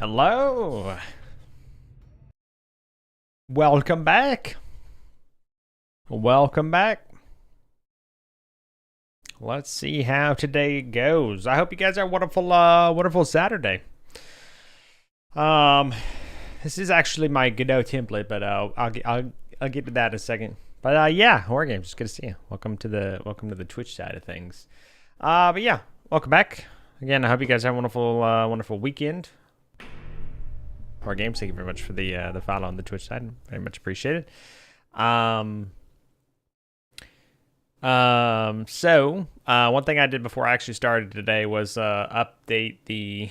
Hello. Welcome back. Welcome back. Let's see how today goes. I hope you guys are wonderful, wonderful Saturday. This is actually my Godot template, but I'll get to that in a second. But yeah, War Games, it's good to see you. Welcome to the Twitch side of things. But yeah, welcome back again. I hope you guys have a wonderful, wonderful weekend. War Games, thank you very much for the follow on the Twitch side. Very much appreciated. So one thing I did before I actually started today was update the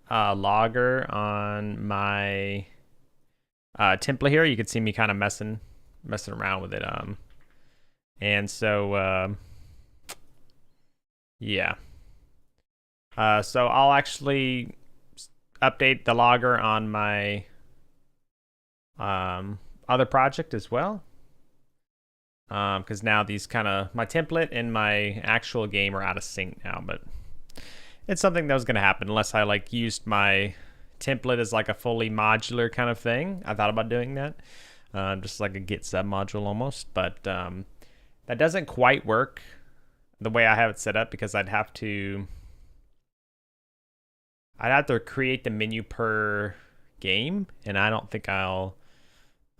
logger on my template here. You can see me kind of messing around with it. And so yeah. So I'll actually update the logger on my other project as well, because now these my template and my actual game are out of sync now. But it's something that was going to happen unless I used my template as a fully modular kind of thing. I thought about doing that, just like a git sub module almost, but that doesn't quite work the way I have it set up, because I'd have to create the menu per game, and I don't think I'll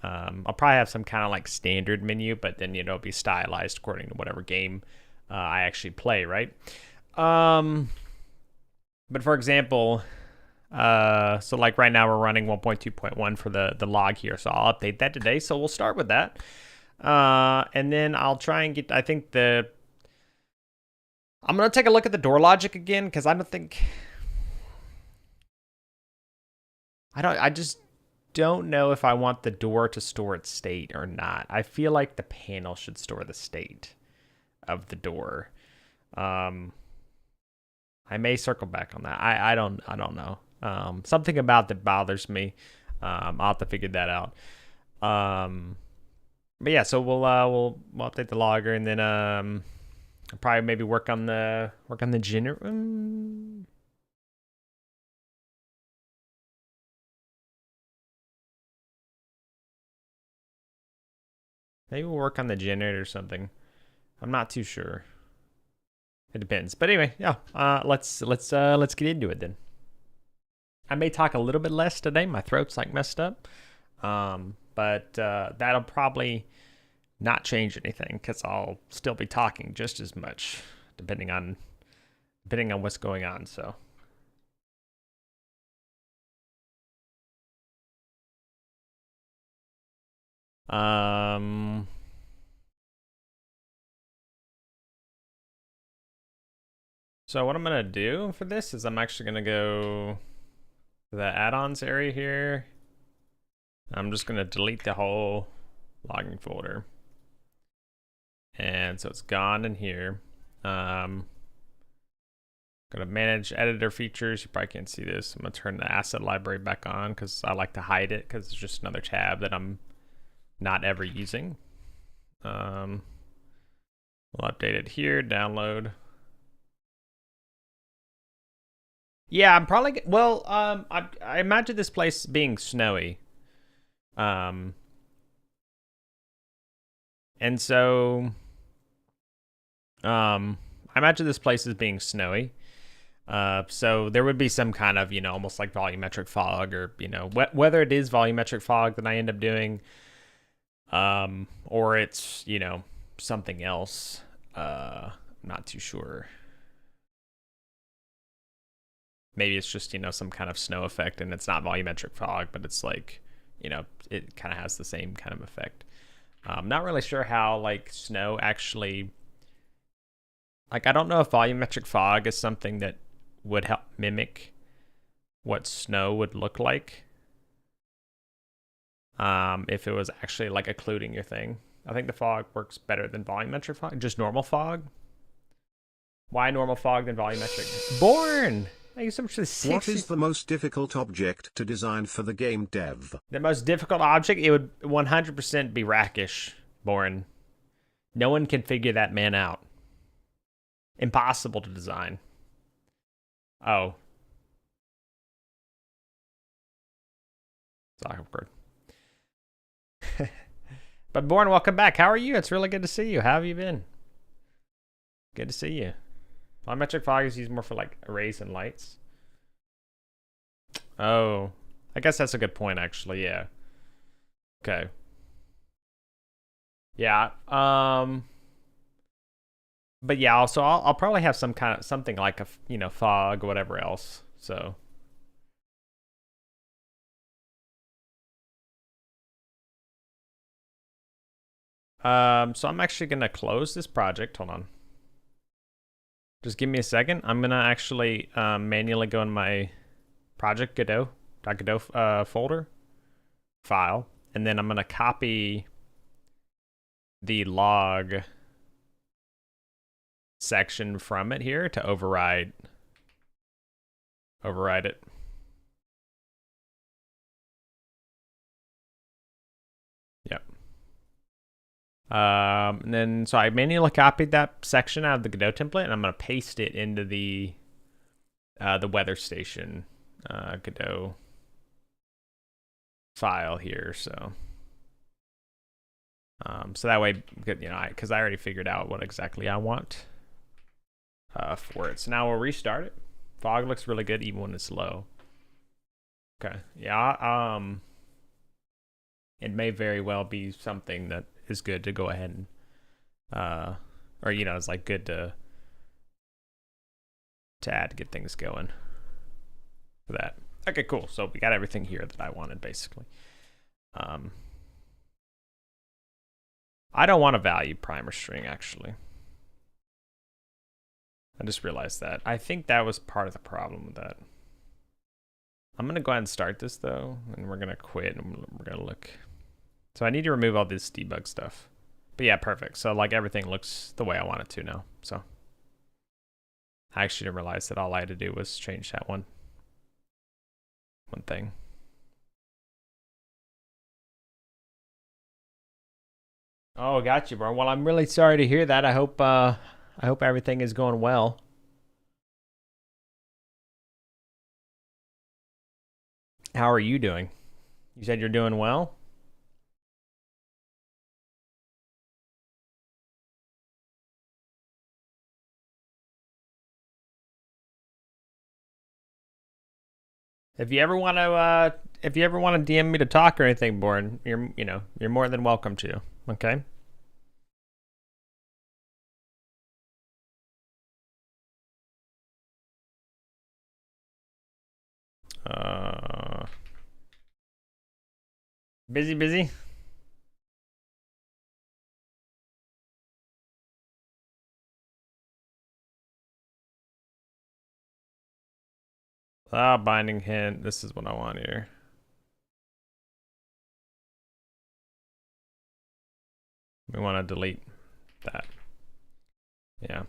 probably have some kind of standard menu, but then it'll be stylized according to whatever game I actually play, right? But for example, so right now we're running 1.2.1 for the log here, so I'll update that today. So we'll start with that, and then I'll try and get. I'm gonna take a look at the door logic again, because I just don't know if I want the door to store its state or not. I feel like the panel should store the state of the door. I may circle back on that. I don't know. Something about that bothers me. I'll have to figure that out. But yeah, so we'll update the logger, and then I'll probably maybe work on the generator. Maybe we'll work on the generator or something. I'm not too sure. It depends. But anyway, yeah. Let's get into it then. I may talk a little bit less today. My throat's messed up. But that'll probably not change anything, because I'll still be talking just as much, depending on what's going on. So. So what I'm gonna do for this is I'm actually gonna go to the add-ons area here. I'm just gonna delete the whole logging folder, and so it's gone in here. Gonna manage editor features. You probably can't see this. I'm gonna turn the asset library back on, because I like to hide it, because it's just another tab that I'm not ever using. We'll update it here. Download. Yeah, I'm probably I imagine this place being snowy. And so I imagine this place is being snowy. So there would be some kind of, almost like volumetric fog, or, whether it is volumetric fog that I end up doing, or it's, something else. I'm not too sure. Maybe it's just, some kind of snow effect, and it's not volumetric fog, but it's it kind of has the same kind of effect. I'm not really sure how snow actually, I don't know if volumetric fog is something that would help mimic what snow would look like, if it was actually occluding your thing. I think the fog works better than volumetric fog, just normal fog. Why normal fog than volumetric? Born! Thank you so much for the 60. What is the most difficult object to design for the game dev? The most difficult object? It would 100% be Rakish, Born. No one can figure that man out. Impossible to design. Oh. It's awkward. But Born, welcome back. How are you? It's really good to see you. How have you been? Good to see you. Volumetric fog is used more for like arrays and lights. Oh, I guess that's a good point, actually. Yeah. Okay. Yeah. But yeah. Also, I'll probably have some kind of something like a fog, or whatever else. So. So I'm actually gonna close this project. Hold on. Just give me a second. I'm gonna actually manually go in my project .godot folder file, and then I'm gonna copy the log section from it here to override it. Yep. And then so I manually copied that section out of the Godot template, and I'm gonna paste it into the weather station Godot file here. So so that way, because I already figured out what exactly I want for it. So now we'll restart it. Fog looks really good even when it's low. Okay, yeah. It may very well be something that is good to go ahead and or it's like good to add to get things going for that. Okay, cool. So we got everything here that I wanted, basically. I don't want a value primer string, actually. I just realized that. I think that was part of the problem with that. I'm gonna go ahead and start this though, and we're gonna quit and we're gonna look. So I need to remove all this debug stuff. But yeah, perfect. So like everything looks the way I want it to now. So I actually didn't realize that all I had to do was change that one thing. Oh, got you, bro. Well, I'm really sorry to hear that. I hope everything is going well. How are you doing? You said you're doing well? If you ever want to DM me to talk or anything, Born, you're more than welcome to. Okay. Busy. Binding hint. This is what I want here. We want to delete that. Yeah.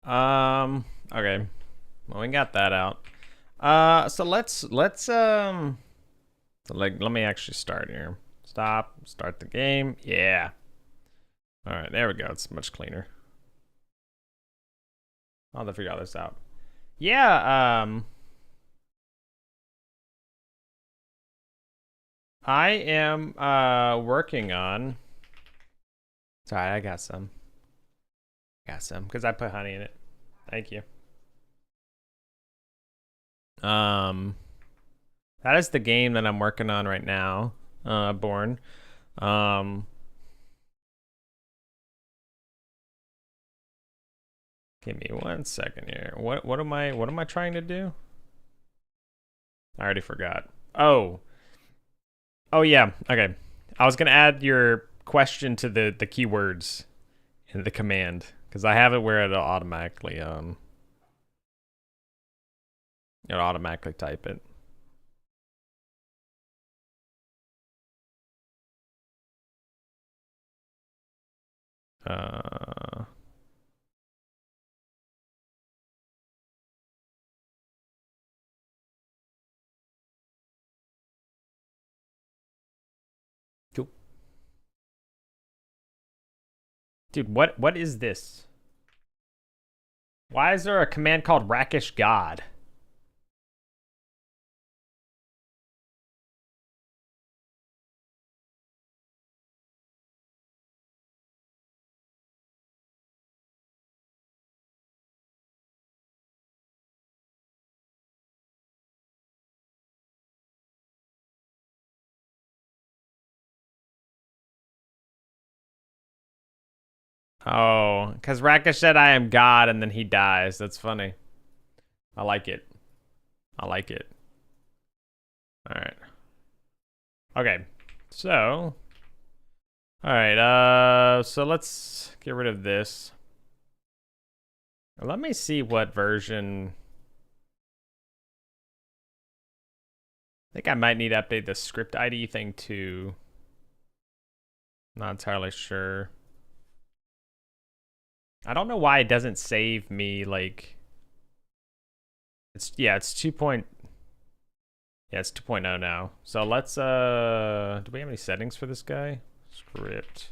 Okay. Well, we got that out. So let's so like let me actually start here. Start the game. Yeah. All right, there we go. It's much cleaner. I'll have to figure all this out. Yeah, I am working on. Sorry, I got some. Got some because I put honey in it. Thank you. Um, that is the game that I'm working on right now. Born. Um, give me 1 second here. What am I trying to do? I already forgot. Oh. Oh yeah. Okay. I was gonna add your question to the keywords in the command because I have it where it'll automatically type it. Uh, cool. Dude, what is this? Why is there a command called Rakish God? Oh, because Rakish said I am God and then he dies. That's funny. I like it. I like it. All right. Okay. So, all right. So let's get rid of this. Let me see what version. I think I might need to update the script ID thing too. Not entirely sure. I don't know why it doesn't save me like it's 2. Yeah, it's 2.0 now. So let's do we have any settings for this guy? Script.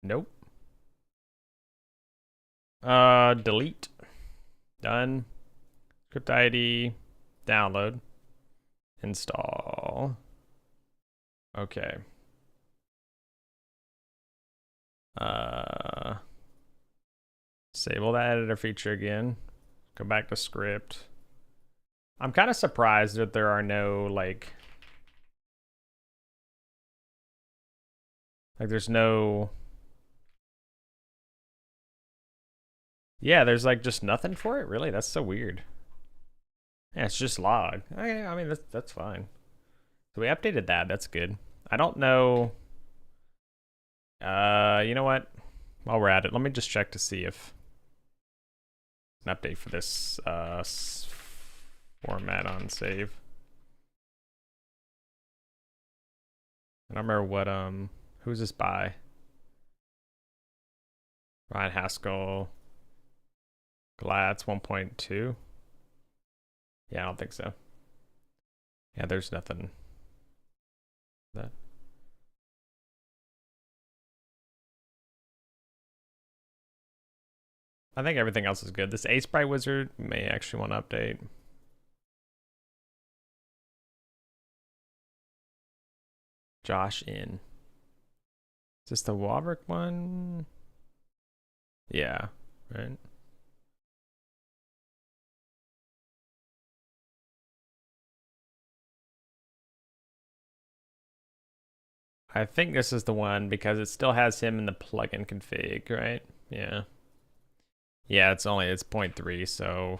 Nope. Delete. Done. Script ID. Download. Install. Okay. Disable that editor feature again. Go back to script. I'm kind of surprised that there are no like there's no. Yeah, there's like just nothing for it. Really, that's so weird. Yeah, it's just log. Okay, I mean that's fine. So we updated that. That's good. I don't know. You know what? While we're at it, let me just check to see if an update for this format on save. I don't remember what who's this by? Ryan Haskell. Glad's 1.2. Yeah, I don't think so. Yeah, there's nothing. That. I think everything else is good. This Ace Sprite Wizard may actually want to update. Josh in. Is this the Warwick one? Yeah, right. I think this is the one because it still has him in the plugin config, right? Yeah. Yeah, it's 0.3, so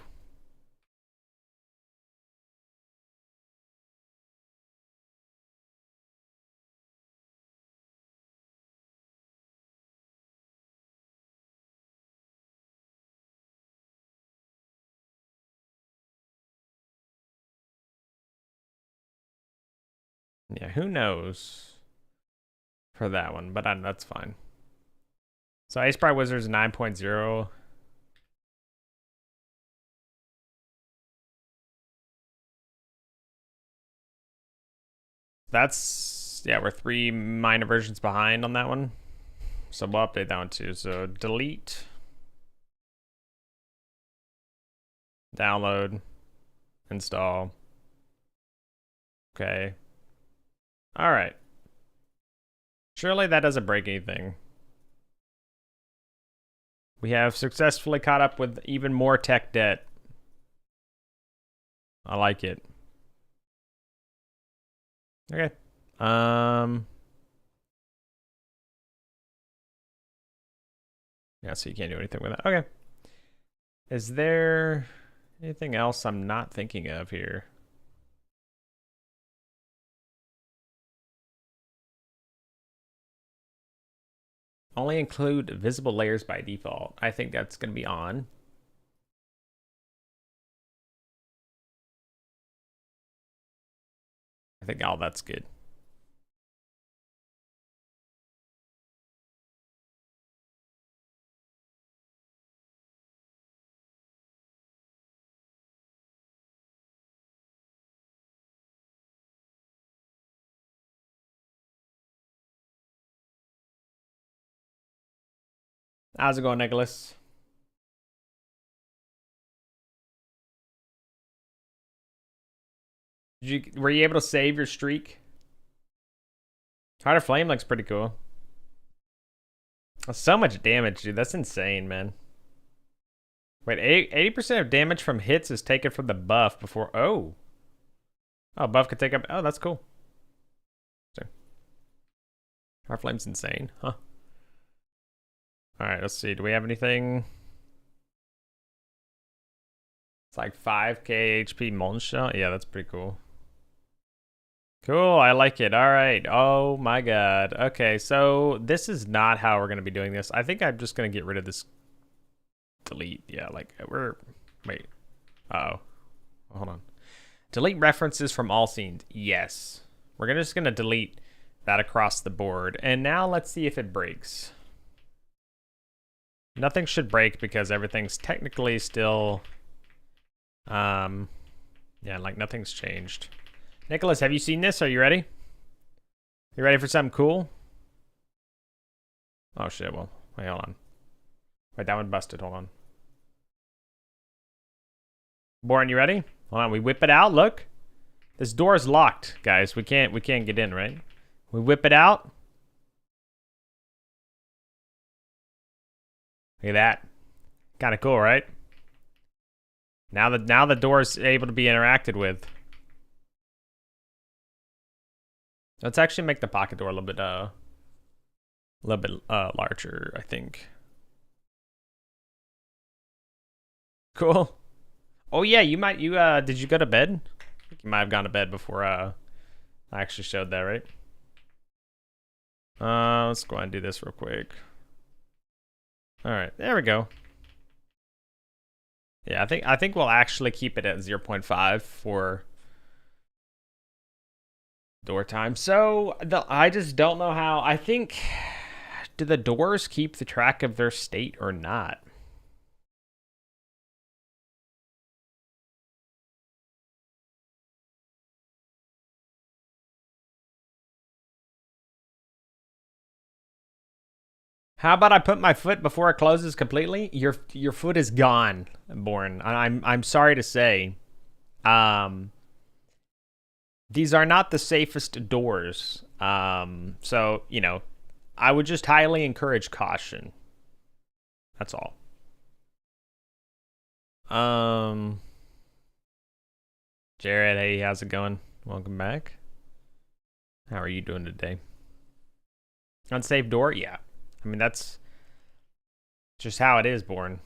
yeah, who knows for that one, but that's fine. So Ace Sprite Wizard's 9.0. that's, yeah, we're 3 minor versions behind on that one. So we'll update that one too. So delete, download, install. Okay. All right. Surely that doesn't break anything. We have successfully caught up with even more tech debt. I like it. Okay. Yeah, so you can't do anything with that. Okay. Is there anything else I'm not thinking of here? Only include visible layers by default. I think that's going to be on. I think all that's good. How's it going, Nicholas? Were you able to save your streak? Heart of Flame looks pretty cool. That's so much damage, dude. That's insane, man. Wait, 80% of damage from hits is taken from the buff before. Oh. Oh, buff could take up. Oh, that's cool. Sorry. Heart Flame's insane, huh? Alright, let's see. Do we have anything? It's like 5k HP Molten Shell. Yeah, that's pretty cool. Cool, I like it. All right. Oh my god. Okay, so this is not how we're going to be doing this. I think I'm just going to get rid of this delete. Yeah, like wait. Uh-oh. Hold on. Delete references from all scenes. Yes. We're just going to delete that across the board. And now let's see if it breaks. Nothing should break because everything's technically still yeah, like nothing's changed. Nicholas, have you seen this? Are you ready? You ready for something cool? Oh shit, well, wait, hold on. Wait, that one busted, hold on. Boren, you ready? Hold on, we whip it out, look. This door is locked, guys. We can't get in, right? We whip it out. Look at that. Kinda cool, right? Now the door is able to be interacted with. Let's actually make the pocket door a little bit larger, I think. Cool. Oh yeah, you did you go to bed? I think you might have gone to bed before I actually showed that, right? Let's go ahead and do this real quick. All right, there we go. Yeah, I think we'll actually keep it at 0.5 for door time. So I just don't know how. I think, do the doors keep the track of their state or not? How about I put my foot before it closes completely? Your foot is gone, Born. I'm sorry to say. These are not the safest doors. So, you know, I would just highly encourage caution. That's all. Jared, hey, how's it going? Welcome back. How are you doing today? Unsafe door? Yeah. I mean, that's just how it is, Born.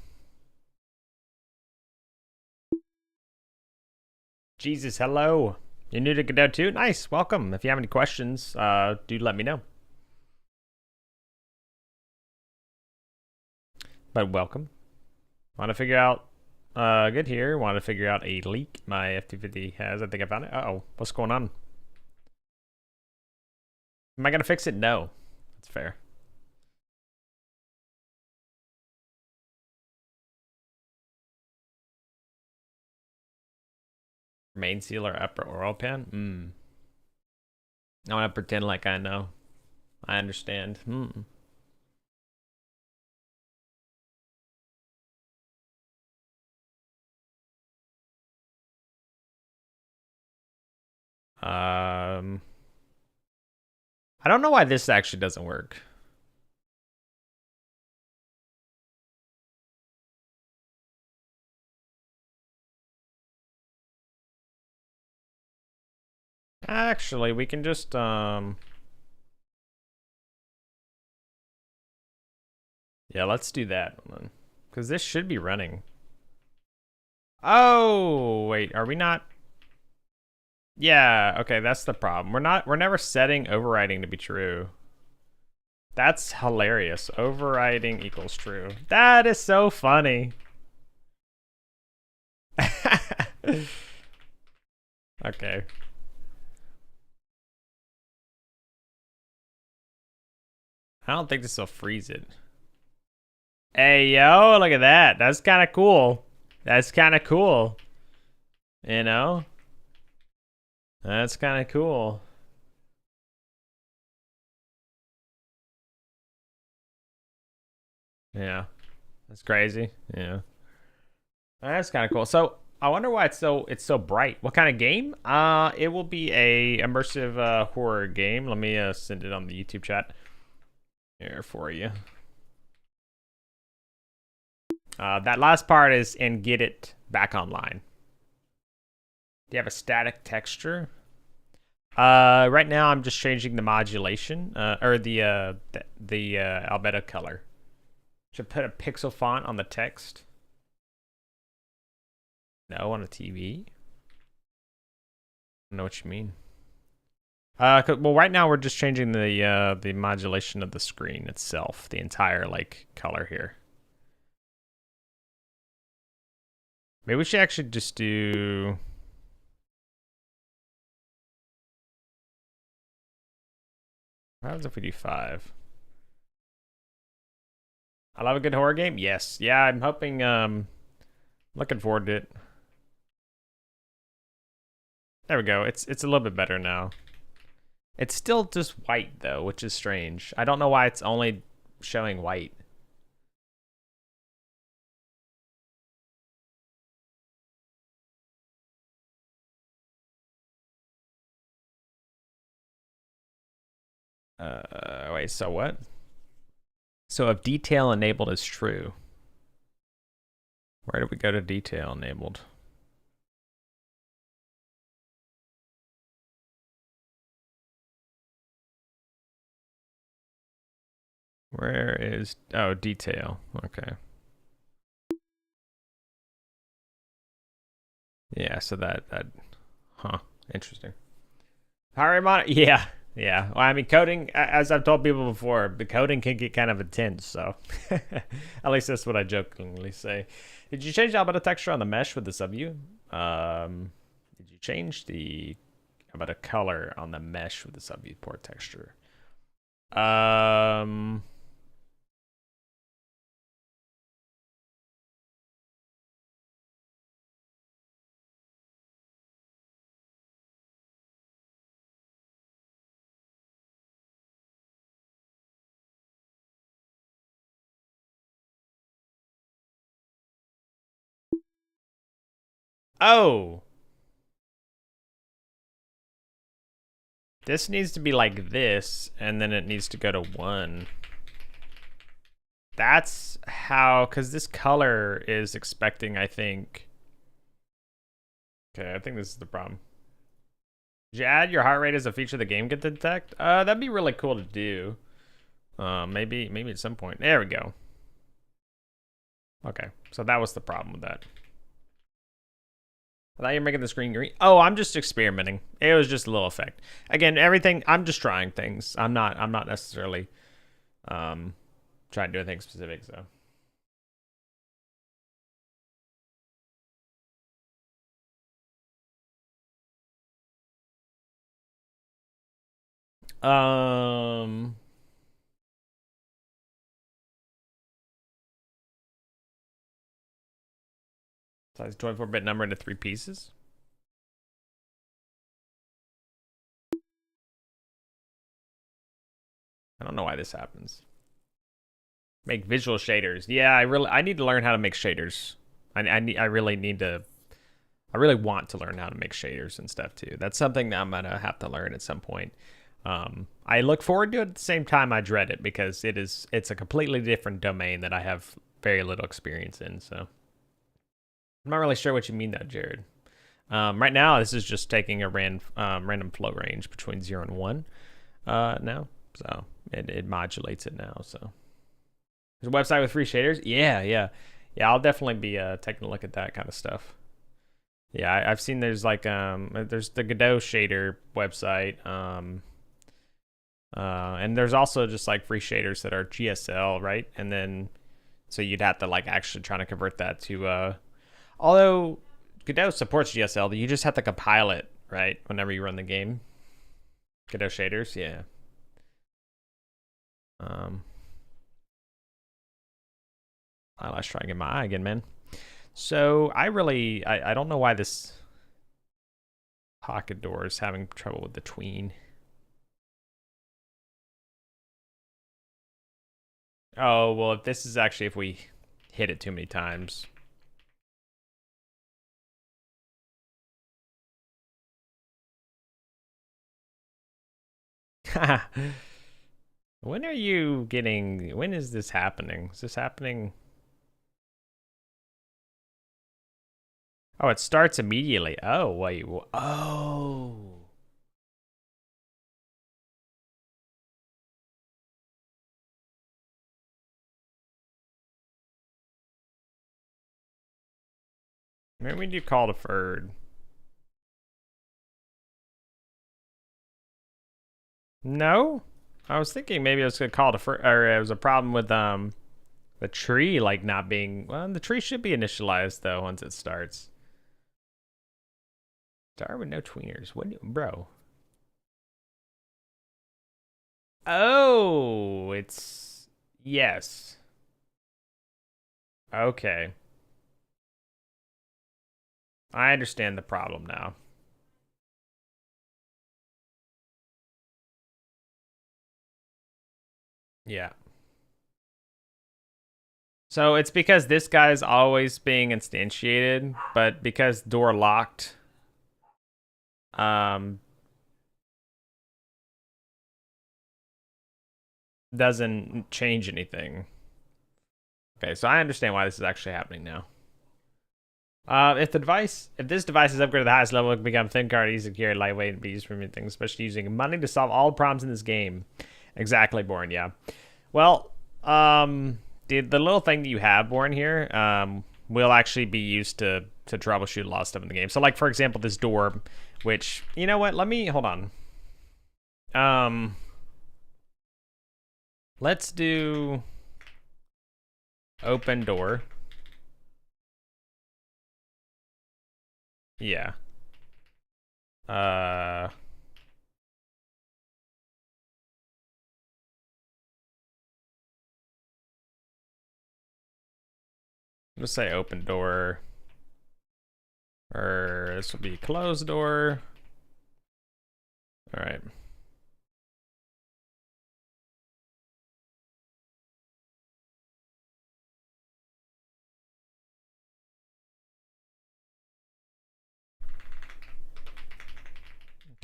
Jesus, hello. You're new to Godot too? Nice, welcome. If you have any questions, do let me know. But welcome. Want to figure out, good here. Want to figure out a leak my F250 has. I think I found it. Uh-oh, what's going on? Am I gonna fix it? No. That's fair. Main seal or upper oil pan? I want to pretend like I know. I understand. Um, I don't know why this actually doesn't work. Actually, we can just yeah, let's do that one. Cuz this should be running. Oh, wait, are we not? Yeah, okay, that's the problem. We're never setting overriding to be true. That's hilarious. Overriding equals true. That is so funny. Okay. I don't think this will freeze it. Hey, yo, look at that. That's kind of cool. That's kind of cool. You know? That's kind of cool. Yeah. That's crazy. Yeah. That's kind of cool. So, I wonder why it's so bright. What kind of game? It will be a immersive horror game. Let me send it on the YouTube chat here for you. That last part is and get it back online. Do you have a static texture? Right now I'm just changing the modulation, or the albedo color. Should put a pixel font on the text. No, on a TV. I know what you mean. Well, right now we're just changing the modulation of the screen itself, the entire like color here. Maybe we should actually just do. What happens if we do 5? I love a good horror game. Yes, yeah. I'm hoping. Looking forward to it. There we go. It's a little bit better now. It's still just white though, which is strange. I don't know why it's only showing white. Wait, so what? So if detail enabled is true, where do we go to detail enabled? Where is, oh, detail. Okay. Yeah, so huh, interesting. Harry yeah, yeah. Well, I mean, coding, as I've told people before, the coding can get kind of intense, so at least that's what I jokingly say. Did you change the albedo texture on the mesh with the subview? Did you change the albedo color on the mesh with the subviewport texture? Um, oh, this needs to be like this, and then it needs to go to 1. That's how, because this color is expecting, I think. Okay, I think this is the problem. Did you add your heart rate as a feature the game can detect? That'd be really cool to do. Maybe at some point. There we go. Okay, so that was the problem with that. I thought you were making the screen green. Oh, I'm just experimenting. It was just a little effect. Again, everything, I'm just trying things. I'm not necessarily trying to do anything specific, so. Um Size 24-bit number into 3 pieces. I don't know why this happens. Make visual shaders. Yeah, I need to learn how to make shaders. I really want to learn how to make shaders and stuff too. That's something that I'm gonna have to learn at some point. I look forward to it at the same time I dread it because it's a completely different domain that I have very little experience in. So I'm not really sure what you mean though, Jared. Right now, this is just taking a random flow range between 0 and 1 now. So it modulates it now. So there's a website with free shaders. Yeah. I'll definitely be taking a look at that kind of stuff. Yeah, I've seen there's like there's the Godot shader website. And there's also just like free shaders that are GSL, right? And then so you'd have to like actually try to convert that to although Godot supports GSL, you just have to compile it, right? Whenever you run the game. Godot shaders, yeah. Let's try and get my eye again, man. So I don't know why this pocket door is having trouble with the tween. Oh, well, if this is actually if we hit it too many times. When is this happening? Is this happening? Oh, it starts immediately. Oh, wait. Oh. Maybe we do call deferred. No? I was thinking maybe I was gonna call deferred, or it was a problem with the tree like not being, well, the tree should be initialized though once it starts. Start with no tweeners. What, bro? Oh, it's yes. Okay. I understand the problem now. Yeah. So it's because this guy's always being instantiated, but because door locked, um, doesn't change anything. Okay, so I understand why this is actually happening now. If this device is upgraded to the highest level, it can become thin card, easy to carry, lightweight, and be used for many things, especially using money to solve all the problems in this game. Exactly, Born. Yeah. Well, the little thing that you have, Born, here, will actually be used to troubleshoot a lot of stuff in the game. So, like for example, this door, which you know what? Let me hold on. Let's do open door. Yeah. Let's say open door. Or this will be closed door. All right.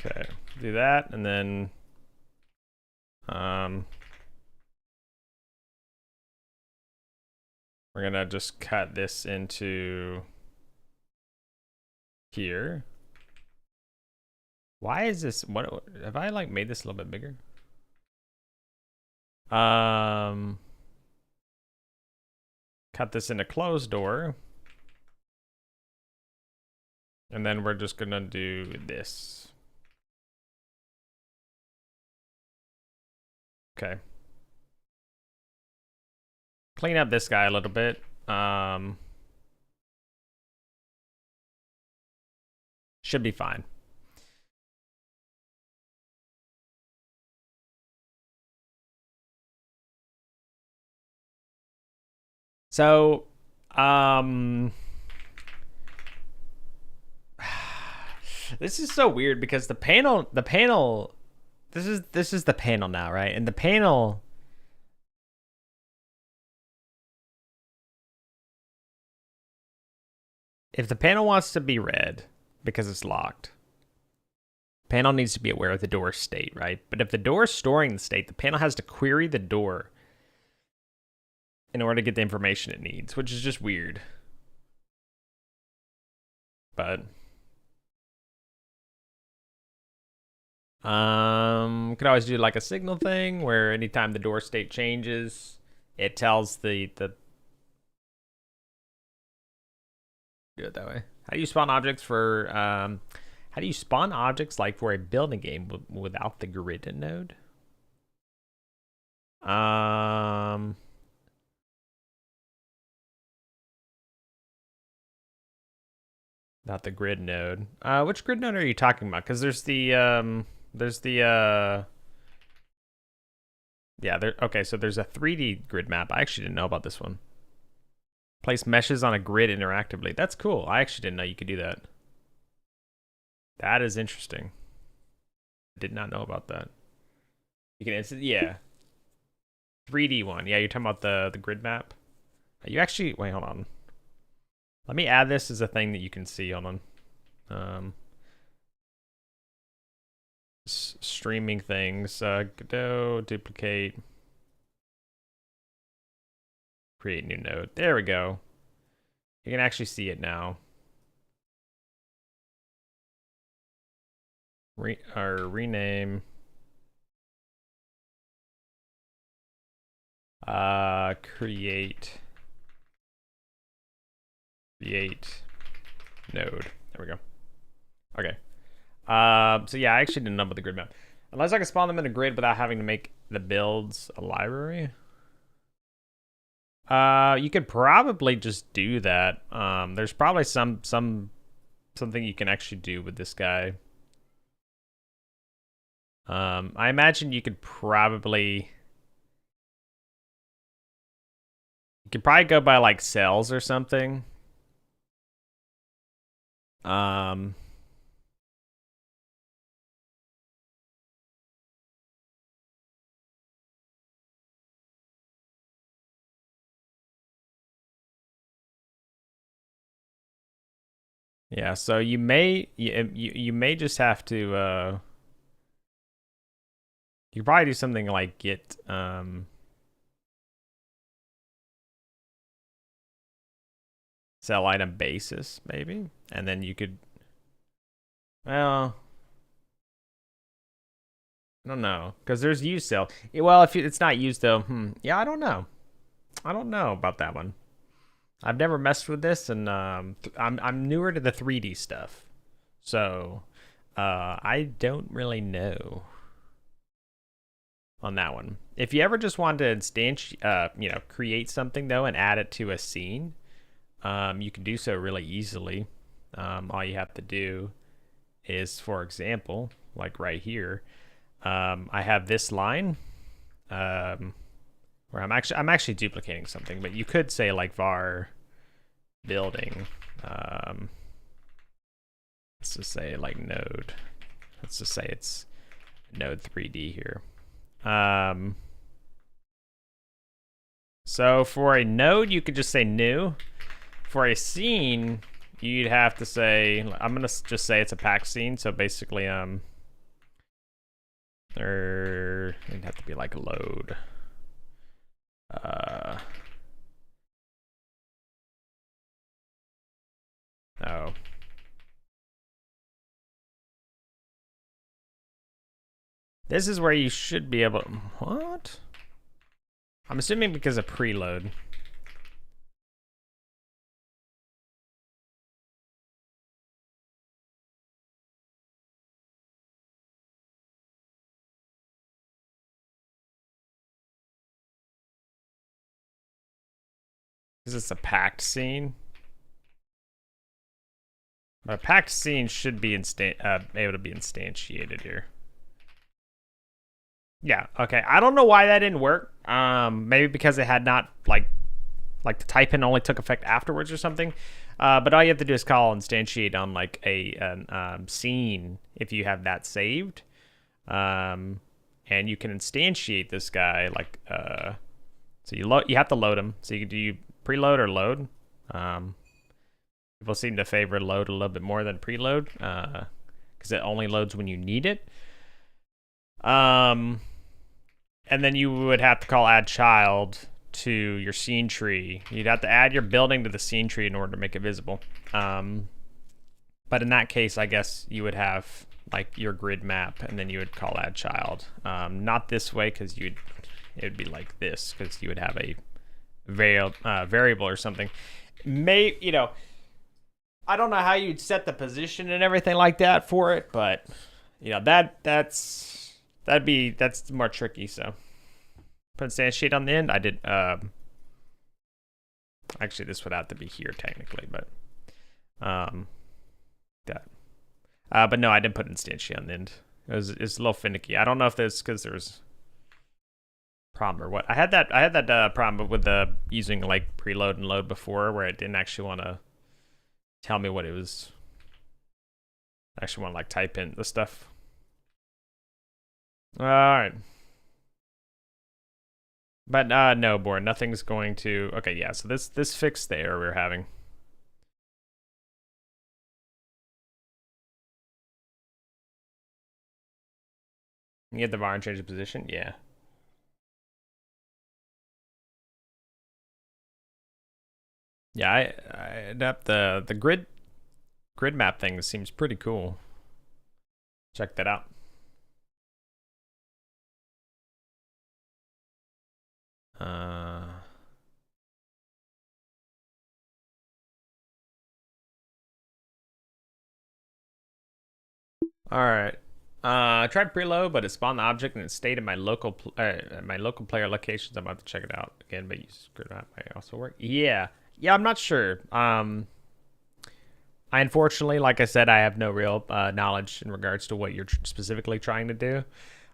Okay, do that, and then we're gonna just cut this into here. Why is this? What have I like made this a little bit bigger? Cut this into closed door, and then we're just gonna do this. Okay. Clean up this guy a little bit. Should be fine. So, this is so weird because the panel this is the panel now, right? And the panel, if the panel wants to be read because it's locked, panel needs to be aware of the door state, right? But if the door is storing the state, the panel has to query the door in order to get the information it needs, which is just weird. But could always do like a signal thing where anytime the door state changes, it tells the do it that way. How do you spawn objects for how do you spawn objects like for a building game without the grid node? Not the grid node. Which grid node are you talking about? Because there's the yeah, okay, so there's a 3D grid map. I actually didn't know about this one. Place meshes on a grid interactively. That's cool. I actually didn't know you could do that. That is interesting. Did not know about that. You can yeah. 3D one. Yeah, you're talking about the grid map. You actually wait, hold on. Let me add this as a thing that you can see. Hold on. Streaming things. Godot, duplicate. Create new node. There we go. You can actually see it now. Rename. Create node. There we go. Okay. So yeah, I actually didn't know about the grid map. Unless I can spawn them in a grid without having to make the builds a library. You could probably just do that. There's probably something you can actually do with this guy. I imagine you could probably go by like cells or something. Yeah, so you may just have to you could probably do something like get sell item basis maybe, and then you could, well, I don't know, because there's use sell. Well, if it's not used though, yeah, I don't know about that one. I've never messed with this, and I'm newer to the 3D stuff, so I don't really know on that one. If you ever just want to instantiate, create something though and add it to a scene, you can do so really easily. All you have to do is, for example, like right here, I have this line where I'm actually duplicating something, but you could say like var building. Let's just say like node. Let's just say it's node 3D here. So for a node, you could just say new. For a scene, you'd have to say, I'm gonna just say it's a packed scene. So basically, it'd have to be like load. Oh. This is where you should be able to, what? I'm assuming because of preload. Is this a packed scene? A packed scene should be able to be instantiated here. Yeah, okay. I don't know why that didn't work. Maybe because it had not, like the type in only took effect afterwards or something. But all you have to do is call instantiate on like a scene if you have that saved. and you can instantiate this guy like so you have to load him. So do you preload or load? People seem to favor load a little bit more than preload because it only loads when you need it. And then you would have to call add child to your scene tree. You'd have to add your building to the scene tree in order to make it visible. But in that case, I guess you would have like your grid map, and then you would call add child. Not this way, because it would be like this, because you would have a variable or something. I don't know how you'd set the position and everything like that for it, but that's more tricky. So put instantiate on the end. I did. Actually, this would have to be here technically, but that. But no, I didn't put instantiate on the end. It's a little finicky. I don't know if that's because there's problem or what. I had that problem with the using like preload and load before, where it didn't actually want to tell me what it was. I actually want to like type in the stuff. All right. But no, board. Nothing's going to. Okay, yeah. So this fixed the error we were having. You get the var and change the position. Yeah. Yeah, I adapt the grid map thing seems pretty cool. Check that out. All right. I tried preload, but it spawned the object and it stayed in my local player locations. I'm about to check it out again, but use grid map might also work. Yeah, I'm not sure. I unfortunately, like I said, I have no real knowledge in regards to what you're specifically trying to do.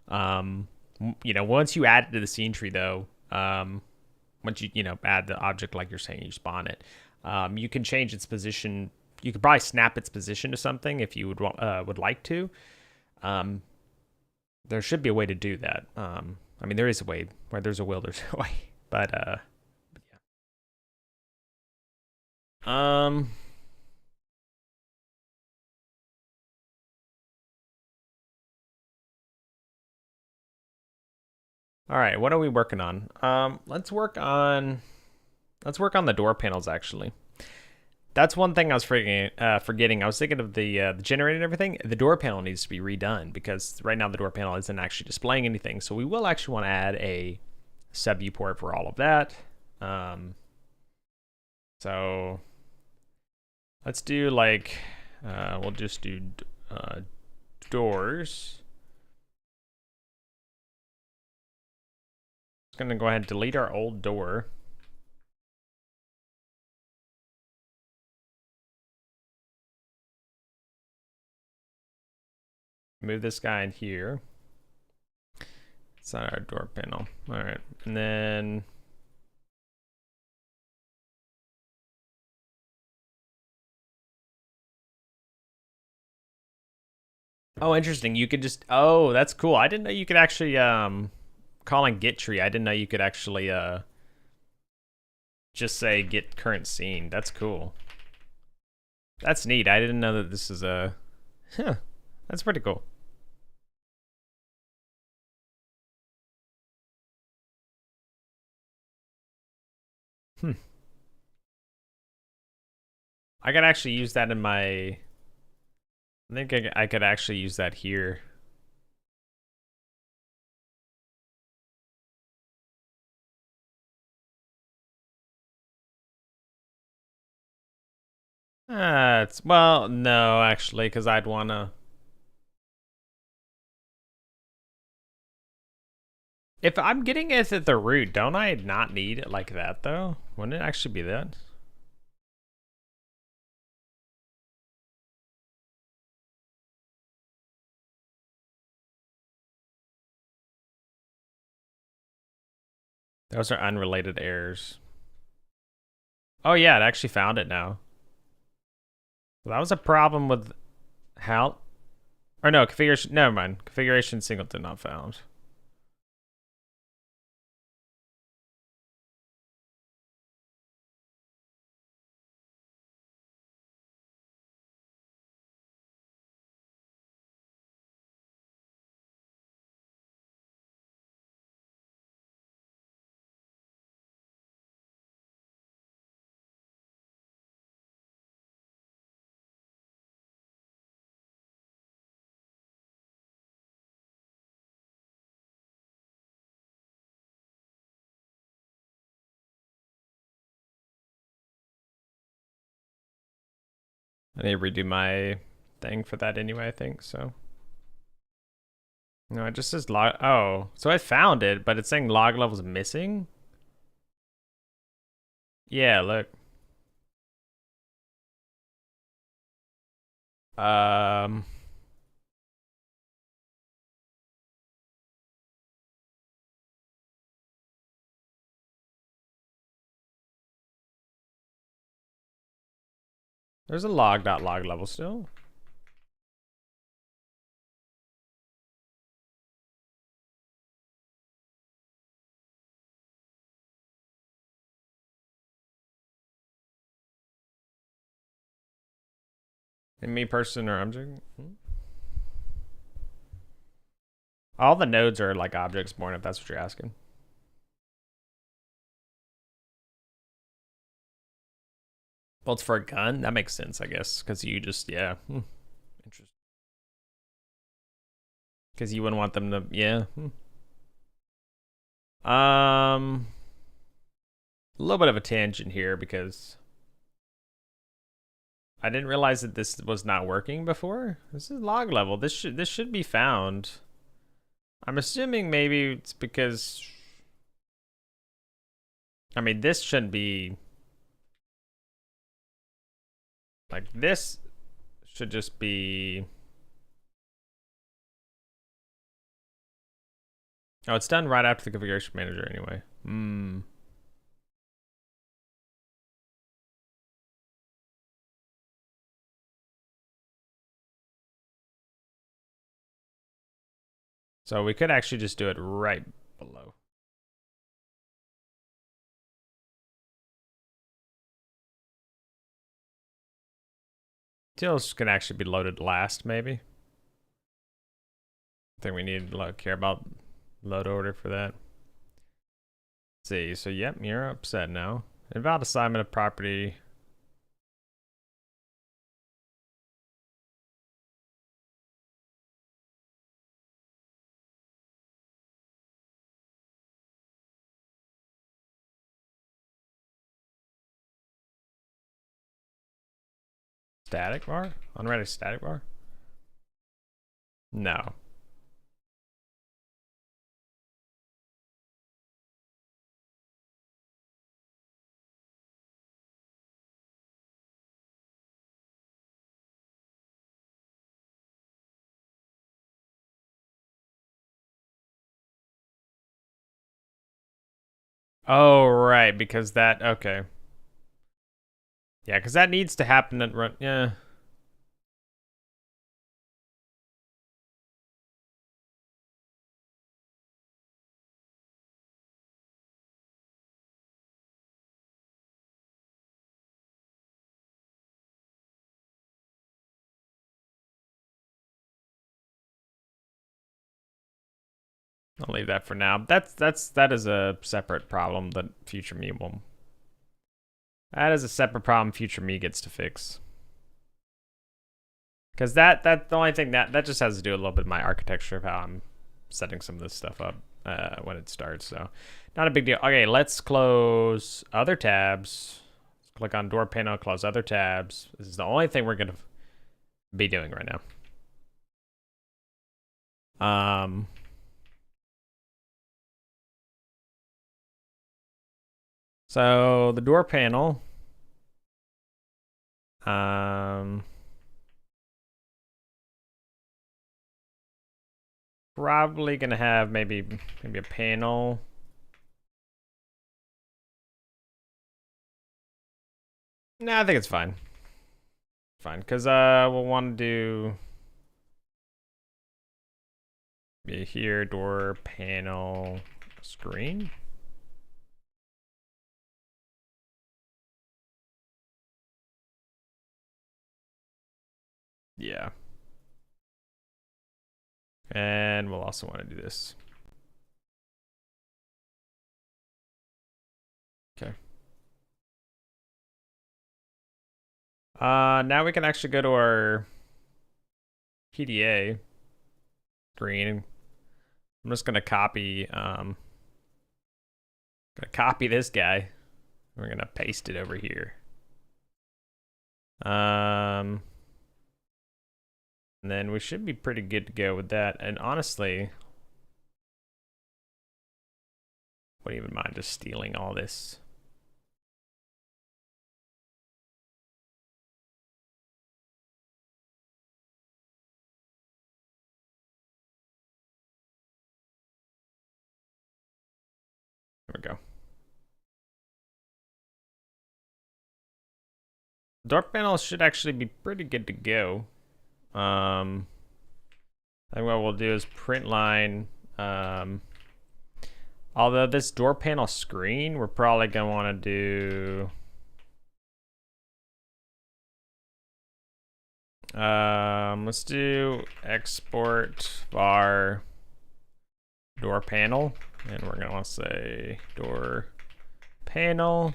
Once you add it to the scene tree, though, once you add the object like you're saying, you spawn it. You can change its position. You could probably snap its position to something if you would like to. There should be a way to do that. I mean, there is a way. Where there's a will, there's a way. But yeah. All right, what are we working on? Let's work on the door panels actually. That's one thing I was forgetting. I was thinking of the generator and everything. The door panel needs to be redone because right now the door panel isn't actually displaying anything. So we will actually want to add a sub viewport for all of that. So let's do like we'll just do doors. Just gonna go ahead and delete our old door. Move this guy in here. It's not our door panel. All right, and then oh, interesting. You could just that's cool. I didn't know you could actually calling get tree. I didn't know you could actually just say get current scene. That's cool. That's neat. I didn't know that this is a that's pretty cool. I could actually use that in my. I think I could actually use that here. Well, no, actually, because I'd wanna. If I'm getting it at the root, don't I not need it like that though? Wouldn't it actually be that? Those are unrelated errors. Oh yeah, it actually found it now. Well, that was a problem with how. Or no, configuration. Never mind. Configuration singleton not found. I need to redo my thing for that anyway, I think, so. No, it just says log. Oh, so I found it, but it's saying log levels missing? Yeah, look. Um, there's a log.log level still. In me person or object? All the nodes are like objects born, if that's what you're asking. Well, it's for a gun. That makes sense, I guess, because you just interesting. Because you wouldn't want them to a little bit of a tangent here because I didn't realize that this was not working before. This is log level. This should be found. I'm assuming maybe it's because I mean this shouldn't be like this should just be. Oh, it's done right after the configuration manager anyway. So we could actually just do it right below. Details can actually be loaded last, maybe. I think we need to care about load order for that. Let's see, so yep, you're upset now. Invalid assignment of property. Static bar? Unread static bar? No. Oh, right, because that, okay. Yeah, because that needs to happen at run, yeah. I'll leave that for now. That is a separate problem that future me will. That is a separate problem future me gets to fix. Because that the only thing that just has to do a little bit with my architecture of how I'm setting some of this stuff up when it starts. So not a big deal. Okay, let's close other tabs. Click on door panel, close other tabs. This is the only thing we're gonna be doing right now. So the door panel. Probably gonna have maybe a panel. No, I think it's fine. Fine, because we'll want to do be here, door, panel, screen. Yeah. And we'll also want to do this. Okay. Now we can actually go to our PDA screen. I'm just gonna copy this guy. We're gonna paste it over here. And then we should be pretty good to go with that. And honestly, wouldn't even mind just stealing all this. There we go. Door panels should actually be pretty good to go. I think what we'll do is print line. Although this door panel screen, we're probably gonna want to do. Let's do export var door panel, and we're gonna want to say door panel.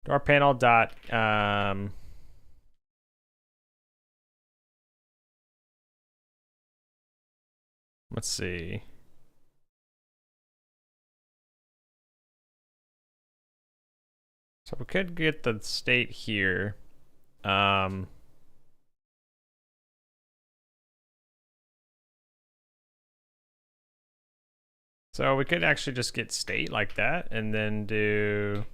Door panel dot let's see. So we could get the state here. So we could actually just get state like that and then do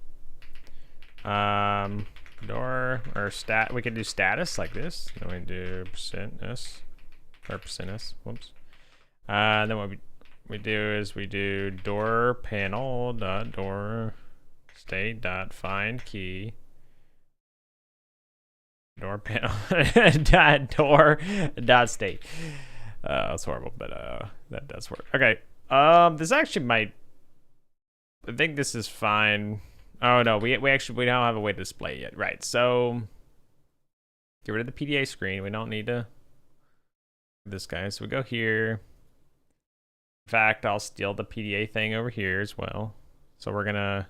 door or stat. We could do status like this. Then we do %s or %s. Whoops. Then what we do is we do door panel dot door state dot find key door panel dot door dot state. That's horrible, but that does work. Okay. This actually might. I think this is fine. Oh no, we actually don't have a way to display it yet. Right. So get rid of the PDA screen. We don't need to this guy. So we go here. In fact, I'll steal the PDA thing over here as well. So we're gonna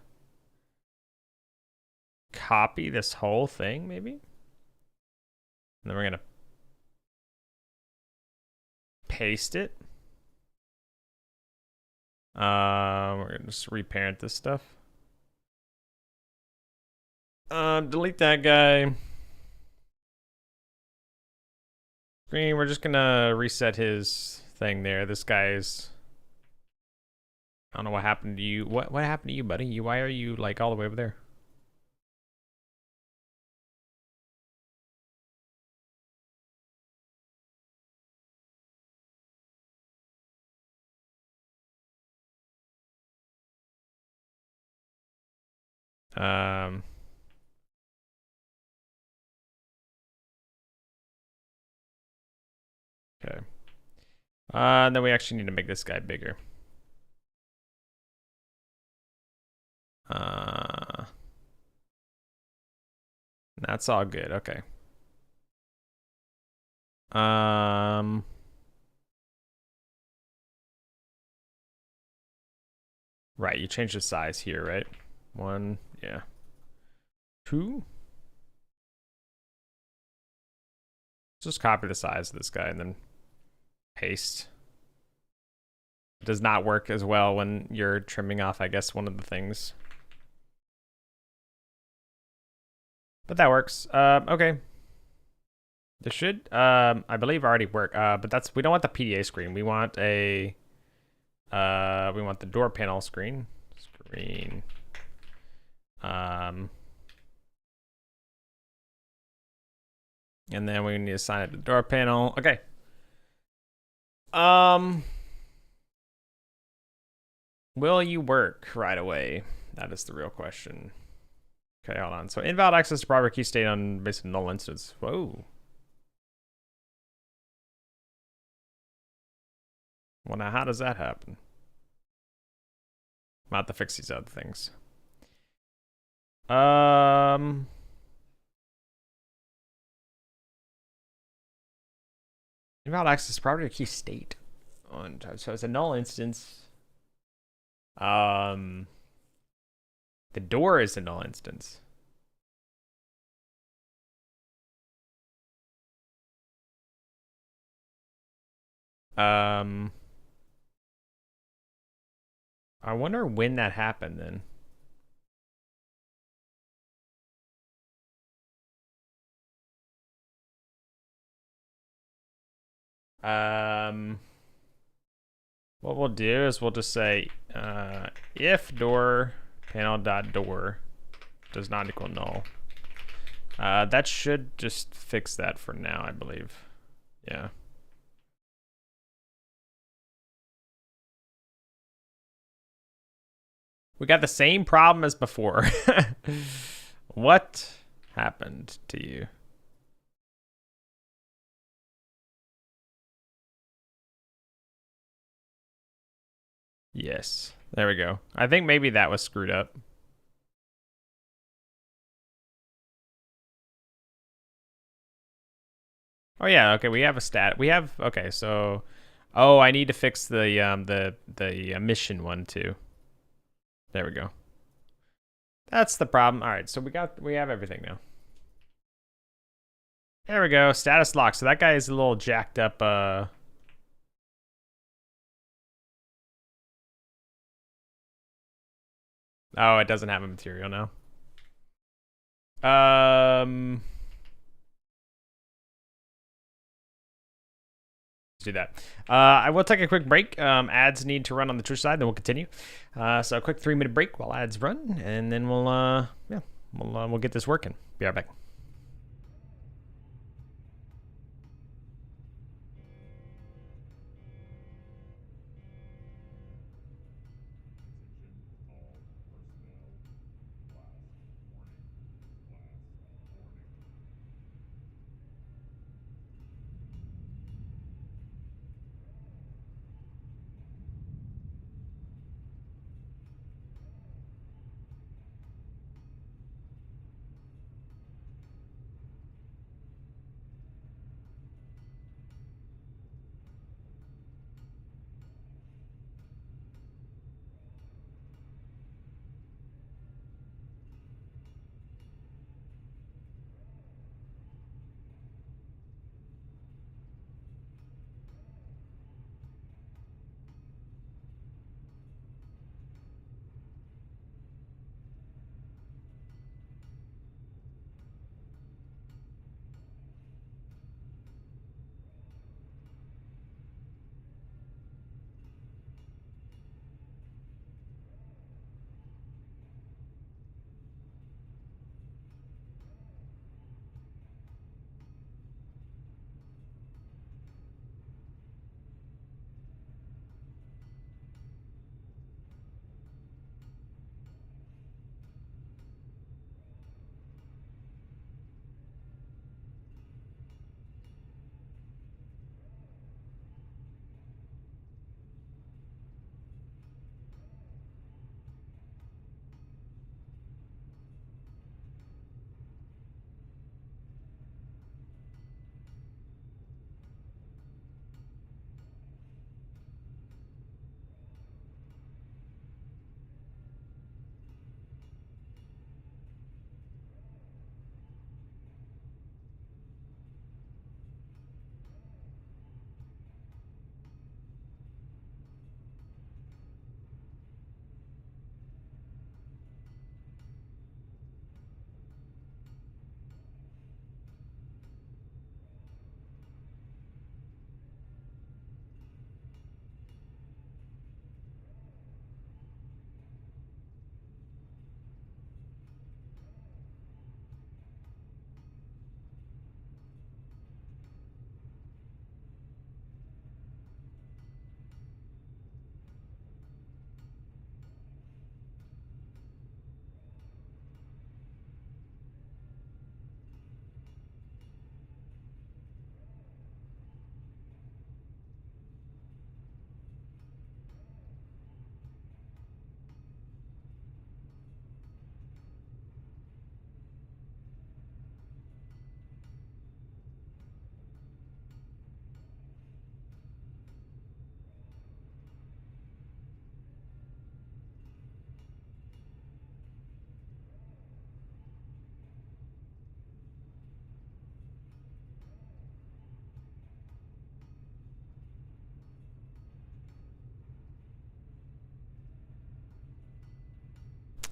copy this whole thing, maybe. And then we're gonna paste it. We're gonna just reparent this stuff. Delete that guy. Screen, we're just gonna reset his thing there. This guy's. I don't know what happened to you. What happened to you, buddy? Why are you like all the way over there? Okay. Then we actually need to make this guy bigger. That's all good. Okay. Right, you change the size here, right? 1, yeah. 2. Just copy the size of this guy and then paste. It does not work as well when you're trimming off, I guess, one of the things. But that works. Okay. This should, I believe, already work. But we don't want the PDA screen. We want we want the door panel screen. And then we need to assign it to the door panel. Okay. Will you work right away? That is the real question. Okay, hold on. So invalid access to proper key state on based on null instance. Whoa. Well, now how does that happen? I'll have to fix these other things. Invalid access to property key state on so it's a null instance. The door is a null instance. I wonder when that happened then. What we'll do is we'll just say if door panel dot door does not equal null. That should just fix that for now, I believe. Yeah. We got the same problem as before. What happened to you? Yes, there we go. I think maybe that was screwed up. Oh yeah, okay, we have a stat. We have, okay, so, oh, I need to fix the mission one too. There we go. That's the problem. All right, so we have everything now. There we go, status lock. So that guy is a little jacked up, oh, it doesn't have a material now. Let's do that. I will take a quick break. Ads need to run on the Twitch side, then we'll continue. So a quick 3-minute break while ads run, and then we'll get this working. Be right back.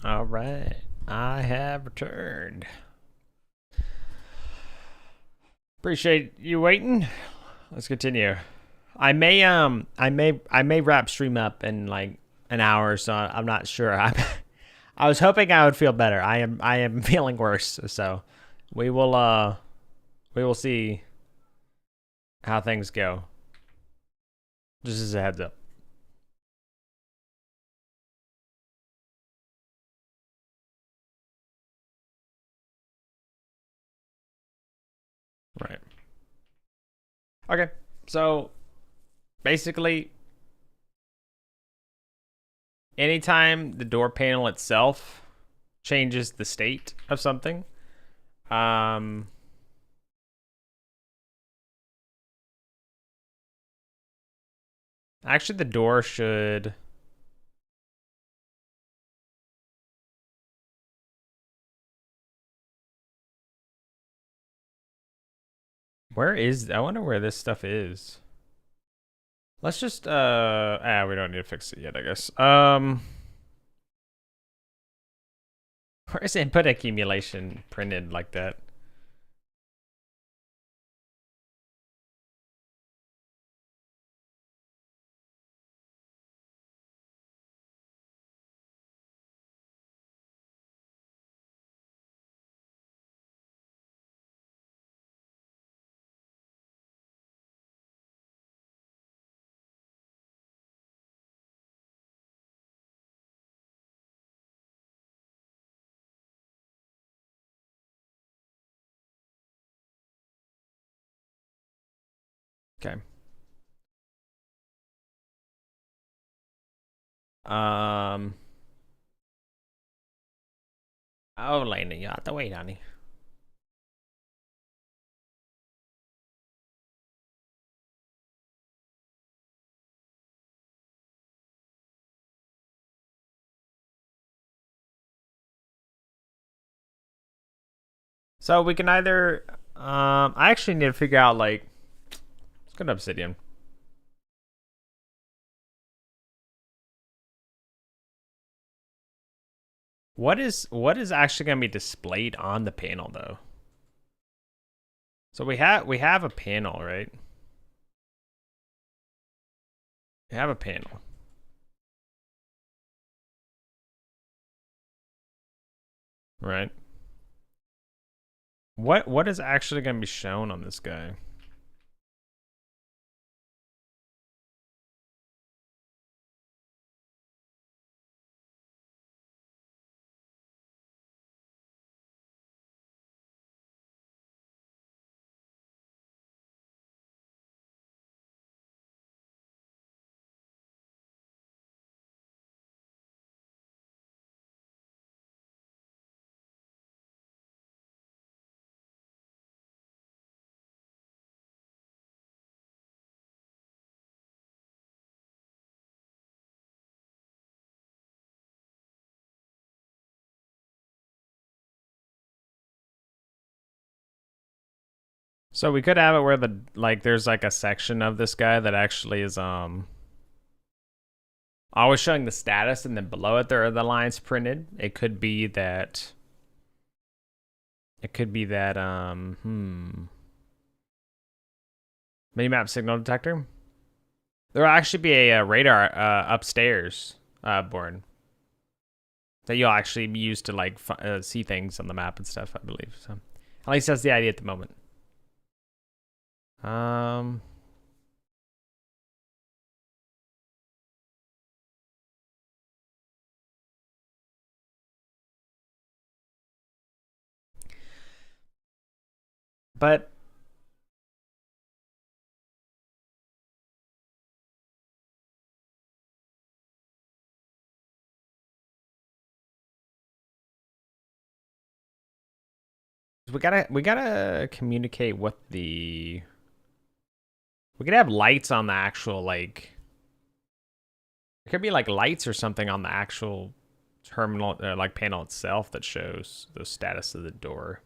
All right, I have returned. Appreciate you waiting. Let's continue. I may wrap stream up in like an hour, so I'm not sure. I was hoping I would feel better. I am feeling worse, so we will see how things go. Just as a heads up. Right. Okay. So basically, anytime the door panel itself changes the state of something, um, actually the door should. Where is? I wonder where this stuff is. Let's just we don't need to fix it yet, I guess. Where's input accumulation printed like that? Okay. Um. Oh, Lena, you have to wait, honey. So we can either. I actually need to figure out like. Let's go to Obsidian. What is actually going to be displayed on the panel though? So we have a panel, right? We have a panel, right? What is actually going to be shown on this guy? So we could have it where the like there's like a section of this guy that actually is always showing the status, and then below it there are the lines printed. It could be that. It could be that minimap signal detector. There will actually be a radar upstairs board that you'll actually use to like see things on the map and stuff. I believe so. At least that's the idea at the moment. Um. But we gotta communicate what the we could have lights on the actual like there could be like lights or something on the actual terminal like panel itself that shows the status of the door,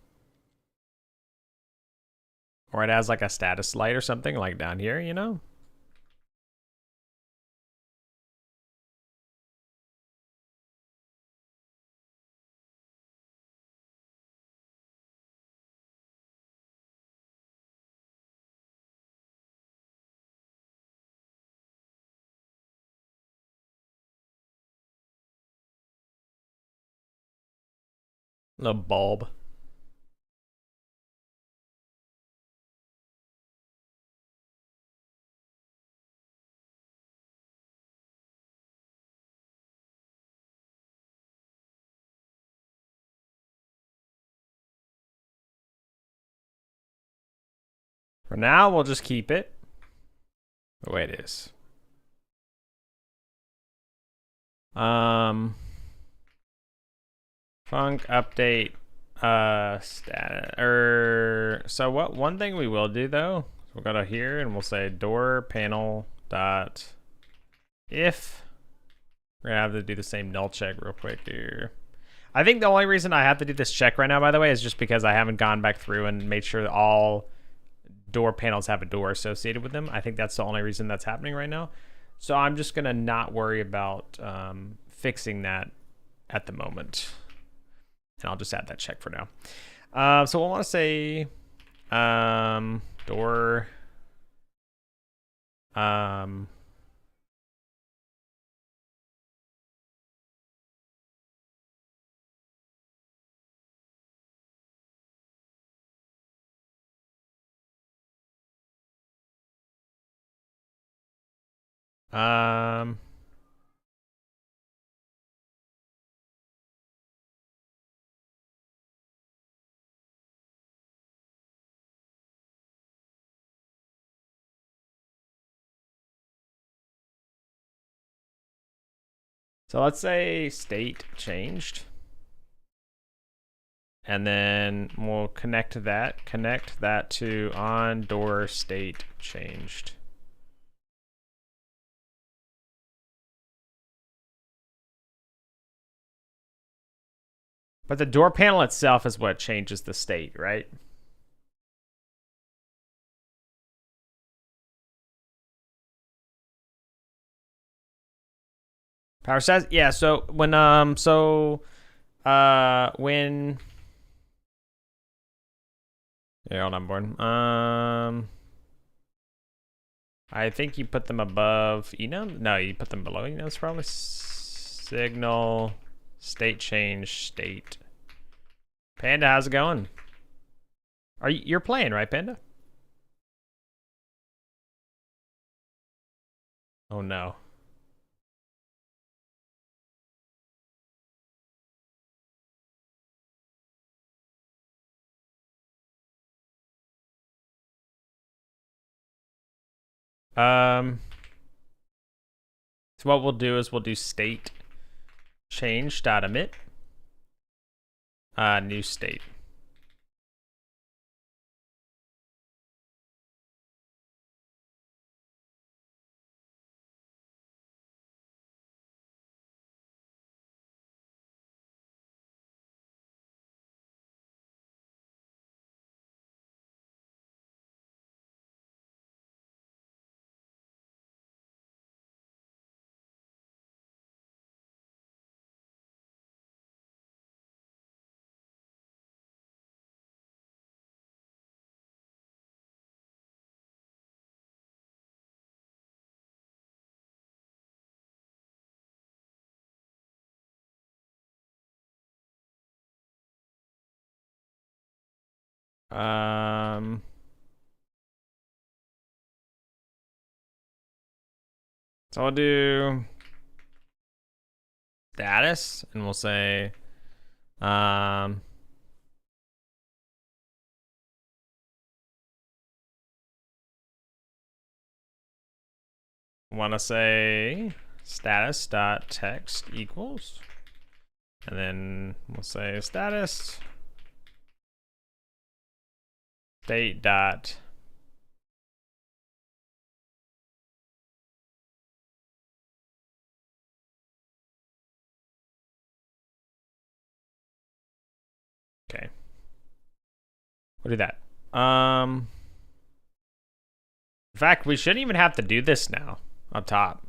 or it has like a status light or something like down here, you know. Little bulb. For now, we'll just keep it the way it is. Func update status. So what? One thing we will do though, we'll go to here and we'll say door panel dot if. We're gonna have to do the same null check real quick here. I think the only reason I have to do this check right now, by the way, is just because I haven't gone back through and made sure that all door panels have a door associated with them. I think that's the only reason that's happening right now. So I'm just gonna not worry about fixing that at the moment. And I'll just add that check for now. So we'll want to say door so let's say state changed. And then we'll connect that to on door state changed. But the door panel itself is what changes the state, right? Power stats? Yeah, so when yeah, hold on, Born. I think you put them above enum? No, you put them below enum. It's probably signal state change state. Panda, how's it going? You're playing, right, Panda? Oh no. So what we'll do is we'll do state change dot emit new state. So I'll do status and we'll say want to say status dot text equals, and then we'll say status state dot okay. We'll do that. In fact, we shouldn't even have to do this now up top.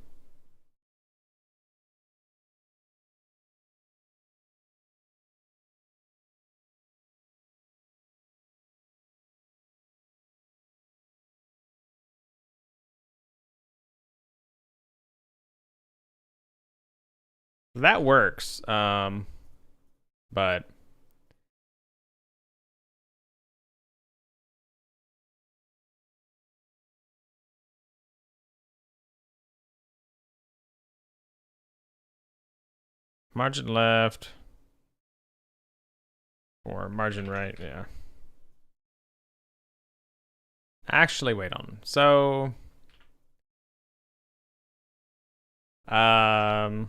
That works. But Margin left. Or margin right, yeah. Actually, wait on. So, oh,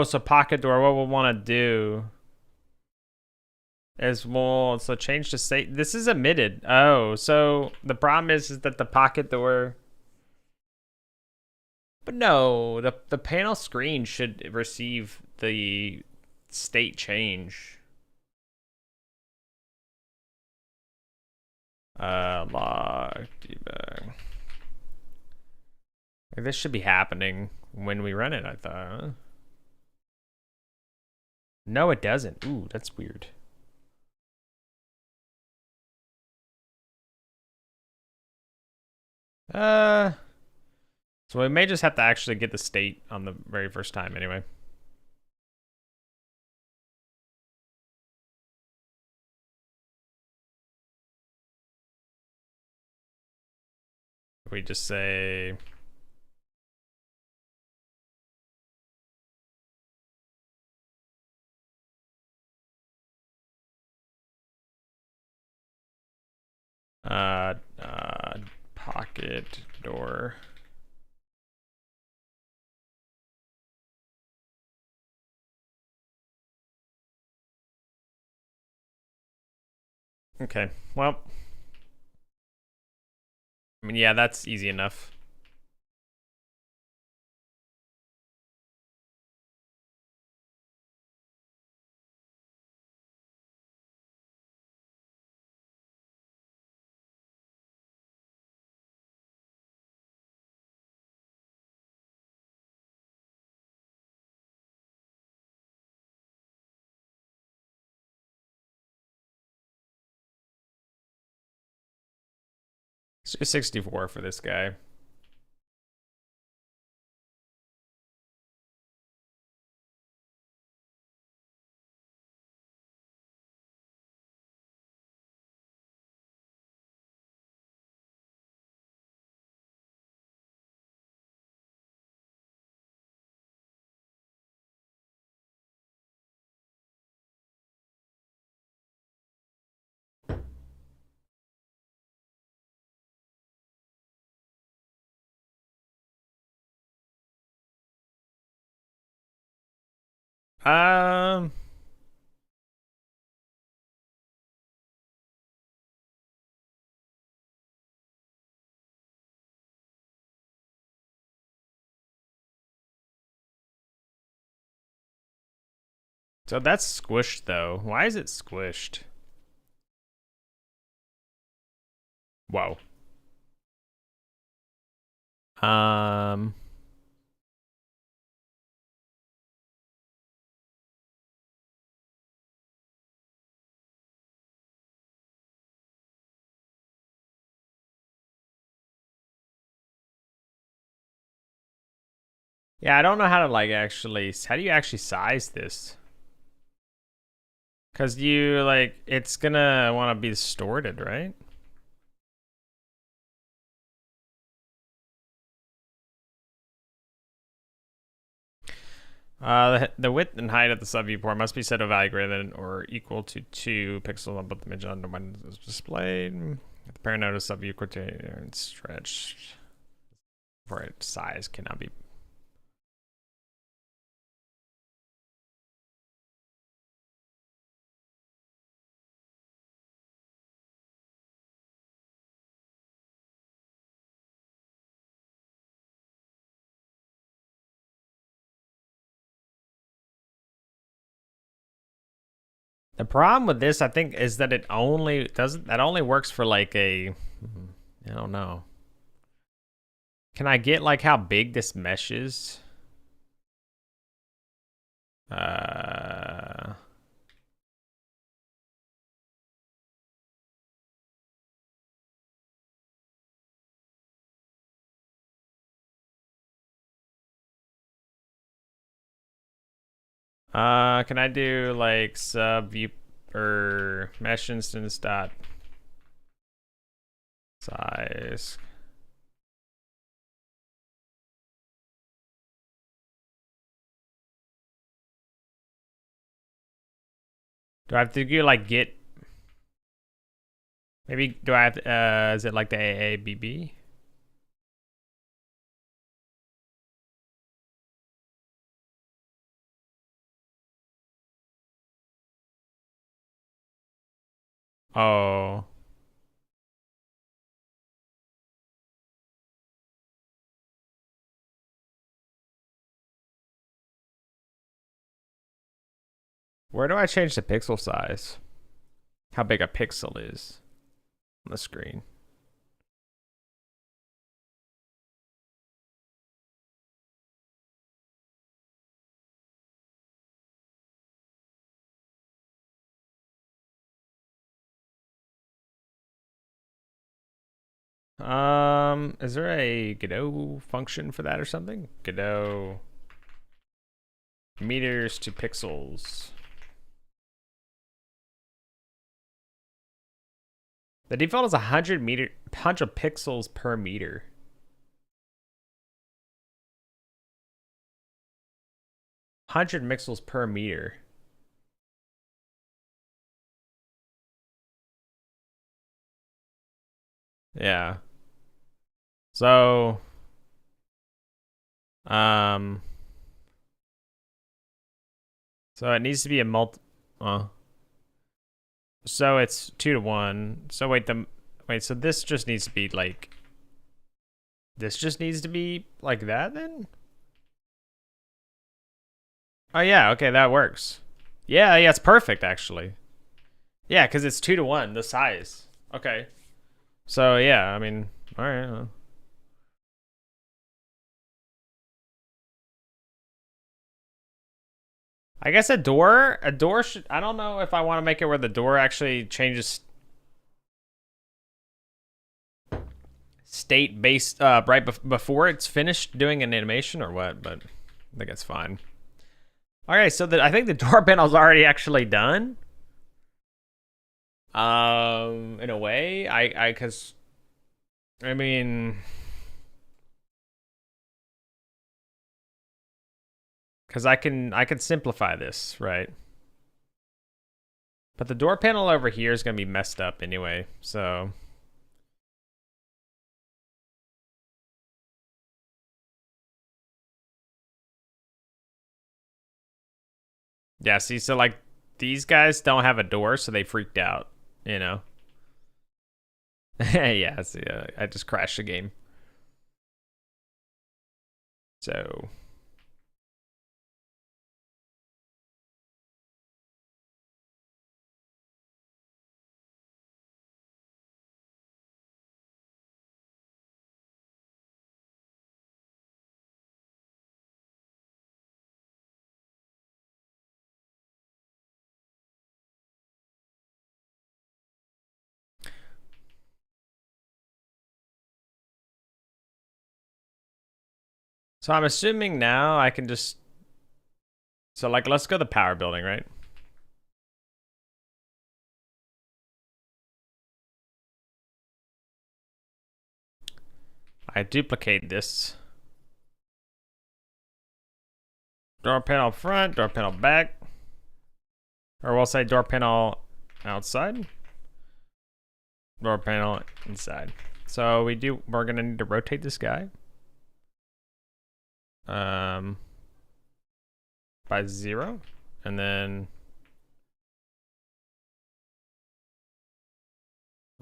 so pocket door, what we'll want to do is so change to state. This is omitted. Oh, so the problem is that the pocket door. But no, the panel screen should receive the state change. Log debug. This should be happening when we run it, I thought. No, it doesn't. Ooh, that's weird. So we may just have to actually get the state on the very first time anyway. We just say pocket door. Okay, well, I mean, yeah, that's easy enough. It's 64 for this guy. Um, so that's squished though. Why is it squished? Whoa. Um, yeah, I don't know how to like actually, how do you actually size this? Cause you like, it's gonna want to be distorted, right? The width and height of the subviewport must be set to value greater than or equal to 2 pixels on both the image and when it is displayed. The parent node of subview quotation stretched for its size cannot be. The problem with this, I think, is that it only doesn't. That only works for like a. I don't know. Can I get like how big this mesh is? Can I do like sub view or mesh instance dot size Do I have to go like get? Maybe do I have to, is it like the AABB? Oh. Where do I change the pixel size? How big a pixel is on the screen? Is there a godot function for that or something? Godot meters to pixels. The default is 100 pixels per meter. Hundred pixels per meter. Yeah. So, um, so it needs to be a so it's 2 to 1. So wait. So this just needs to be like. This just needs to be like that then. Oh yeah. Okay, that works. Yeah. Yeah. It's perfect actually. Yeah, because it's 2 to 1 the size. Okay. So yeah. I mean, all right. I guess a door should, I don't know if I want to make it where the door actually changes state based right before it's finished doing an animation or what, but I think it's fine. Okay, so I think the door panel's already actually done. In a way, cause I mean, cause I can simplify this, right? But the door panel over here is gonna be messed up anyway, so. Yeah, see, so like these guys don't have a door, so they freaked out, you know? Yeah, see, I just crashed the game. So. So I'm assuming now I can just. So like, let's go to the power building, right? I duplicate this. Door panel front, door panel back. Or we'll say door panel outside. Door panel inside. So we're gonna need to rotate this guy. By 0. And then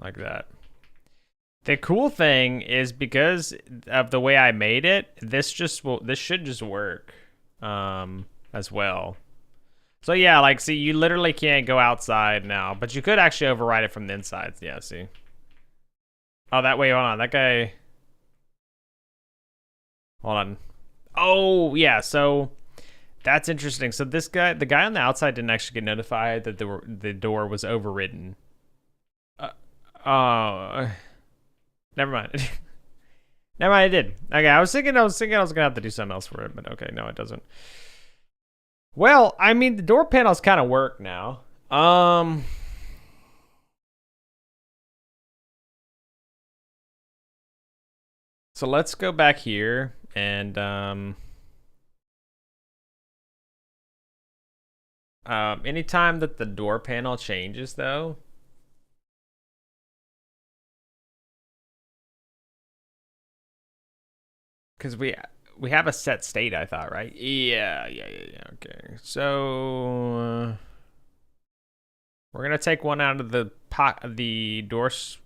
like that. The cool thing is because of the way I made it, this should just work as well. So yeah, like see, you literally can't go outside now, but you could actually override it from the inside. Yeah, see. Oh, that way, hold on. That guy. Hold on. Oh, yeah, so that's interesting. So this guy, the guy on the outside didn't actually get notified that the door was overridden. Oh, never mind. Never mind, I did. Okay, I was thinking I was gonna have to do something else for it, but okay, no, it doesn't. Well, I mean, the door panels kind of work now. So let's go back here and Anytime that the door panel changes, though, because we have a set state, I thought, right? Yeah. Okay, so we're gonna take one out of the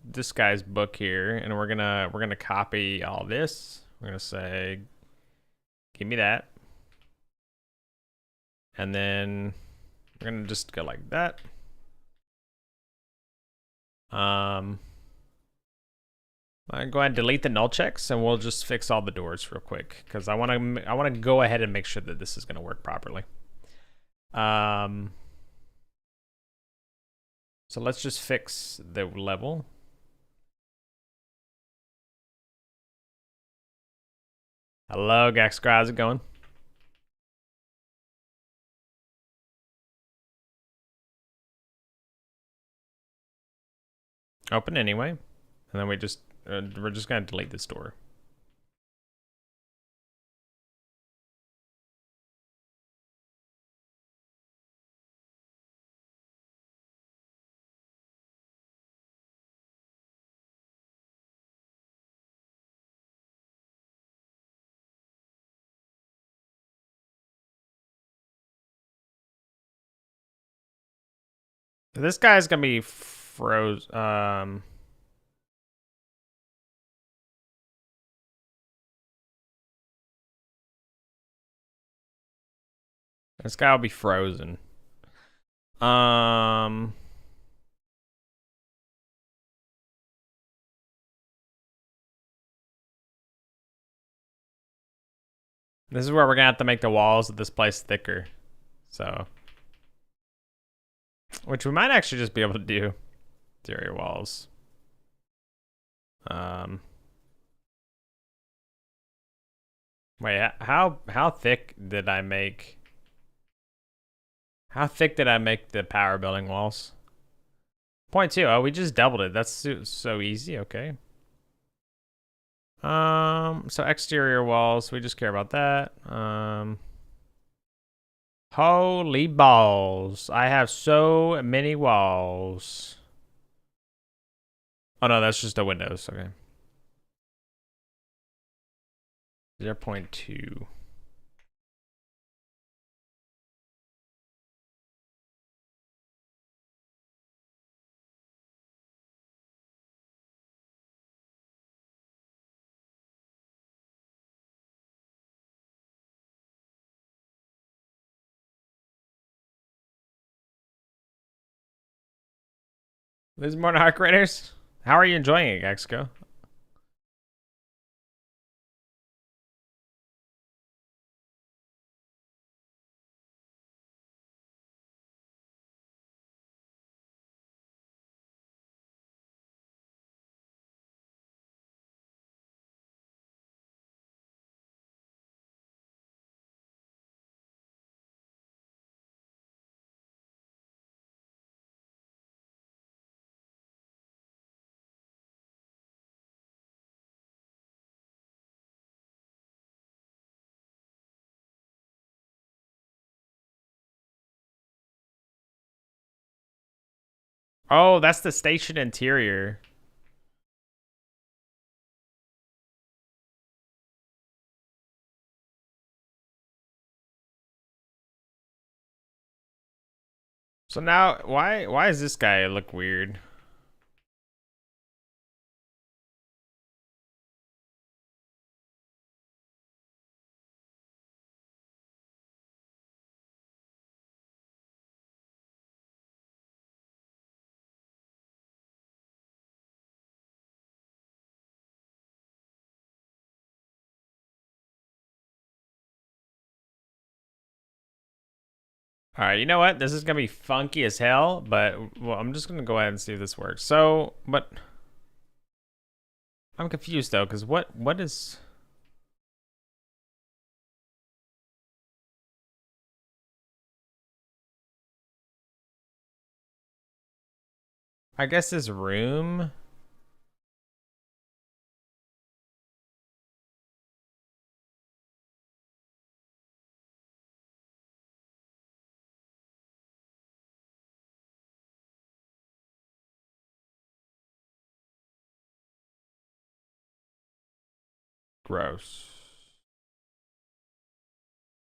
this guy's book here, and we're gonna copy all this. We're gonna say, give me that, and then we're gonna just go like that. I go ahead and delete the null checks, and we'll just fix all the doors real quick because I want to go ahead and make sure that this is going to work properly. So let's just fix the level. Hello, Gaxcar, how's it going? Open anyway, and then we're just gonna delete this door. This guy's gonna be froze. This guy will be frozen. This is where we're gonna have to make the walls of this place thicker. So, which we might actually just be able to do. Exterior walls. Wait, how thick did I make? How thick did I make the power building walls? 0.2. Oh, we just doubled it. That's so easy. Okay. So exterior walls, we just care about that. Holy balls. I have so many walls. Oh no, that's just the windows. Okay. 0.2. There's more hard creators. How are you enjoying it, Exco? Oh, that's the station interior. So now, why does this guy look weird? All right, you know what? This is gonna be funky as hell, but well, I'm just gonna go ahead and see if this works. So, but I'm confused though, because what is? I guess this room. Gross.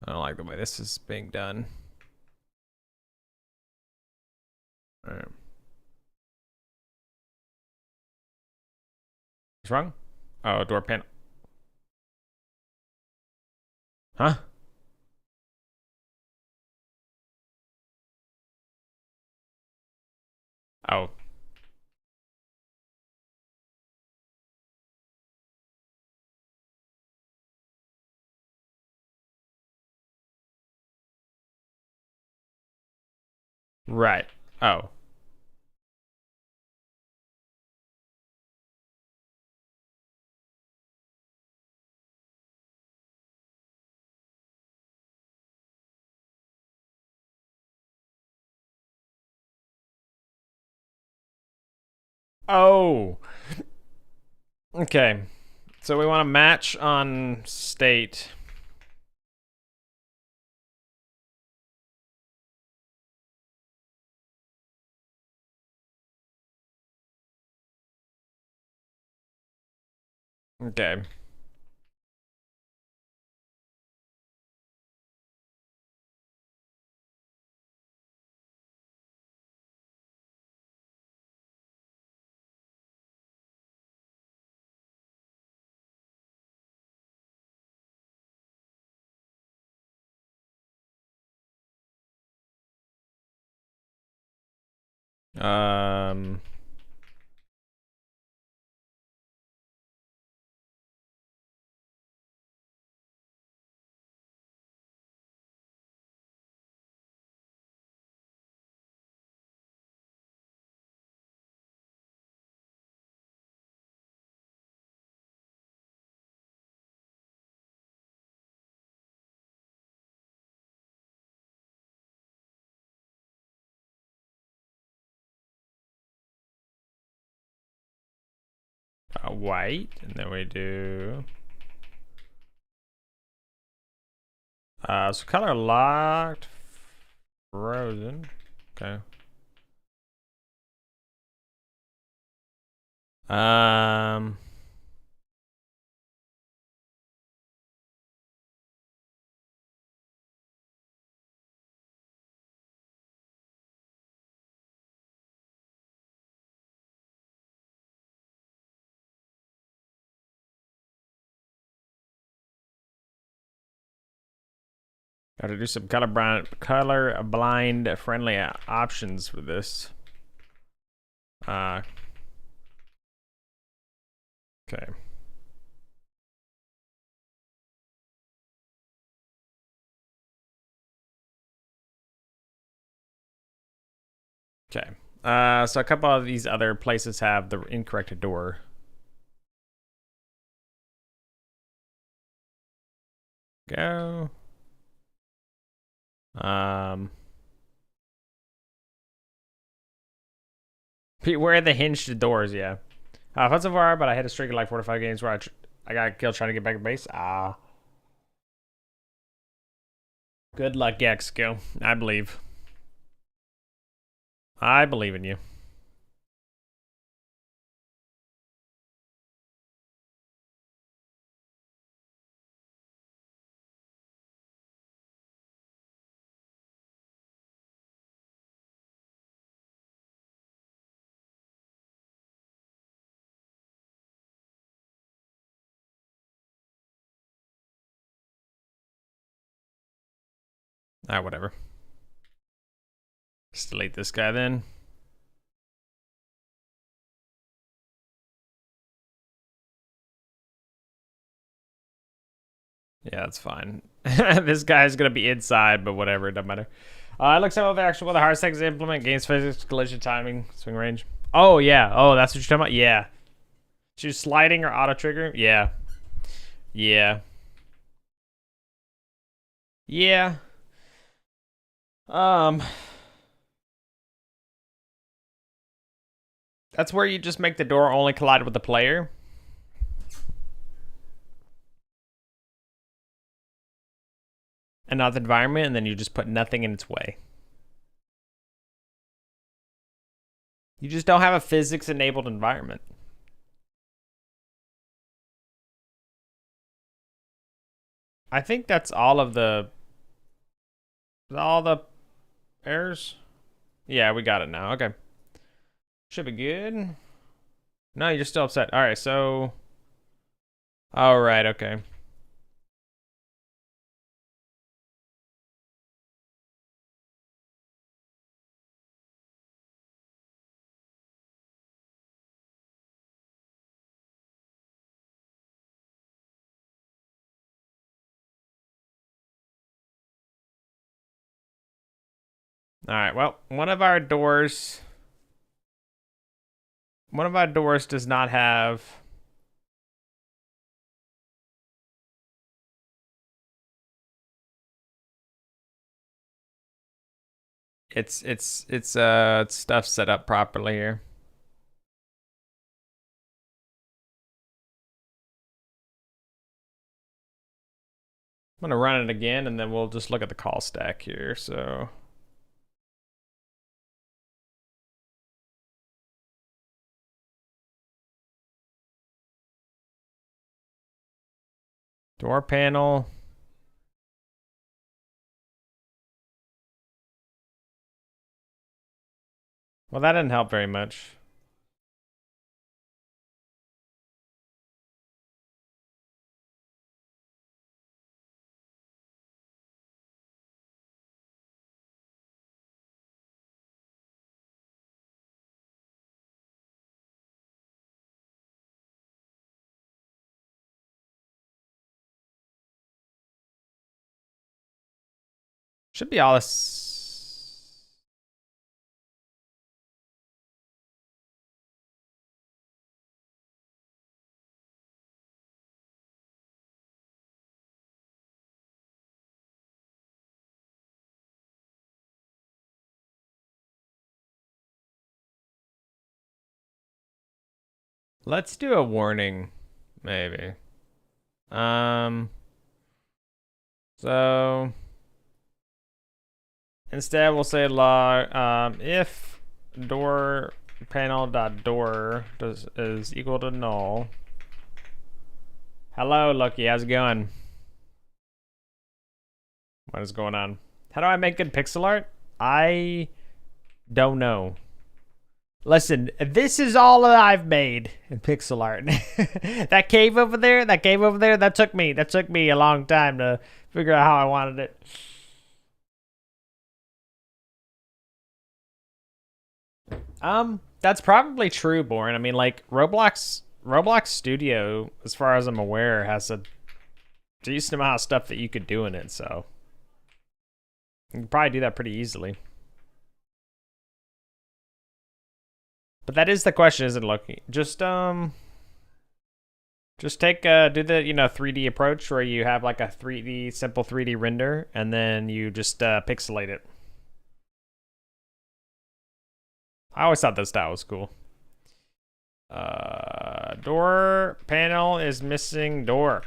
I don't like the way this is being done. All right. What's wrong? Oh, door panel. Huh? Oh. Right. Oh. Oh. Okay. So we want to match on state. Okay. Um. White, and then we do. So color locked, frozen. Okay. Um. Got to do some color blind friendly options for this. Okay. Okay. So a couple of these other places have the incorrect door. Go. Where are the hinged doors? Yeah. Offensive fire, but I had a streak of like 4 to 5 games where I got killed trying to get back to base. Good luck, Gexico. I believe. I believe in you. Whatever. Just delete this guy then. Yeah, that's fine. This guy's gonna be inside, but whatever, it doesn't matter. It looks like the actual the hard settings implement gains physics, collision timing, swing range. Oh yeah. Oh, that's what you're talking about. Yeah. Choose sliding or auto trigger. Yeah. Yeah. Yeah. Um. That's where you just make the door only collide with the player. And not the environment, and then you just put nothing in its way. You just don't have a physics enabled environment. I think that's all the errors. Yeah, we got it now. Okay. Should be good. No, you're still upset. All right, so. All right, okay. All right, well, one of our doors does not have. It's stuff set up properly here. I'm gonna run it again, and then we'll just look at the call stack here. So door panel. Well, that didn't help very much. Should be all this. Let's do a warning, maybe. Um. So instead, we'll say log if door panel dot door is equal to null. Hello, Lucky. How's it going? What is going on? How do I make good pixel art? I don't know. Listen, this is all that I've made in pixel art. That cave over there, that took me a long time to figure out how I wanted it. That's probably true, Born. I mean, like Roblox Studio, as far as I'm aware, has a decent amount of stuff that you could do in it, so you can probably do that pretty easily. But that is the question, isn't it, Loki? Just take do the 3D approach where you have like a simple 3D render, and then you just pixelate it. I always thought that style was cool. Door panel is missing door.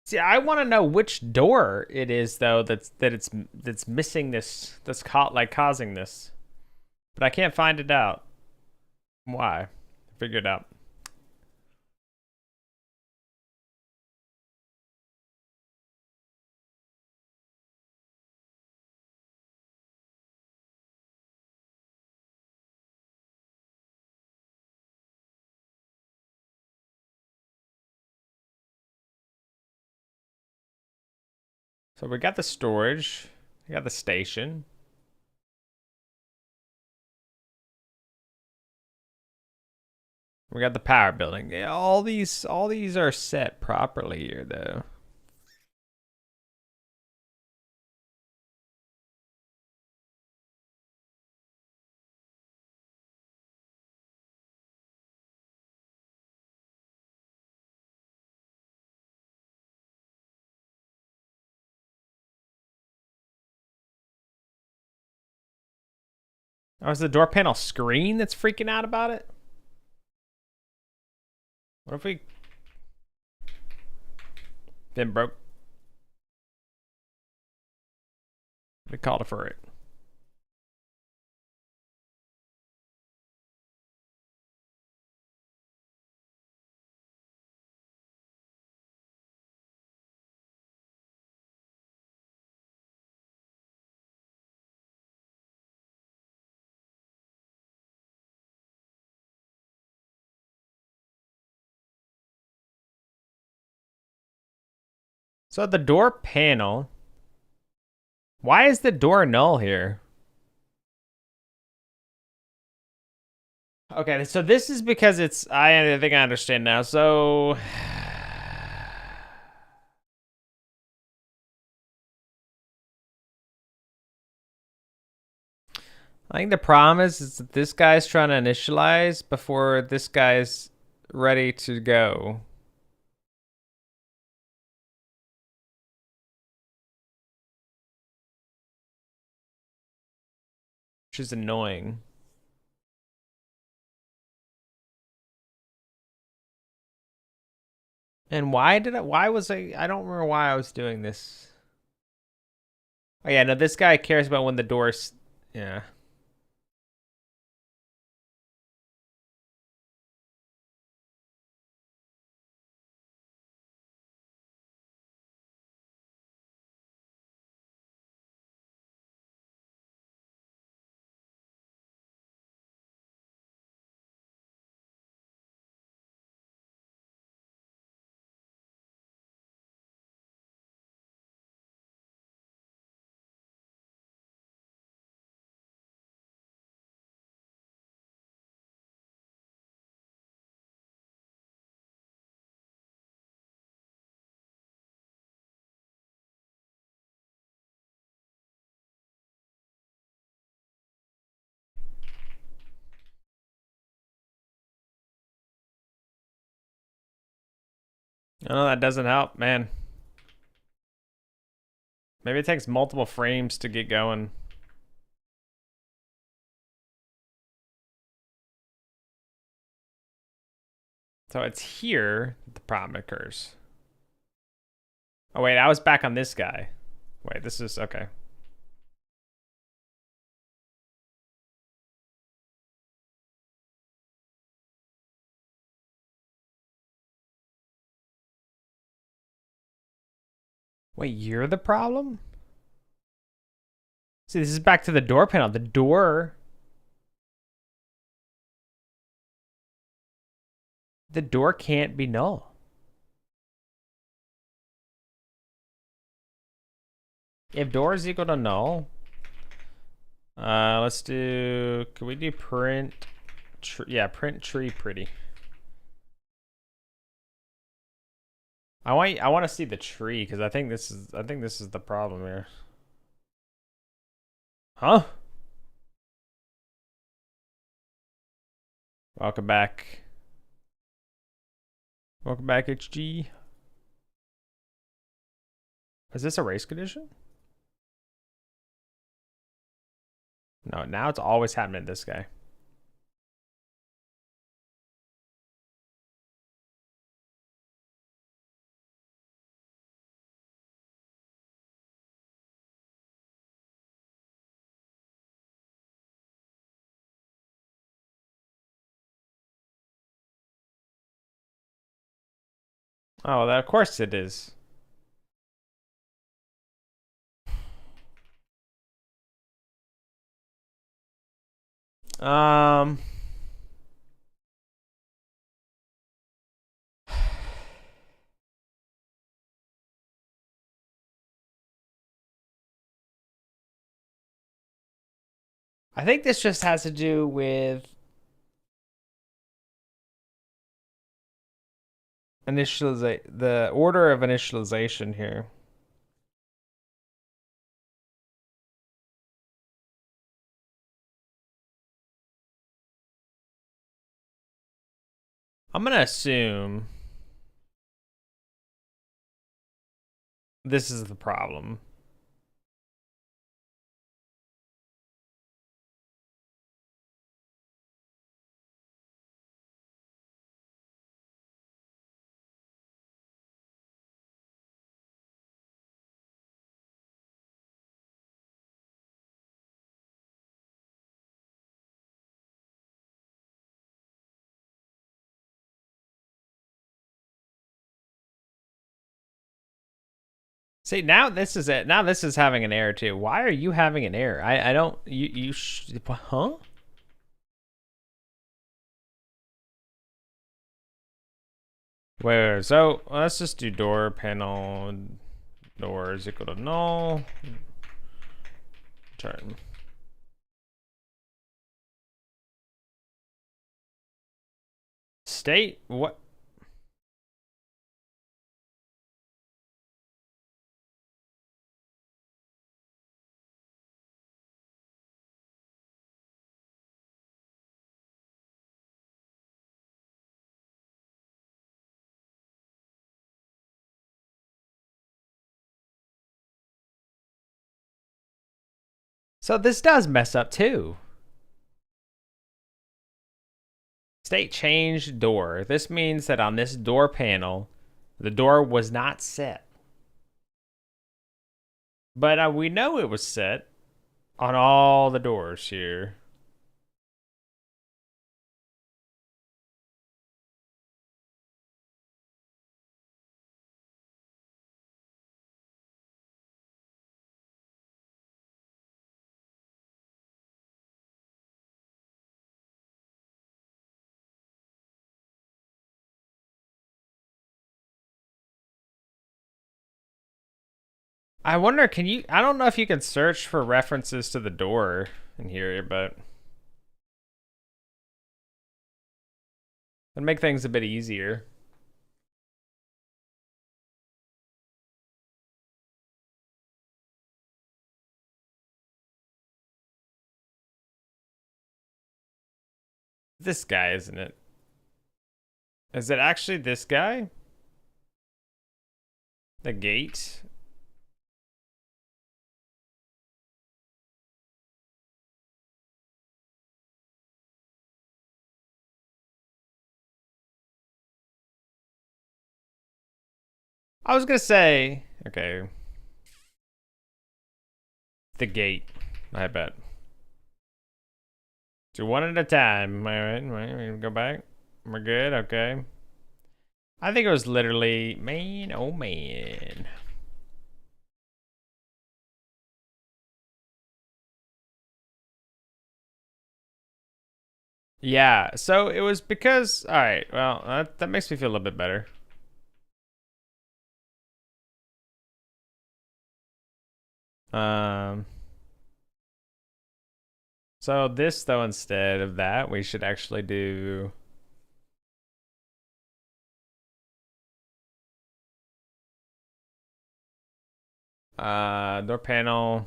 See, I want to know which door it is though that's missing that's causing this, but I can't find it out. Why? Figure it out. So we got the storage, we got the station. We got the power building. Yeah, all these are set properly here though. Oh, is the door panel screen that's freaking out about it? What if we been broke? We called it for it. So the door panel. Why is the door null here? Okay, so this is because it's. I think I understand now. So. I think the problem is that this guy's trying to initialize before this guy's ready to go. Which is annoying. And why was I don't remember why I was doing this. Oh yeah, no, this guy cares about when the door's, yeah. Oh, that doesn't help, man. Maybe it takes multiple frames to get going. So it's here that the problem occurs. Oh wait, I was back on this guy. Wait, this is okay. Wait, you're the problem? See, this is back to the door panel. The door can't be null. If door is equal to null, let's do, can we do print, yeah, print tree pretty. I want to see the tree because I think this is the problem here. Huh? Welcome back. Welcome back, HG. Is this a race condition? No, now it's always happening to this guy. Oh, of course it is. Um, I think this just has to do with the order of initialization here. I'm gonna assume this is the problem. See, now this is it. Now this is having an error too. Why are you having an error? I don't. Huh? Wait. So let's just do door panel. Doors equal to null. Turn. State what? So this does mess up too. State change door. This means that on this door panel, the door was not set. But we know it was set on all the doors here. I wonder, can you, I don't know if you can search for references to the door in here, but it'd make things a bit easier. This guy, isn't it? Is it actually this guy? The gate? I was gonna say, okay. The gate, I bet. Do one at a time. All right, go back. We're good, okay. I think it was literally, man, oh man. Yeah, so it was because, all right, well, that makes me feel a little bit better. Um, so this though, instead of that, we should actually do door panel.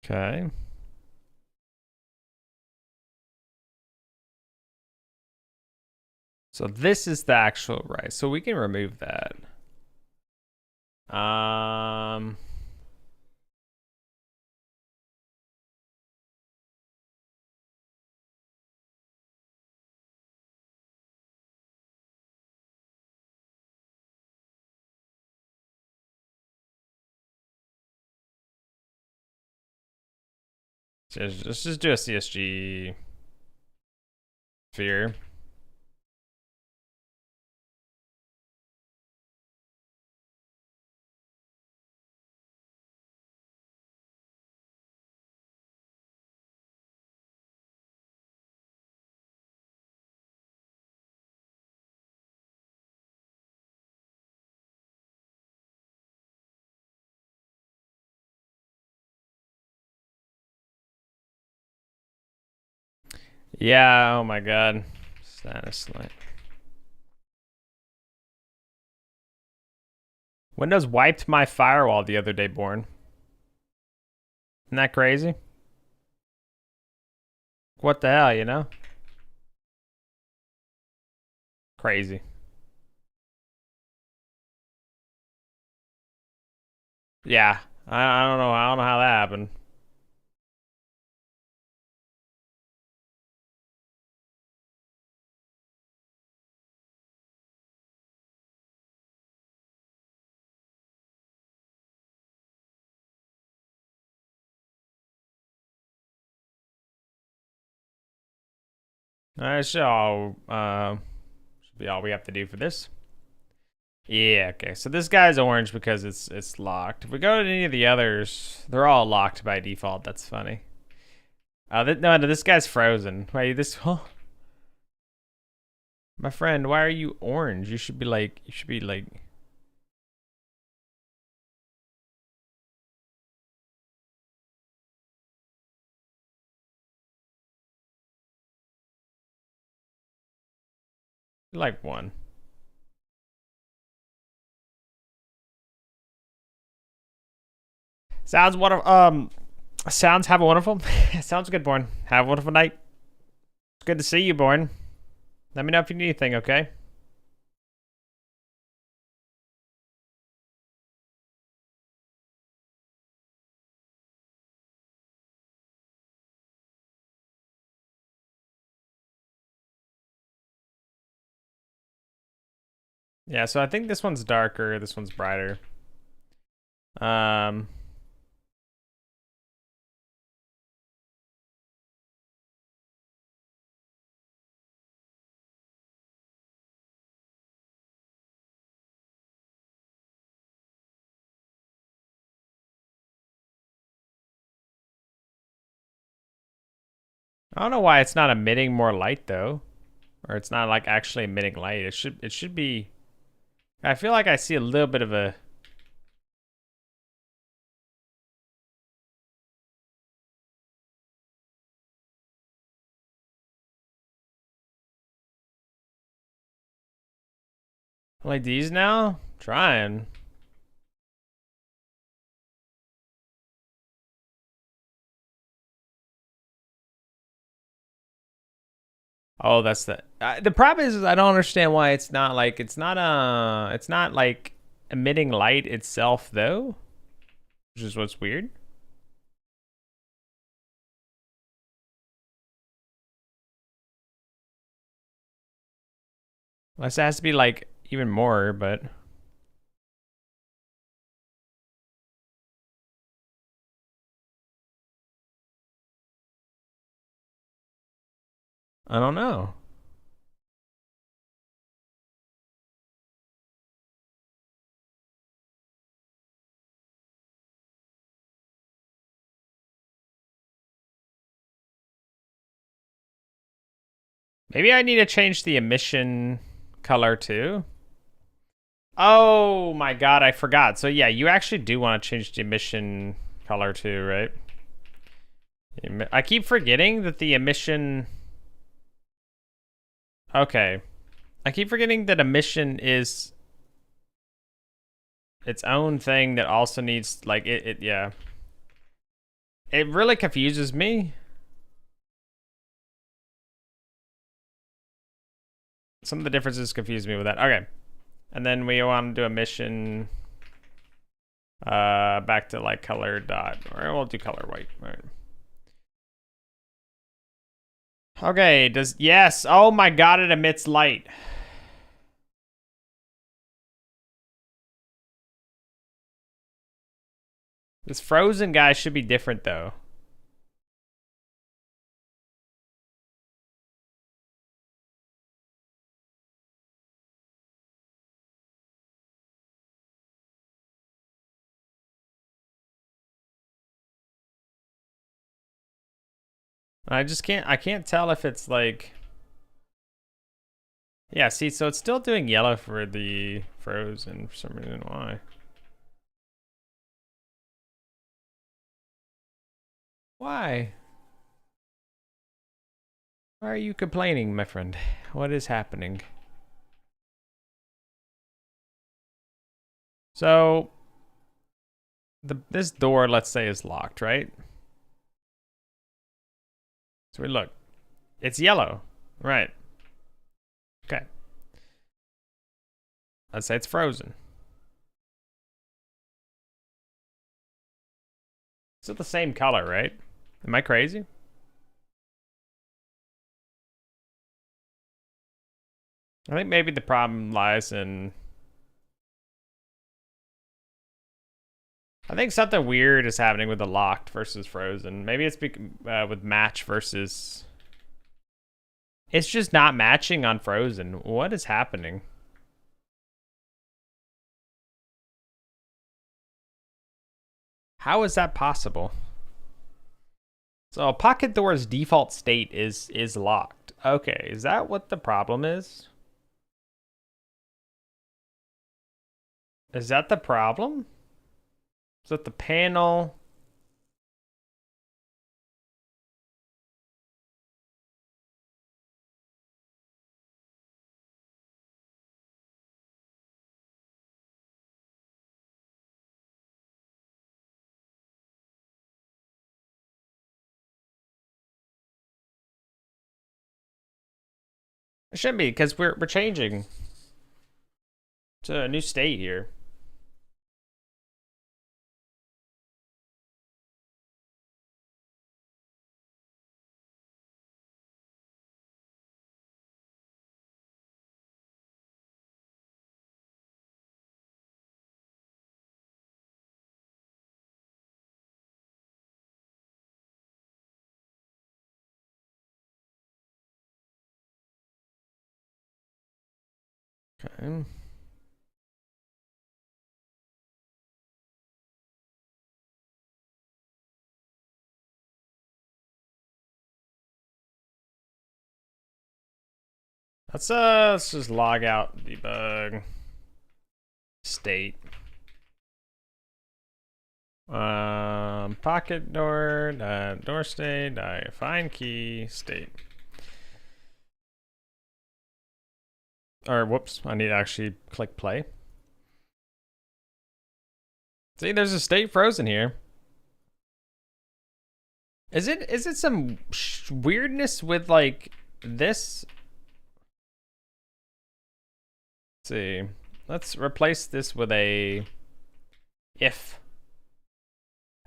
Okay. So this is the actual, right, so we can remove that. Um, let's just do a CSG sphere. Yeah, oh my god. Status light. Windows wiped my firewall the other day, Born. Isn't that crazy? What the hell, you know? Crazy. Yeah, I don't know. I don't know how that happened. That should be all we have to do for this. Yeah, okay. So this guy's orange because it's locked. If we go to any of the others, they're all locked by default. That's funny. No, this guy's frozen. Wait, this. Huh? My friend, why are you orange? You should be like. You should be like. Like one. Sounds wonderful. Sounds have a wonderful. Sounds good, Born. Have a wonderful night. It's good to see you, Born. Let me know if you need anything, okay? Yeah, so I think this one's darker, this one's brighter. Um, I don't know why it's not emitting more light though, or it's not like actually emitting light. It should be. I feel like I see a little bit of a. Like these now? Trying. Oh, that's the problem is I don't understand why it's not like emitting light itself though, which is what's weird. Unless it has to be like even more, but I don't know. Maybe I need to change the emission color too. Oh my god, I forgot. So yeah, you actually do want to change the emission color too, right? I keep forgetting that the emission. Okay. I keep forgetting that emission is its own thing that also needs like yeah. It really confuses me. Some of the differences confuse me with that. Okay. And then we want to do emission back to like color dot, or we'll do color white. All right. Okay, yes. Oh my god, it emits light. This frozen guy should be different though. I can't tell if it's like. Yeah, see, so it's still doing yellow for the frozen for some reason. Why? Why? Why are you complaining, my friend? What is happening? So, this door, let's say, is locked, right? So we look. It's yellow. Right. Okay. Let's say it's frozen. It's the same color, right? Am I crazy? I think maybe the problem lies in... I think something weird is happening with the locked versus frozen. Maybe it's with match versus... It's just not matching on frozen. What is happening? How is that possible? So pocket door's default state is locked. Okay, is that what the problem is? Is that the problem? Is that the panel? It shouldn't be, because we're changing to a new state here. Okay. Let's just log out debug state. Pocket door, door state, find key state. Or whoops, I need to actually click play. See, there's a state frozen here. Is it some weirdness with like this? Let's see. Let's replace this with a if.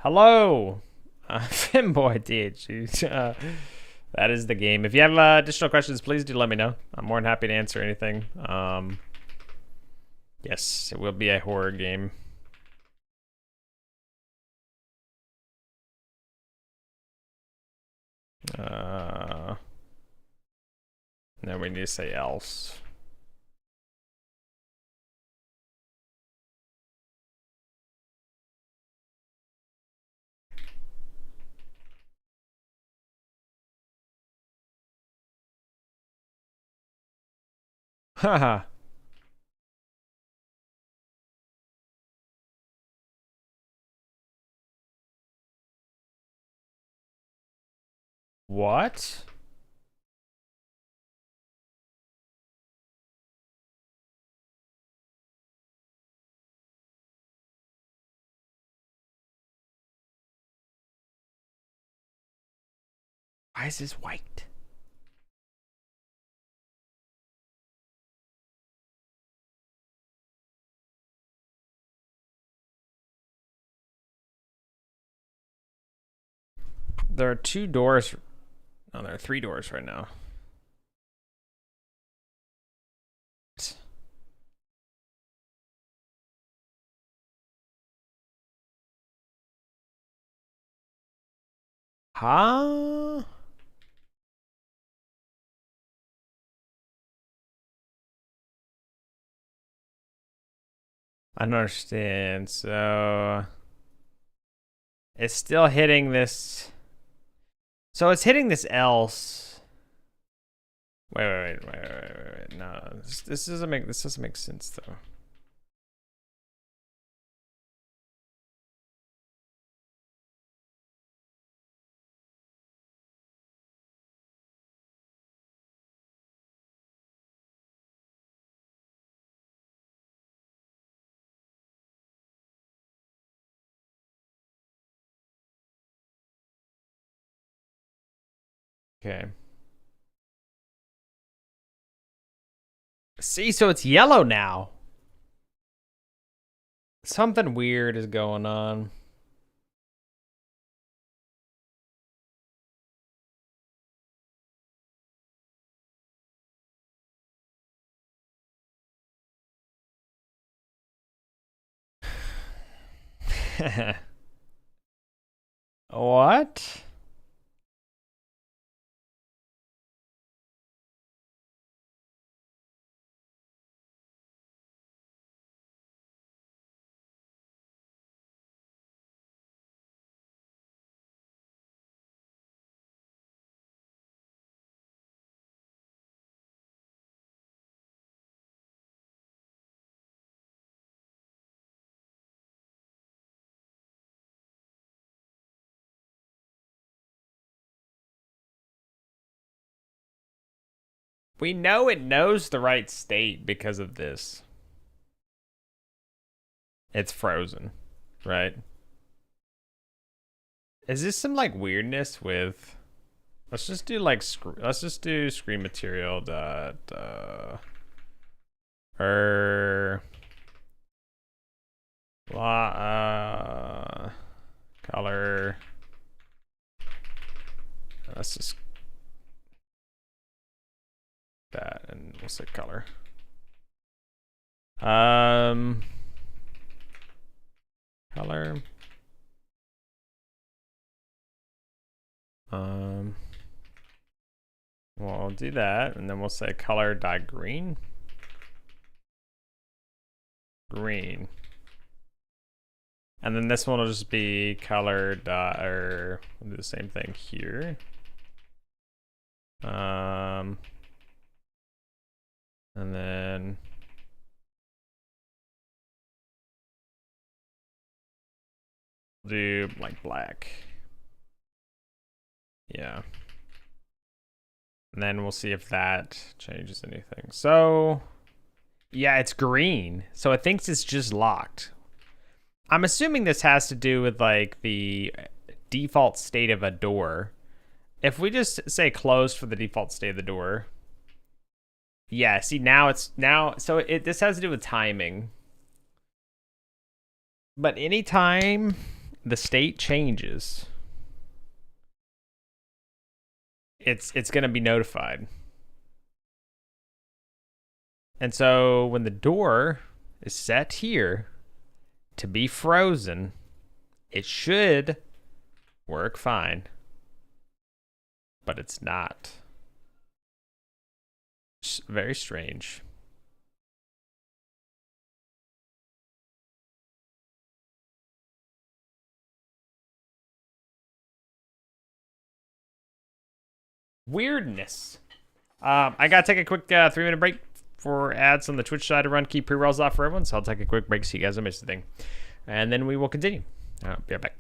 Hello, Finboy DH. That is the game. If you have additional questions, please do let me know. I'm more than happy to answer anything. Yes, it will be a horror game. Then we need to say else. Haha. What? Why is this white? There are 2 doors. No, there are 3 doors right now. Huh? I don't understand. So it's still hitting this. So it's hitting this else. Wait. No, this doesn't make sense though. Okay. See, so it's yellow now. Something weird is going on. What? We know it knows the right state because of this. It's frozen, right? Is this some like weirdness with? Let's just do like let's just do screen material dot er color. Let's just that and we'll say color. Color. We'll do that, and then we'll say color dot green. Green. And then this one will just be color dot, or we'll do the same thing here. And then do like black. Yeah. And then we'll see if that changes anything. So yeah, it's green. So it thinks it's just locked. I'm assuming this has to do with like the default state of a door. If we just say closed for the default state of the door. Yeah, see now so this has to do with timing. But anytime the state changes, it's going to be notified. And so when the door is set here to be frozen, it should work fine. But it's not. It's very strange. Weirdness. I gotta take a quick 3-minute break for ads on the Twitch side to run keep pre-rolls off for everyone, so I'll take a quick break so you guys don't miss the thing. And then we will continue. Be right back.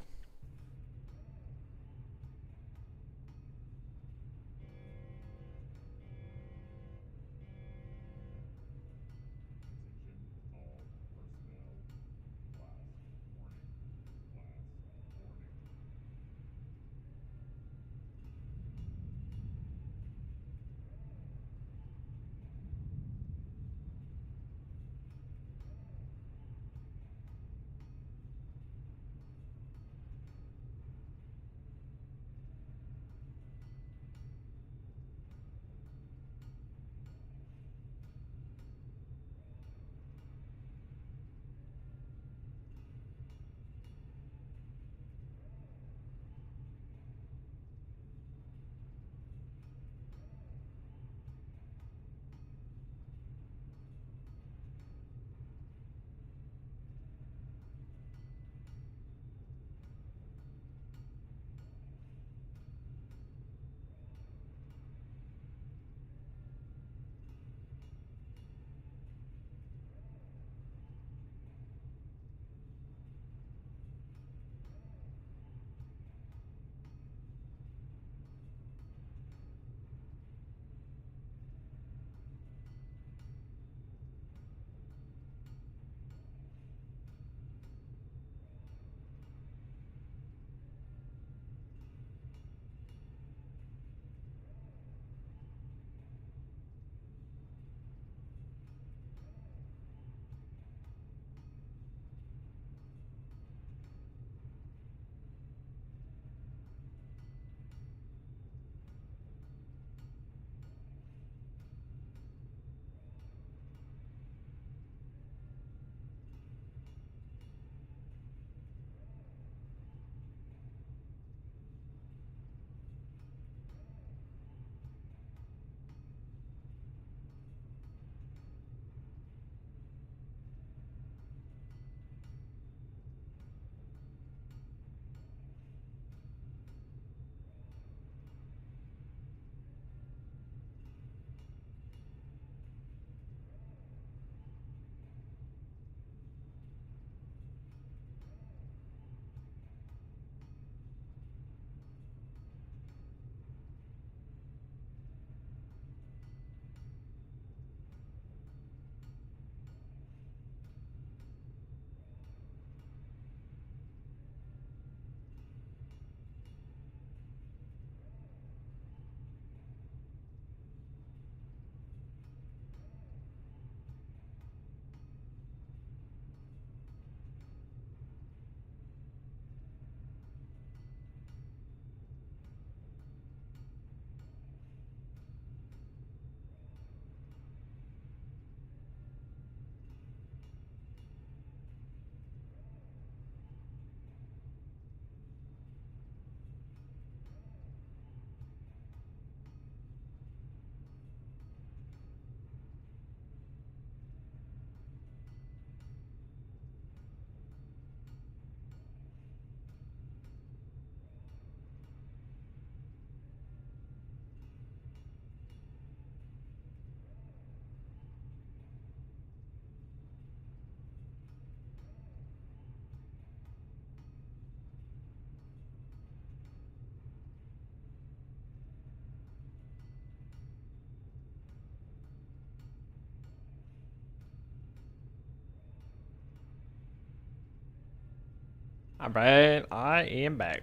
All right, I am back.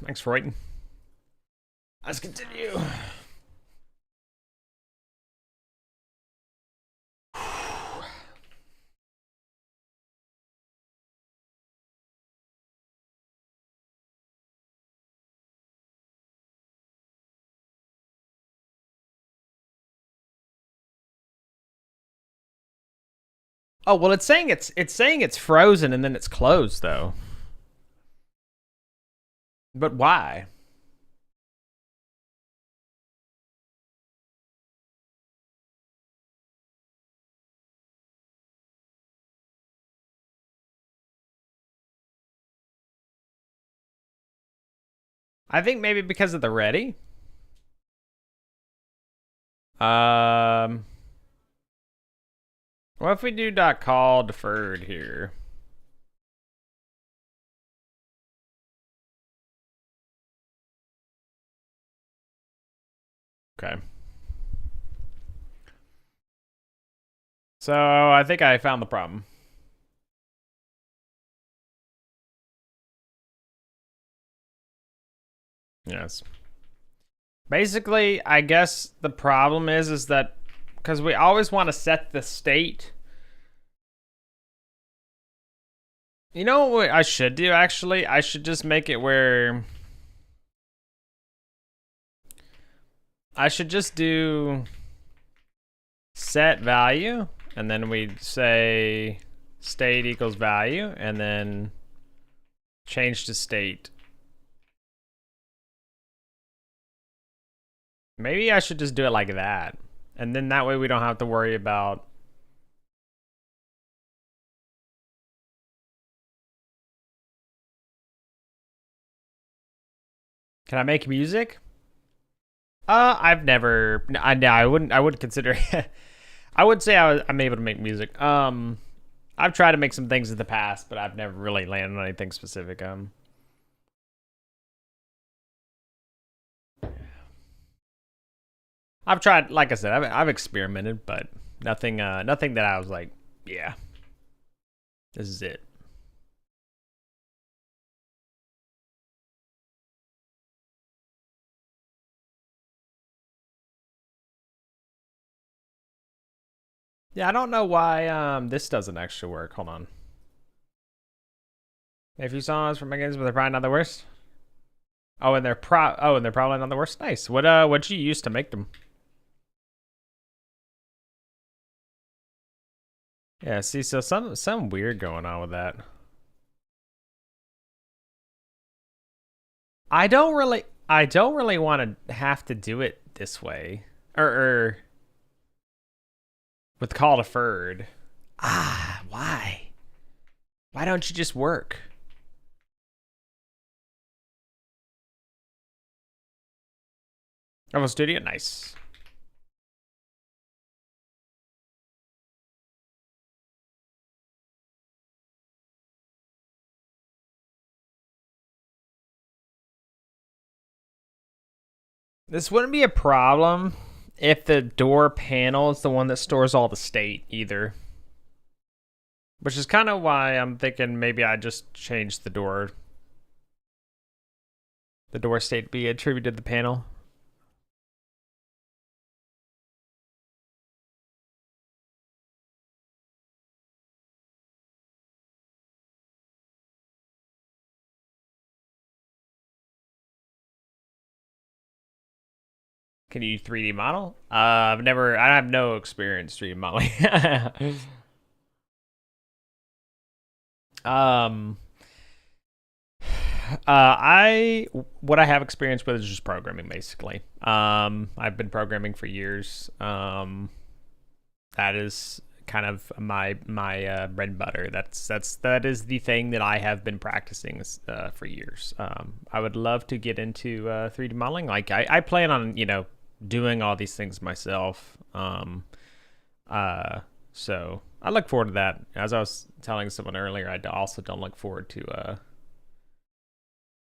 Thanks for waiting. Let's continue. Oh well, it's saying it's frozen and then it's closed though. But why? I think maybe because of the ready. Um, what if we do .call deferred here? Okay. So I think I found the problem. Yes. Basically, I guess the problem is that because we always want to set the state. You know what I should do actually? I should just make it where I should just do set value and then we say state equals value and then change to state. Maybe I should just do it like that. And then that way we don't have to worry about Can I make music? I've never I wouldn't consider I would say I'm able to make music. I've tried to make some things in the past, but I've never really landed on anything specific. I've tried, like I said, I've experimented, but nothing nothing that I was like, yeah, this is it. Yeah, I don't know why this doesn't actually work. Hold on. If you saw us from my games, but they're probably not the worst. Oh, and they're probably not the worst. Nice. What'd you use to make them? Yeah, see, so some weird going on with that. I don't really want to have to do it this way. Or with call deferred. Ah, why? Why don't you just work? Oh, studio, nice. This wouldn't be a problem if the door panel is the one that stores all the state either. Which is kind of why I'm thinking maybe I just change the door state be attributed to the panel. Can you 3D model? I have no experience 3D modeling. um, what I have experience with is just programming, basically. I've been programming for years. That is kind of my bread and butter. That is the thing that I have been practicing for years. I would love to get into 3D modeling. Like I plan on doing all these things myself. So I look forward to that. As I was telling someone earlier, I also don't look forward to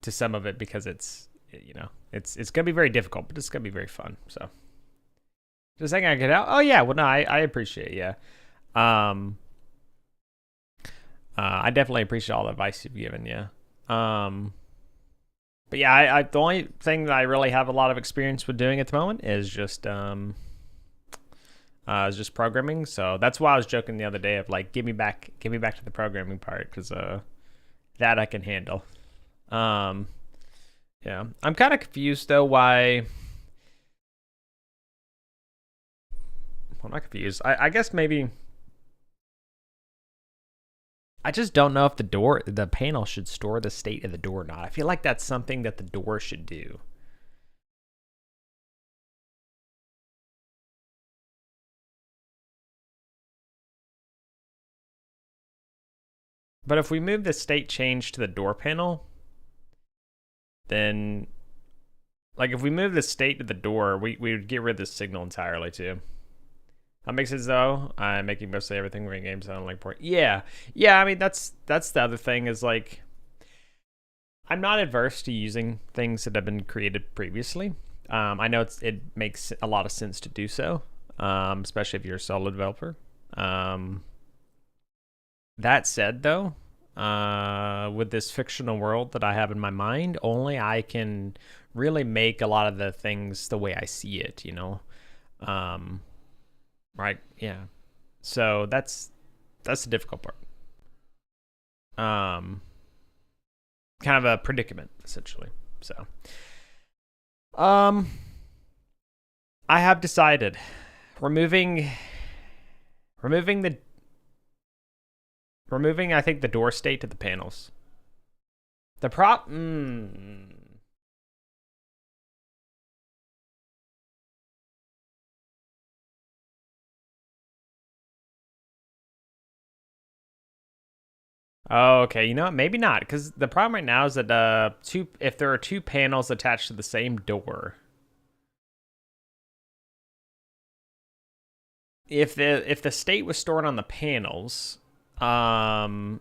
some of it because it's gonna be very difficult, but it's gonna be very fun. So just saying I get out. Oh yeah, well no, I appreciate it, yeah. I definitely appreciate all the advice you've given, yeah. But yeah, I the only thing that I really have a lot of experience with doing at the moment is just programming. So that's why I was joking the other day of like, give me back to the programming part, because that I can handle. Yeah, I'm kind of confused though why. Well, I'm not confused. I guess maybe I just don't know if the panel should store the state of the door or not. I feel like that's something that the door should do. But if we move the state change to the door panel, then like if we move the state to the door, we would get rid of the signal entirely too. That makes sense though. I'm making mostly everything in game sound like port. Yeah. I mean that's the other thing is like I'm not adverse to using things that have been created previously. I know it makes a lot of sense to do so, especially if you're a solo developer. That said, though, with this fictional world that I have in my mind, only I can really make a lot of the things the way I see it, you know? Right? Yeah. So that's the difficult part. Kind of a predicament, essentially. So, I have decided removing I think the door state to the panels. The prop Oh, okay. You know what? Maybe not, because the problem right now is that if there are two panels attached to the same door, if the state was stored on the panels,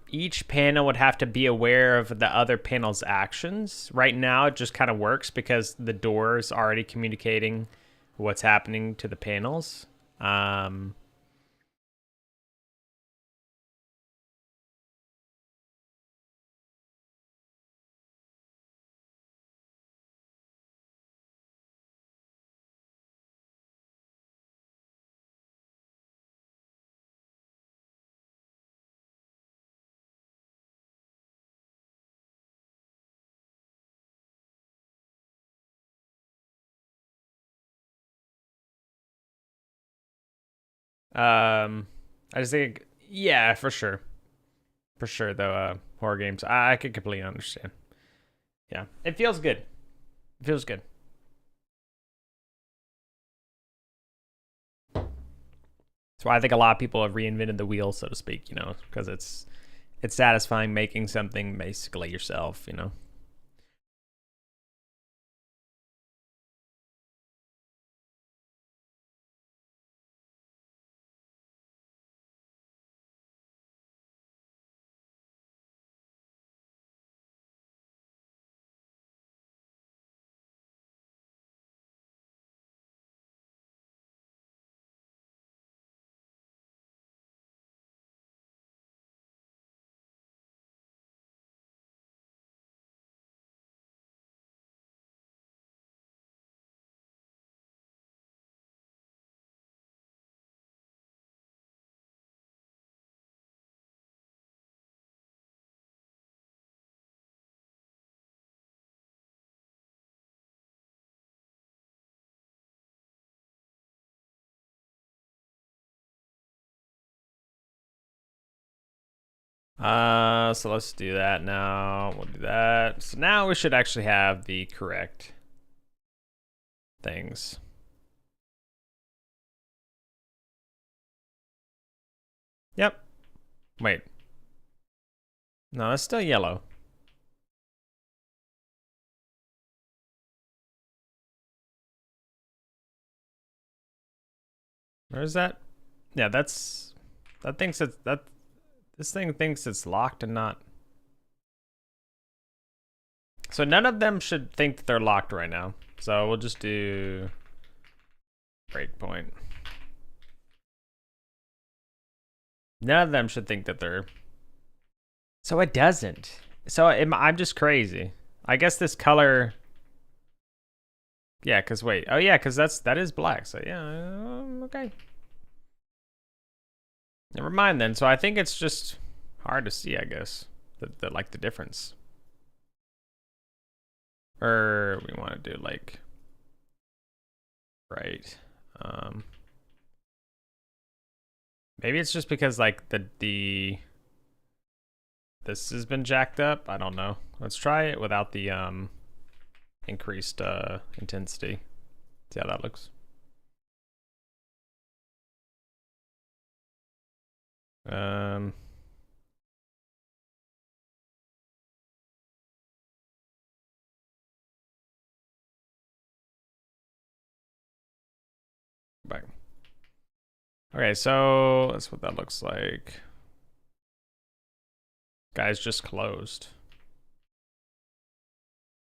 each panel would have to be aware of the other panel's actions. Right now, it just kind of works because the door is already communicating what's happening to the panels. I just think, yeah, for sure. For sure, though, horror games, I could completely understand. Yeah, it feels good. It feels good. That's why I think a lot of people have reinvented the wheel, so to speak, you know, because it's satisfying making something basically yourself, you know. So let's do that now. We'll do that. So now we should actually have the correct things. Yep. Wait. No, that's still yellow. Where is that? Yeah, that thinks it's that this thing thinks it's locked and not. So none of them should think that they're locked right now. So we'll just do breakpoint. None of them should think that they're. So it doesn't. So I'm just crazy. I guess this color. Yeah, cause wait. Oh yeah, cause that is black. So yeah, okay. Never mind then. So I think it's just hard to see. I guess the difference. Or we want to do like right. Maybe it's just because like the this has been jacked up. I don't know. Let's try it without the increased intensity. See how that looks. Um, back. Okay, so that's what that looks like. Guy's just closed.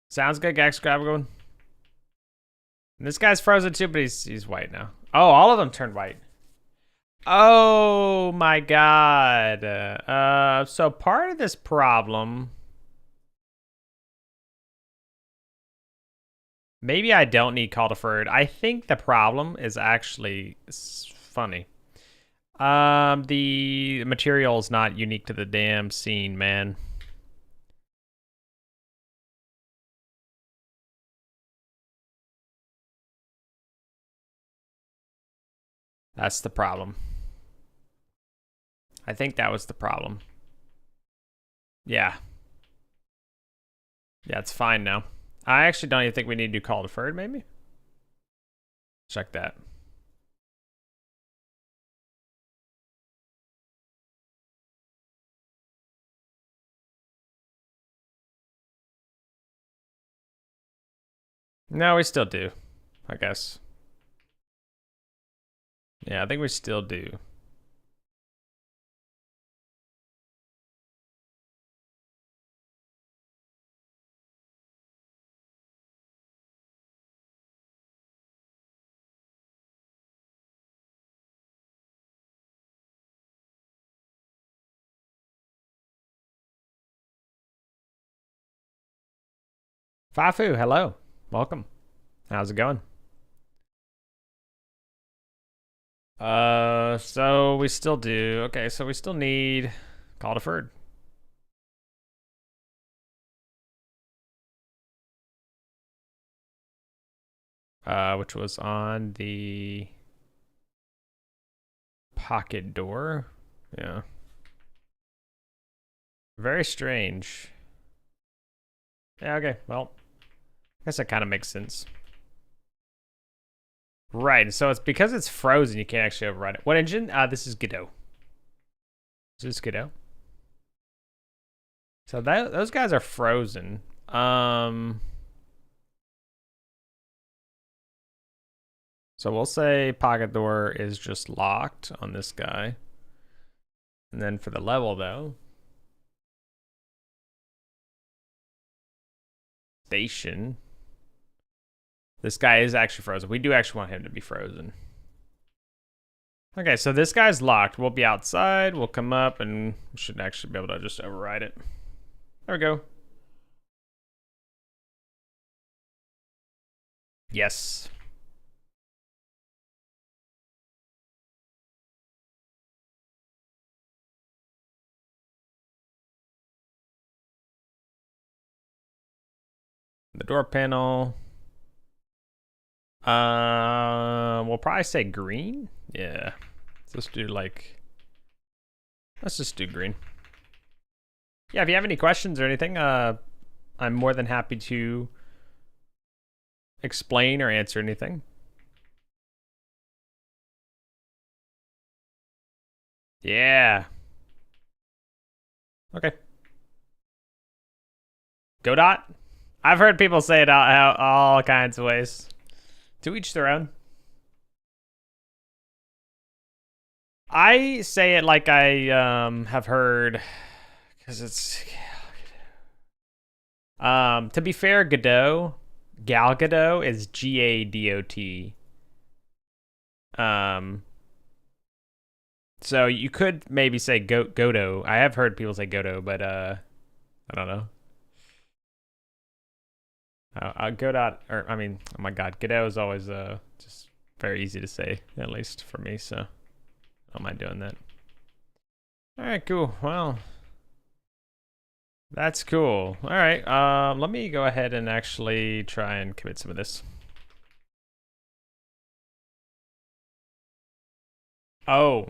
Sounds good, Gax Grab going. This guy's frozen too, but he's white now. Oh, all of them turned white. Oh my god. So part of this problem. Maybe I don't need call deferred. I think the problem is actually funny. The material is not unique to the damn scene, man. That's the problem. I think that was the problem. Yeah. Yeah, it's fine now. I actually don't even think we need to do call deferred, maybe? Check that. No, we still do, I guess. Yeah, I think we still do. Fafu, hello. Welcome. How's it going? So we still do. Okay, so we still need call deferred. Which was on the pocket door. Yeah. Very strange. Yeah, okay. Well, I guess that kind of makes sense. Right, so it's because it's frozen, you can't actually override it. What engine? This is Godot. This is Godot. So those guys are frozen. So we'll say pocket door is just locked on this guy. And then for the level though, station. This guy is actually frozen. We do actually want him to be frozen. Okay, so this guy's locked. We'll be outside. We'll come up and we should actually be able to just override it. There we go. Yes. The door panel. We'll probably say green. Yeah. Let's do like. Let's just do green. Yeah, if you have any questions or anything, I'm more than happy to explain or answer anything. Yeah. Okay. Godot? I've heard people say it all kinds of ways. To each their own. I say it like I have heard, because it's to be fair, Godot, Gal Gadot is Gadot. So you could maybe say Godot. I have heard people say Godot, but I don't know. Godot, or I mean, oh my God, Godot is always just very easy to say, at least for me. So I don't mind doing that. All right, cool. Well, that's cool. All right, let me go ahead and actually try and commit some of this. Oh,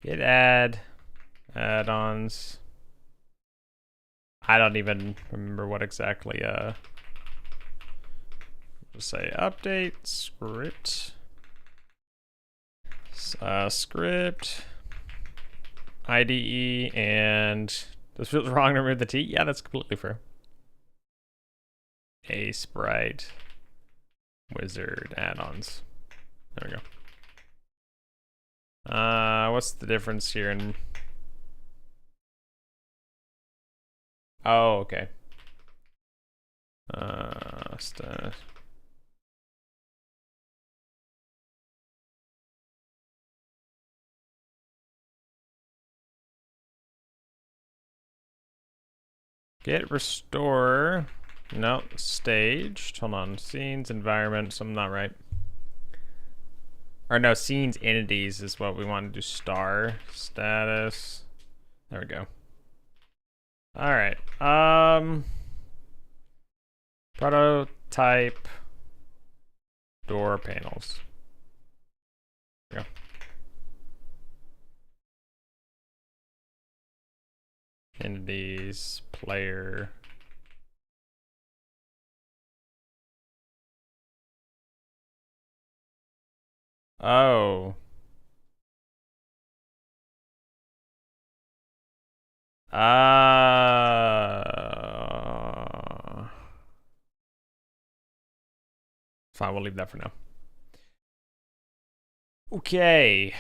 git add-ons. I don't even remember what exactly. Just say update script. Script IDE, and this feels wrong to remove the T. Yeah, that's completely fair. A sprite wizard add-ons. There we go. What's the difference here in? Oh, okay. Get restore. No, staged. Hold on. Scenes, environment. Something not right. Or no, scenes, entities is what we want to do. Star status. There we go. All right. Prototype door panels. There we go. Entities, player. Oh. Fine, we'll leave that for now. Okay.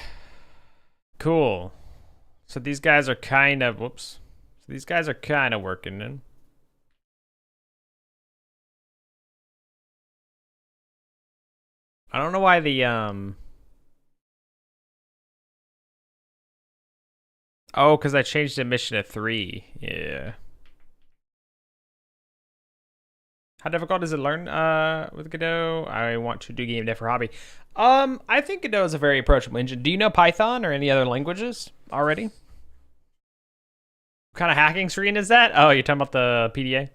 Cool. So these guys are kind of, whoops. So these guys are kind of working in. I don't know why the, oh, because I changed the mission to 3. Yeah. How difficult is it to learn with Godot? I want to do game dev for hobby. I think Godot is a very approachable engine. Do you know Python or any other languages already? What kind of hacking screen is that? Oh, you're talking about the PDA?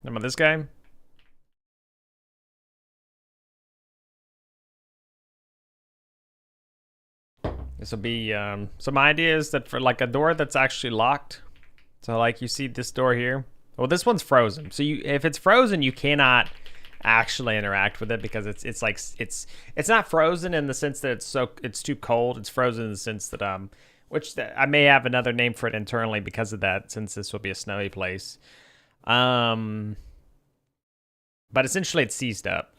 Talking about this guy? This will be, so my idea is that for like a door that's actually locked. So like you see this door here. Well, this one's frozen. So if it's frozen, you cannot actually interact with it because it's not frozen in the sense that it's too cold. It's frozen in the sense that I may have another name for it internally because of that, since this will be a snowy place. But essentially it's seized up,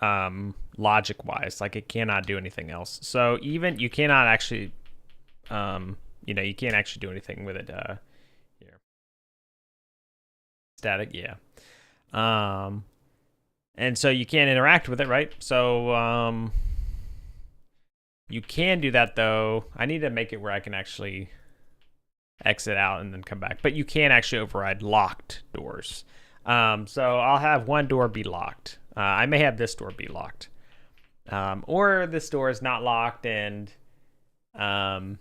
logic wise, like it cannot do anything else. So even you cannot actually, you can't actually do anything with it. Here, static, yeah. And so you can't interact with it, right? So you can do that though. I need to make it where I can actually exit out and then come back, but you can actually override locked doors. So I'll have one door be locked. I may have this door be locked. Or this door is not locked and yeah,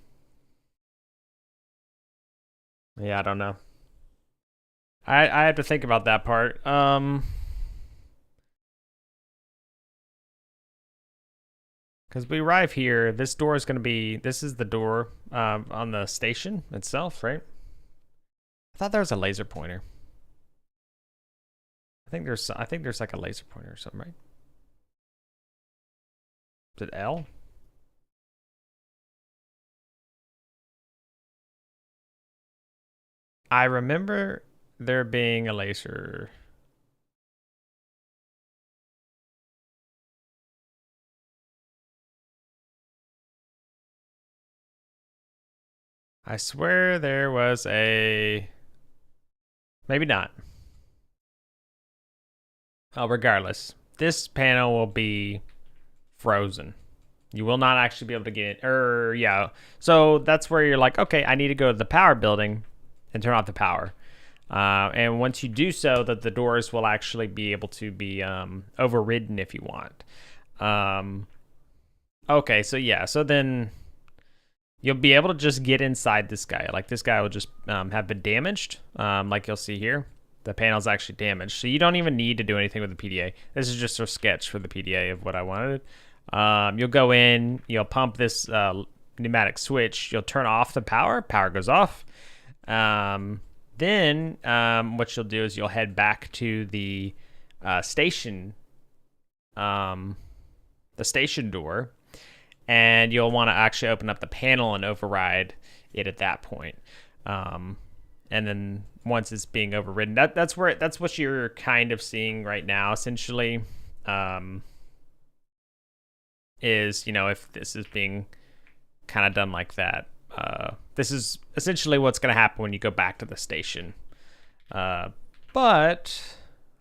I don't know. I have to think about that part. Because we arrive here, this door is going to be, this is the door on the station itself, right? I thought there was a laser pointer. I think there's like a laser pointer or something, right? Is it L? I remember there being a laser. I swear there was a... Maybe not. Oh, regardless. This panel will be frozen. You will not actually be able to get it. Yeah. So that's where you're like, okay, I need to go to the power building and turn off the power. And once you do so, that the doors will actually be able to be overridden if you want. Okay, so yeah, so then you'll be able to just get inside this guy. Like this guy will just have been damaged, like you'll see here. The panel's actually damaged, so you don't even need to do anything with the PDA. This is just a sketch for the PDA of what I wanted. You'll go in, you'll pump this pneumatic switch, you'll turn off the power goes off. Then what you'll do is you'll head back to the station door, and you'll want to actually open up the panel and override it at that point. And then once it's being overridden, that's what you're kind of seeing right now, essentially. Is, you know, if this is being kind of done like that, this is essentially what's going to happen when you go back to the station. But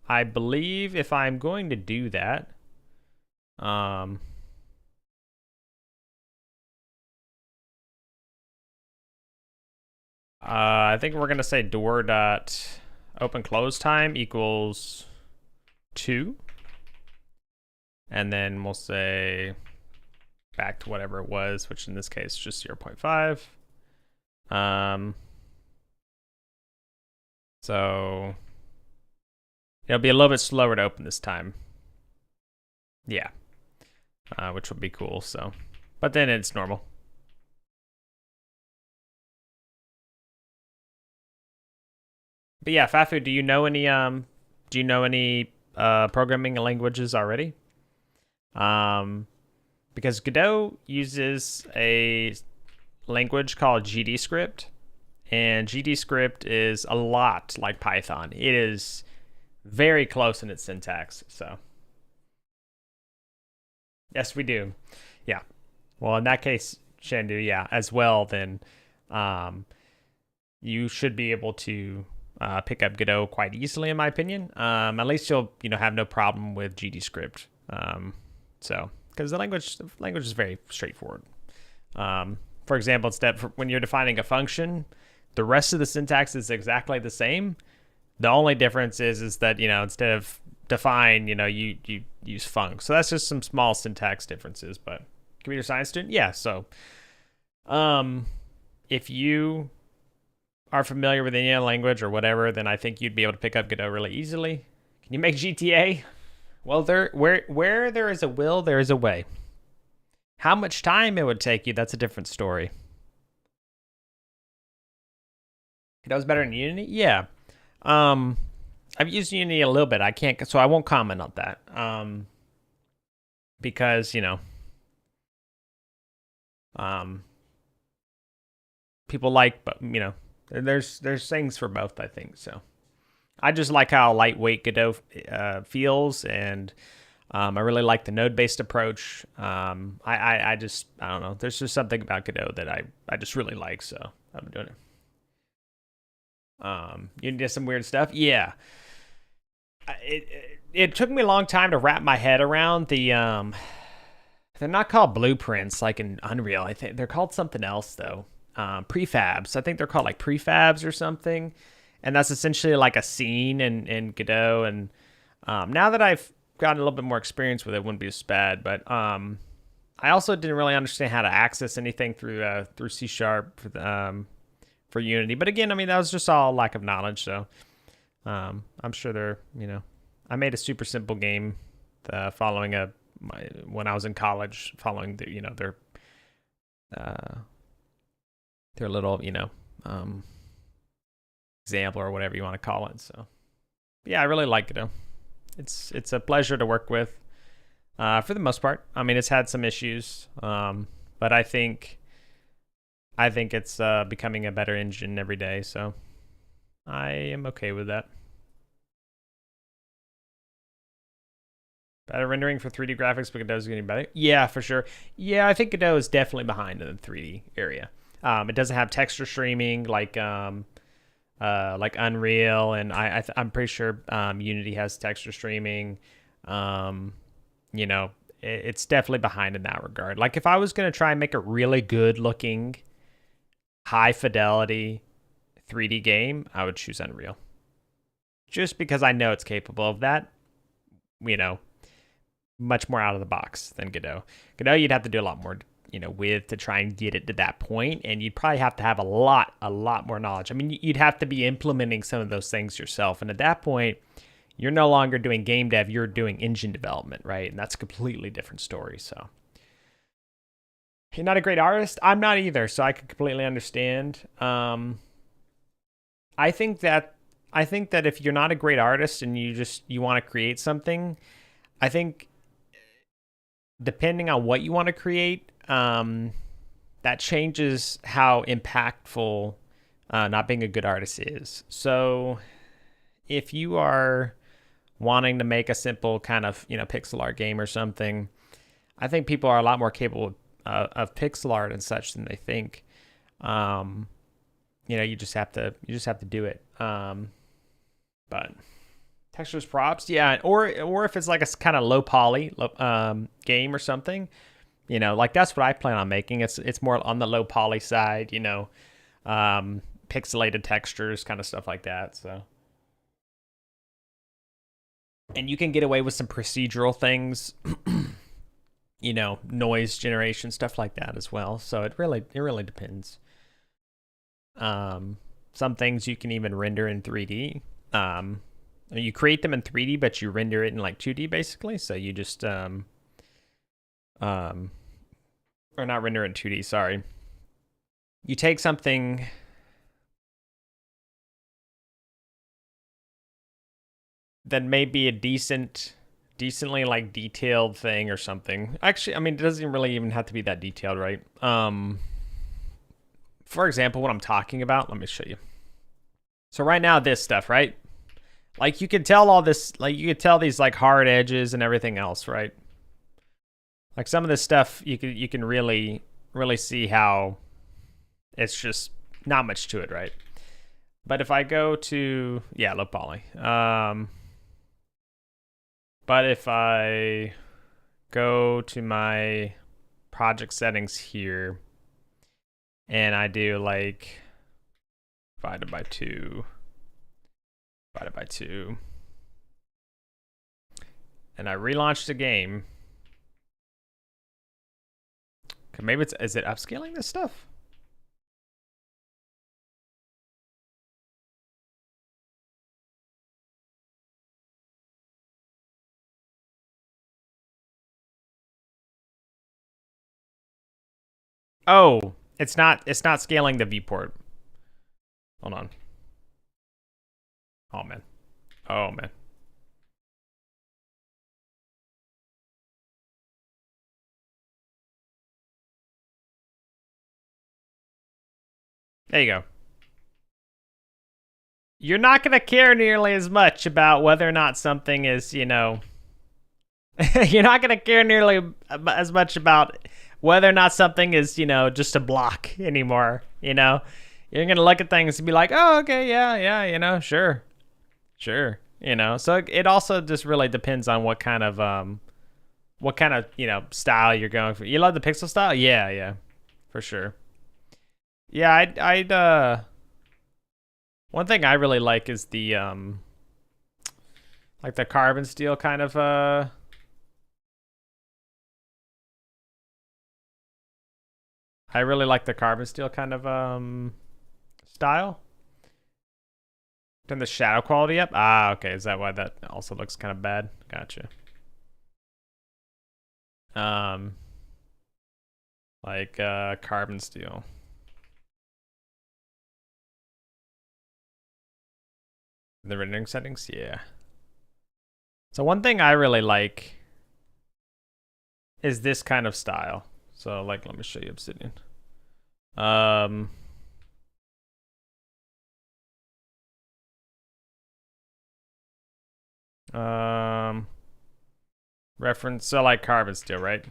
I believe if I'm going to do that, I think we're going to say door dot open close time equals 2. And then we'll say back to whatever it was, which in this case is just 0.5. So it'll be a little bit slower to open this time. Yeah. Which will be cool, so. But then it's normal. But yeah, Fafu, do you know any programming languages already? Because Godot uses a language called GDScript, and GDScript is a lot like Python. It is very close in its syntax, so. Yes, we do. Yeah. Well, in that case, Shandu, yeah, as well, then you should be able to pick up Godot quite easily, in my opinion. At least you'll, have no problem with GDScript. So, because the language is very straightforward. For example, when you're defining a function, the rest of the syntax is exactly the same. The only difference is that, instead of define, you use func. So that's just some small syntax differences. But computer science student, yeah. So, if you are familiar with any language or whatever, then I think you'd be able to pick up Godot really easily. Can you make GTA? Well, where there is a will, there is a way. How much time it would take you, that's a different story. Godot's better than Unity? Yeah. I've used Unity a little bit. So I won't comment on that. Because, people like, but, there's things for both, I think, so. I just like how lightweight Godot feels, and I really like the node-based approach. I don't know. There's just something about Godot that I just really like, so I've been doing it. You did some weird stuff? Yeah. It took me a long time to wrap my head around the... they're not called blueprints like in Unreal. I think they're called something else, though. Prefabs. I think they're called like prefabs or something. And that's essentially like a scene in Godot. And now that I've gotten a little bit more experience with it, wouldn't be as bad. But I also didn't really understand how to access anything through C# for Unity. But again, that was just all lack of knowledge. So I'm sure I made a super simple game following when I was in college, following their little example or whatever you want to call it. So yeah, I really like it. It's a pleasure to work with for the most part. It's had some issues, but I think it's becoming a better engine every day, so I am okay with that. Better rendering for 3D graphics, but Godot's getting better. Yeah, for sure. Yeah, I think Godot is definitely behind in the 3D area. It doesn't have texture streaming like Unreal, and I'm pretty sure Unity has texture streaming. it's definitely behind in that regard. Like if I was going to try and make a really good looking, high fidelity 3D game, I would choose Unreal. Just because I know it's capable of that, you know, much more out of the box than Godot. Godot, you'd have to do a lot more, with to try and get it to that point, and you'd probably have to have a lot more knowledge. I mean, you'd have to be implementing some of those things yourself, and at that point, you're no longer doing game dev, you're doing engine development, right? And that's a completely different story. So you're not a great artist. I'm not either, so I could completely understand. I think that if you're not a great artist and you want to create something, I think depending on what you want to create, that changes how impactful not being a good artist is. So if you are wanting to make a simple kind of, pixel art game or something, I think people are a lot more capable of pixel art and such than they think. You just have to do it. But textures, props, yeah, or if it's like a kind of low poly game or something, like that's what I plan on making. It's more on the low poly side, pixelated textures, kind of stuff like that. So, and you can get away with some procedural things, noise generation, stuff like that as well. So it really depends. Some things you can even render in 3D. You create them in 3D, but you render it in like 2D basically. So you just or not render in 2D, sorry. You take something that may be a decently like detailed thing or something. Actually, I mean, it doesn't really even have to be that detailed, right? For example, what I'm talking about, let me show you. So right now, this stuff, right? Like you can tell all this, like you could tell these like hard edges and everything else, right? Like some of this stuff, you can really see how it's just not much to it, right? But if I go to, yeah, low poly. But if I go to my project settings here and I do like divided by 2, and I relaunch the game, okay, maybe is it upscaling this stuff? Oh, it's not scaling the viewport. Hold on. Oh man. Oh man. There you go. You're not going to care nearly as much about whether or not something is, you're not going to care nearly as much about whether or not something is, just a block anymore, You're going to look at things and be like, oh, okay, yeah, sure. So it also just really depends on what kind of, style you're going for. You love the pixel style? Yeah, for sure. Yeah, I'd one thing I really like is the, like the carbon steel kind of, I really like the carbon steel kind of style. Turn the shadow quality up. Ah, okay. Is that why that also looks kind of bad? Gotcha. Like carbon steel. The rendering settings, yeah. So one thing I really like is this kind of style. So like, let me show you Obsidian. Reference, so like carbon steel, right?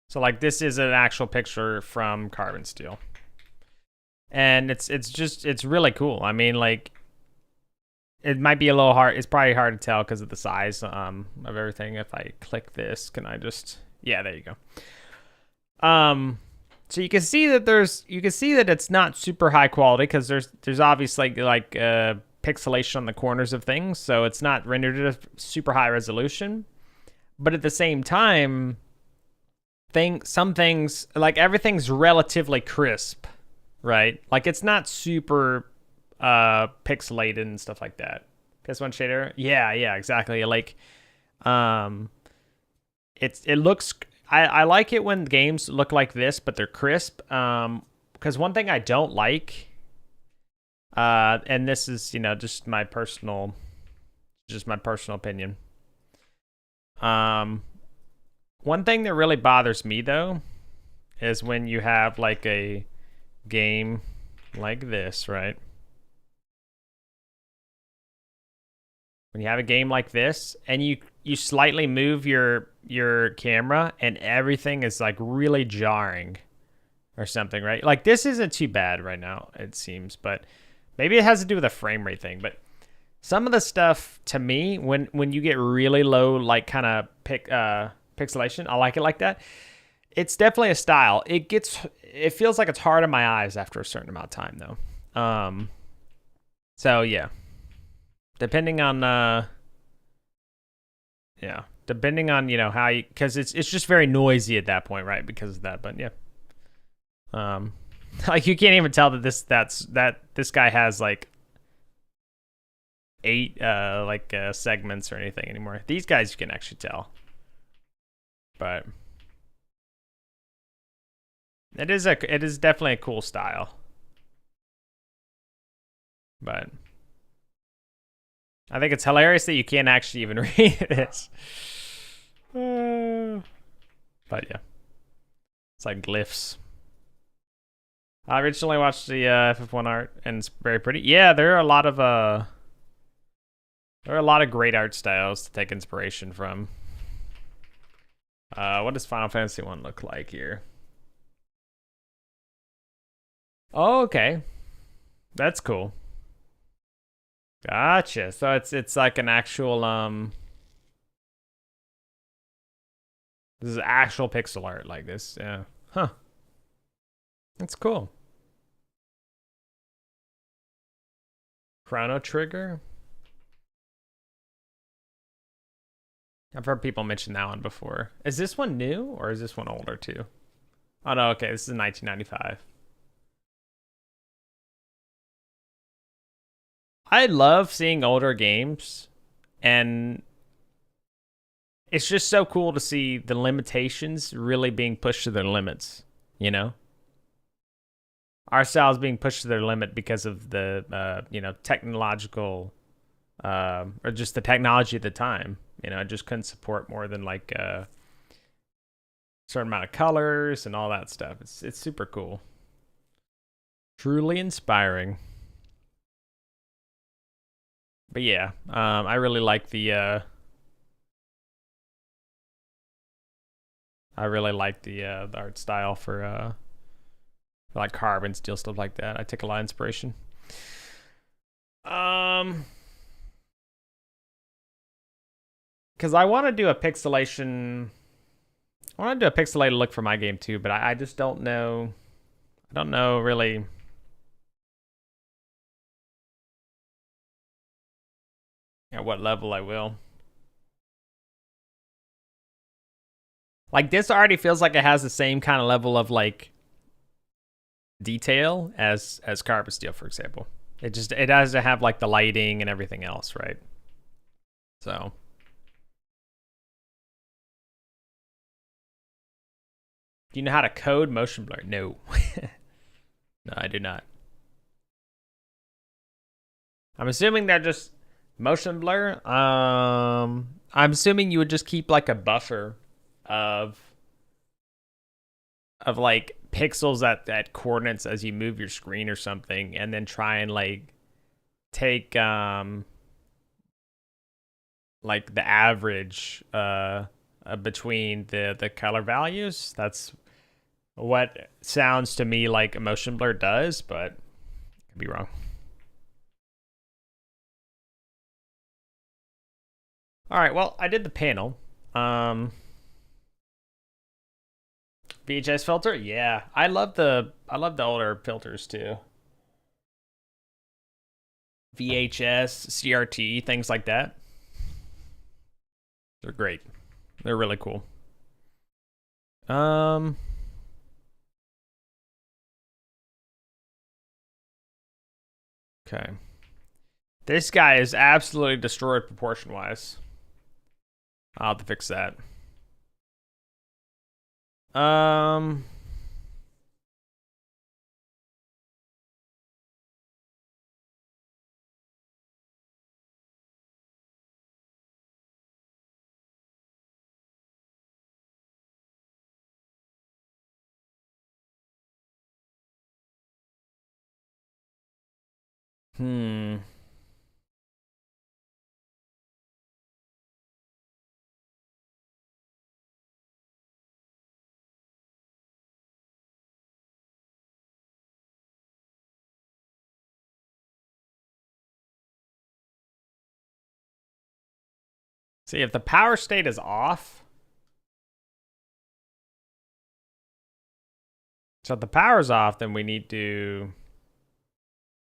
So like this is an actual picture from carbon steel. And it's really cool. I mean, like it might be a little hard. It's probably hard to tell because of the size of everything. If I click this, can I just, yeah, there you go. So you can see that it's not super high quality because there's obviously like pixelation on the corners of things, so it's not rendered at a super high resolution. But at the same time, some things, like everything's relatively crisp, right? Like it's not super pixelated and stuff like that. Guess one shader? Yeah, exactly. Like it looks, I like it when games look like this, but they're crisp. Because one thing I don't like, and this is, just my personal opinion. One thing that really bothers me though is when you have like a game like this, right? When you have a game like this and you slightly move your camera and everything is like really jarring or something, right? Like this isn't too bad right now, it seems, but maybe it has to do with a frame rate thing. But some of the stuff to me, when you get really low, like kind of pixelation, I like it like that. It's definitely a style. It feels like it's hard on my eyes after a certain amount of time though. So yeah, depending on how you, because it's just very noisy at that point, right? Because of that. But yeah, like you can't even tell that this guy has like 8 segments or anything anymore. These guys you can actually tell, but it is definitely a cool style. But I think it's hilarious that you can't actually even read this. But yeah, it's like glyphs. I originally watched the FF1 art, and it's very pretty. Yeah, there are a lot of great art styles to take inspiration from. What does Final Fantasy 1 look like here? Oh, okay, that's cool. Gotcha. So it's like an actual this is actual pixel art like this. Yeah. Huh. That's cool. Chrono Trigger. I've heard people mention that one before. Is this one new or is this one older too? Oh no, okay, this is 1995. I love seeing older games, and it's just so cool to see the limitations really being pushed to their limits, you know? Our styles being pushed to their limit because of the, technological, or just the technology at the time. It just couldn't support more than like a certain amount of colors and all that stuff. It's super cool. Truly inspiring. But yeah, I really like the the art style for like carbon steel stuff like that. I take a lot of inspiration. Because I want to do a pixelation. I want to do a pixelated look for my game too, but I just don't know. I don't know really. At what level I will. Like this already feels like it has the same kind of level of like detail as carbon steel, for example. It has to have like the lighting and everything else, right? So do you know how to code motion blur? No. No, I do not. I'm assuming they're just motion blur. I'm assuming you would just keep like a buffer of like pixels at coordinates as you move your screen or something, and then try and like take like the average between the color values. That's what sounds to me like a motion blur does, but I could be wrong. All right, well, I did the panel. VHS filter, yeah. I love the older filters too. VHS, CRT, things like that. They're great. They're really cool. Um okay. This guy is absolutely destroyed proportion wise. I'll have to fix that. Um hmm. See, if the power state is off, so if the power's off, then we need to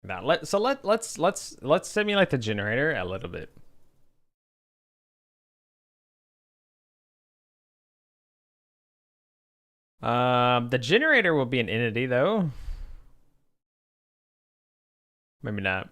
now let's simulate the generator a little bit. The generator will be an entity though. Maybe not.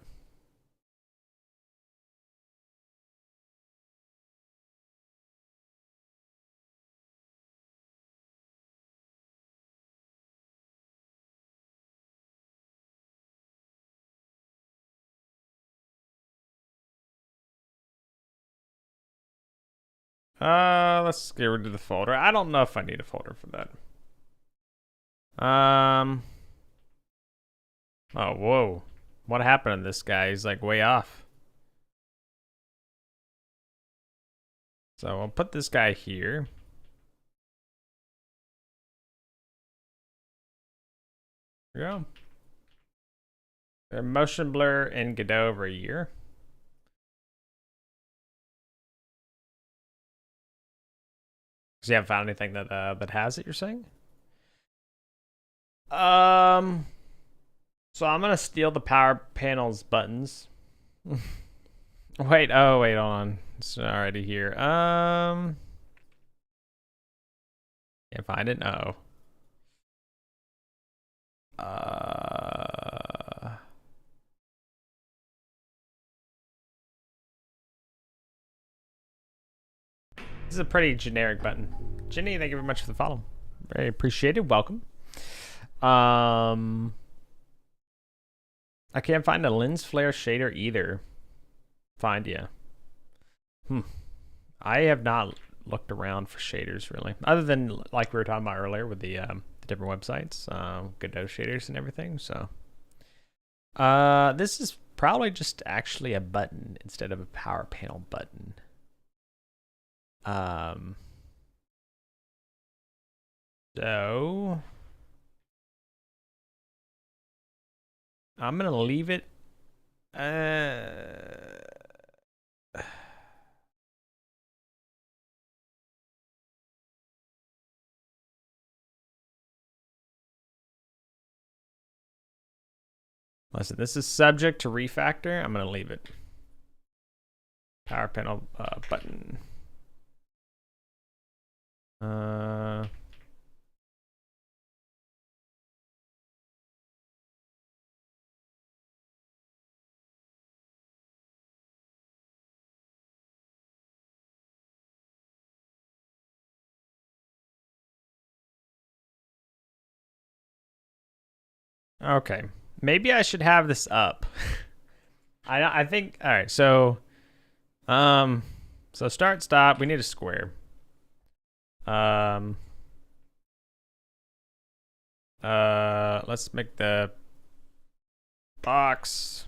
Let's get rid of the folder. I don't know if I need a folder for that. Oh, whoa. What happened to this guy? He's like way off. So I'll put this guy here. There we go. Motion blur and Godot over a year. Because you haven't found anything that has it, you're saying? So I'm gonna steal the power panel's buttons. Wait, oh wait, hold on. It's already here. Can't find it. No. This is a pretty generic button. Jenny, thank you very much for the follow. Very appreciated. Welcome. I can't find a lens flare shader either. Find you. I have not looked around for shaders really, other than like we were talking about earlier with the different websites, Godot shaders and everything. So, this is probably just actually a button instead of a power panel button. So I'm gonna leave it. Listen, this is subject to refactor. I'm gonna leave it. Power panel button. Okay, maybe I should have this up. I think. All right, so start stop. We need a square. Let's make the box.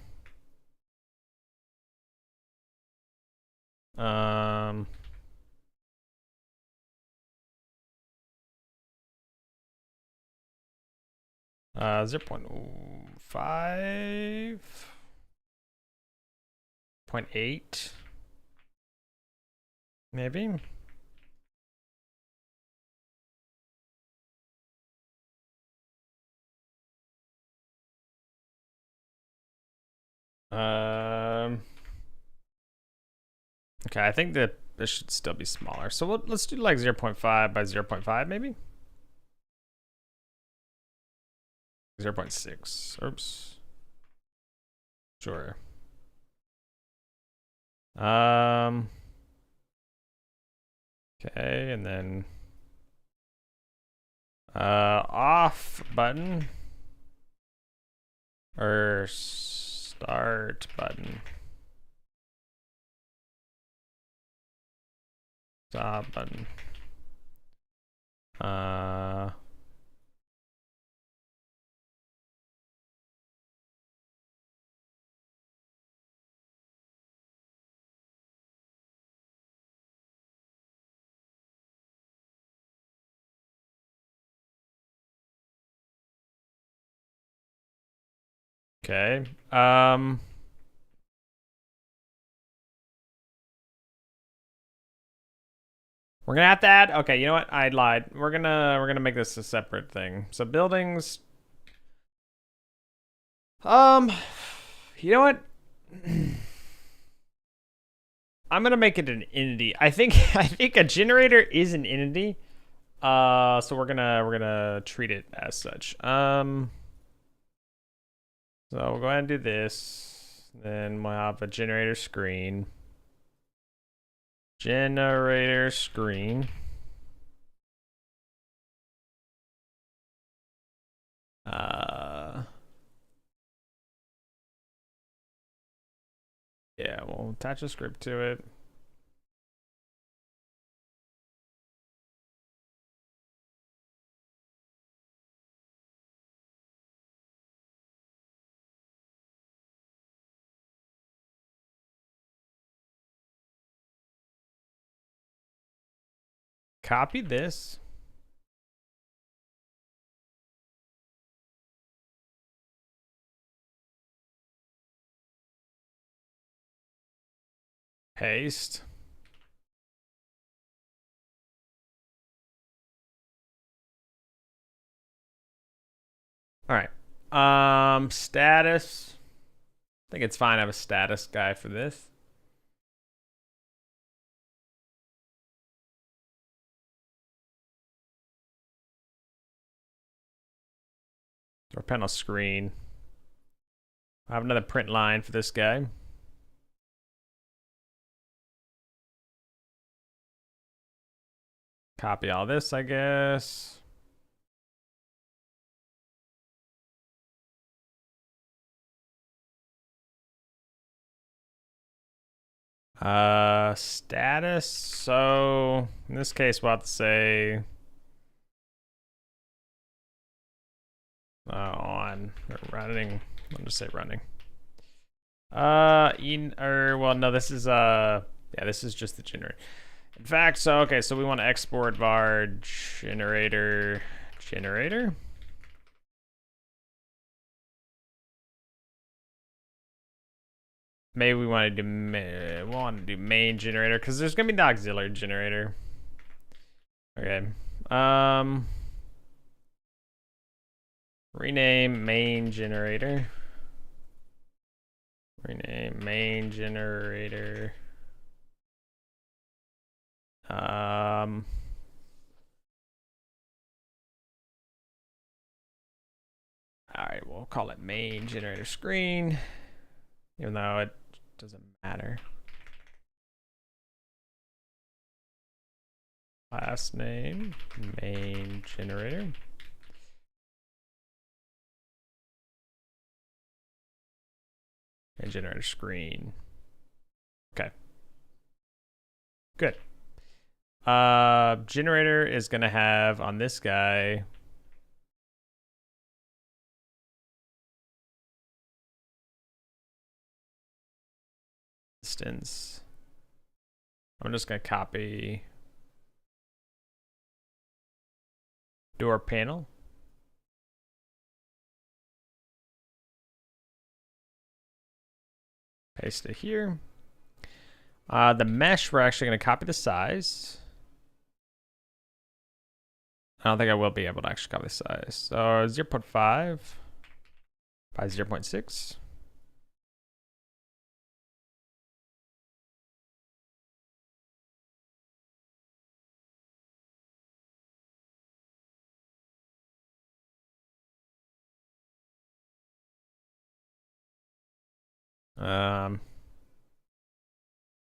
0.5, 0.8. Maybe. Okay, I think that this should still be smaller. So let's do like 0.5 by 0.5 maybe? 0.6. Oops. Sure. Okay, and then off button or start button. Stop button. Okay. We're gonna have to add. Okay, you know what? I lied. We're gonna make this a separate thing. So buildings. You know what? I'm gonna make it an entity. I think a generator is an entity. So we're gonna treat it as such. So we'll go ahead and do this. Then we'll have a generator screen. Generator screen. Yeah, we'll attach a script to it. Copy this. Paste. All right. Status. I think it's fine to have a status guy for this. Or panel screen. I have another print line for this guy. Copy all this, I guess. Status. So in this case, we'll have to say on or running. I'll just say running. Well, no, this is yeah, this is just the generator. In fact, so okay, so we want to export var generator. Maybe we want to do main generator because there's gonna be the auxiliary generator. Okay. Rename main generator. Rename main generator. All right, we'll call it main generator screen, even though it doesn't matter. Last name, main generator. And generator screen. Okay. Good. Generator is gonna have on this guy instance. I'm just gonna copy door panel. Paste it here. The mesh, we're actually going to copy the size. I don't think I will be able to actually copy the size. So 0.5 by 0.6.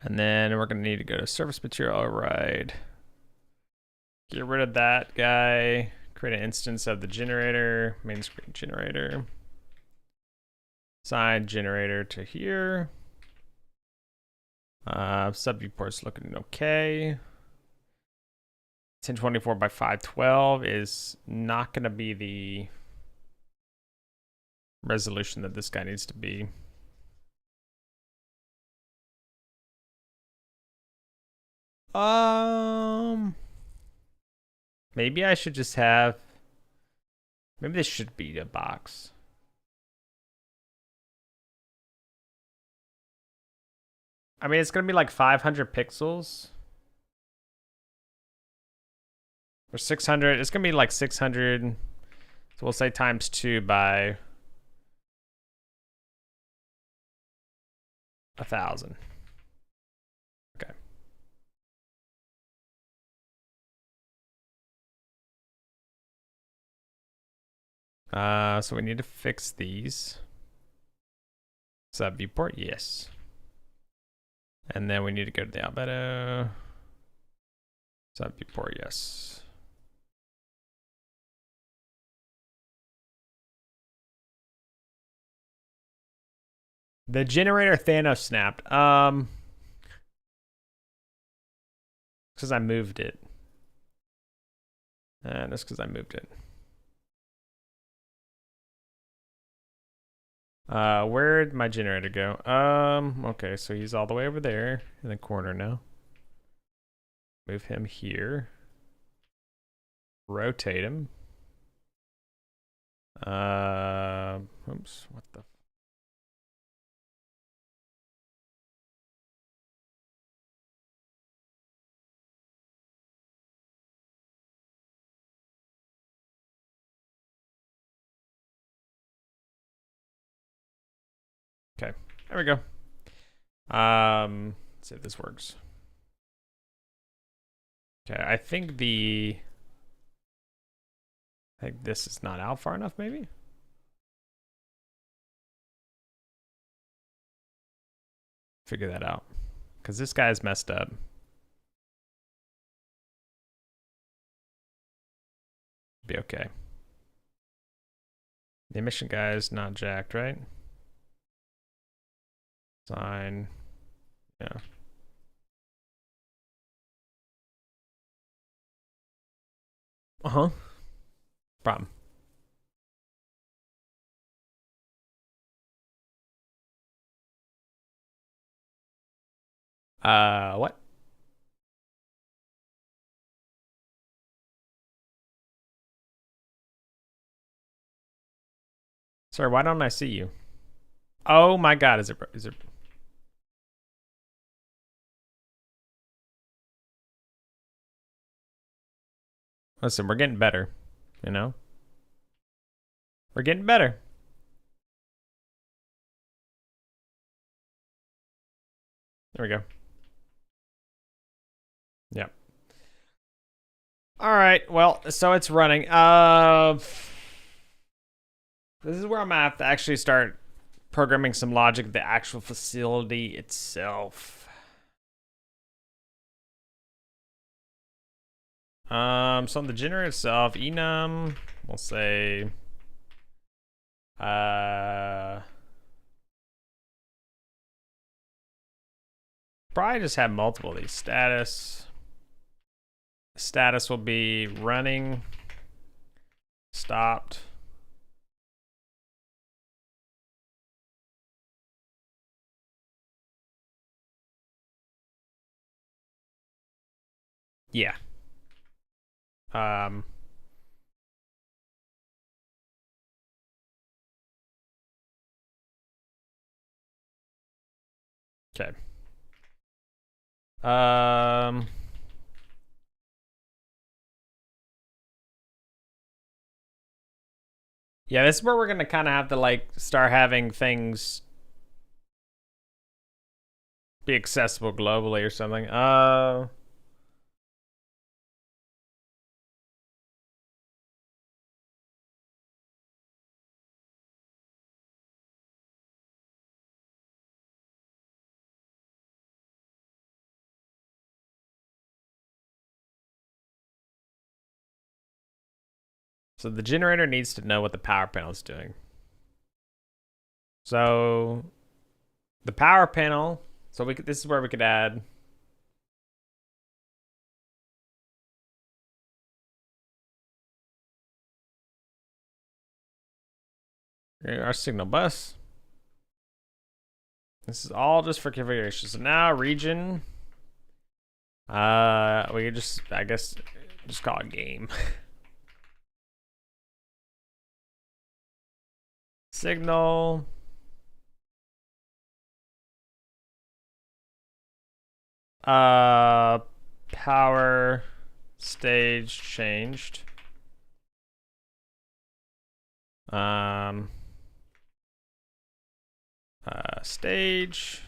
And then we're going to need to go to surface material override. Get rid of that guy. Create an instance of the generator, main screen generator. Assign generator to here. Sub viewport's looking okay. 1024 by 512 is not going to be the resolution that this guy needs to be. Maybe I should just have, maybe this should be a box. I mean, it's going to be like 500 pixels. Or 600, it's going to be like 600. So we'll say times 2 by 1,000. Okay. So we need to fix these. Sub viewport, yes. And then we need to go to the albedo. Sub viewport, yes. The generator Thanos snapped. Because I moved it. That's because I moved it. Where'd my generator go? Okay, so he's all the way over there in the corner now. Move him here. Rotate him. Oops, what the? Okay, there we go. Let's see if this works. Okay, I think this is not out far enough, maybe? Figure that out. Because this guy's messed up. Be okay. The emission guy is not jacked, right? Sign. Yeah. Uh-huh. Problem. What? Sorry, why don't I see you? Oh my god, is it Listen, we're getting better, you know? We're getting better. There we go. Yep. All right, well, so it's running. This is where I'm gonna have to actually start programming some logic of the actual facility itself. So on the generator itself, enum, we'll say, probably just have multiple of these. Status will be running, stopped. Yeah. Okay. Um, yeah, this is where we're gonna kind of have to like start having things be accessible globally or something. So the generator needs to know what the power panel is doing. So the power panel. So this is where we could add. Our signal bus. This is all just for configuration. So now region. We could just, I guess, just call it game. Signal. Power stage changed. Stage.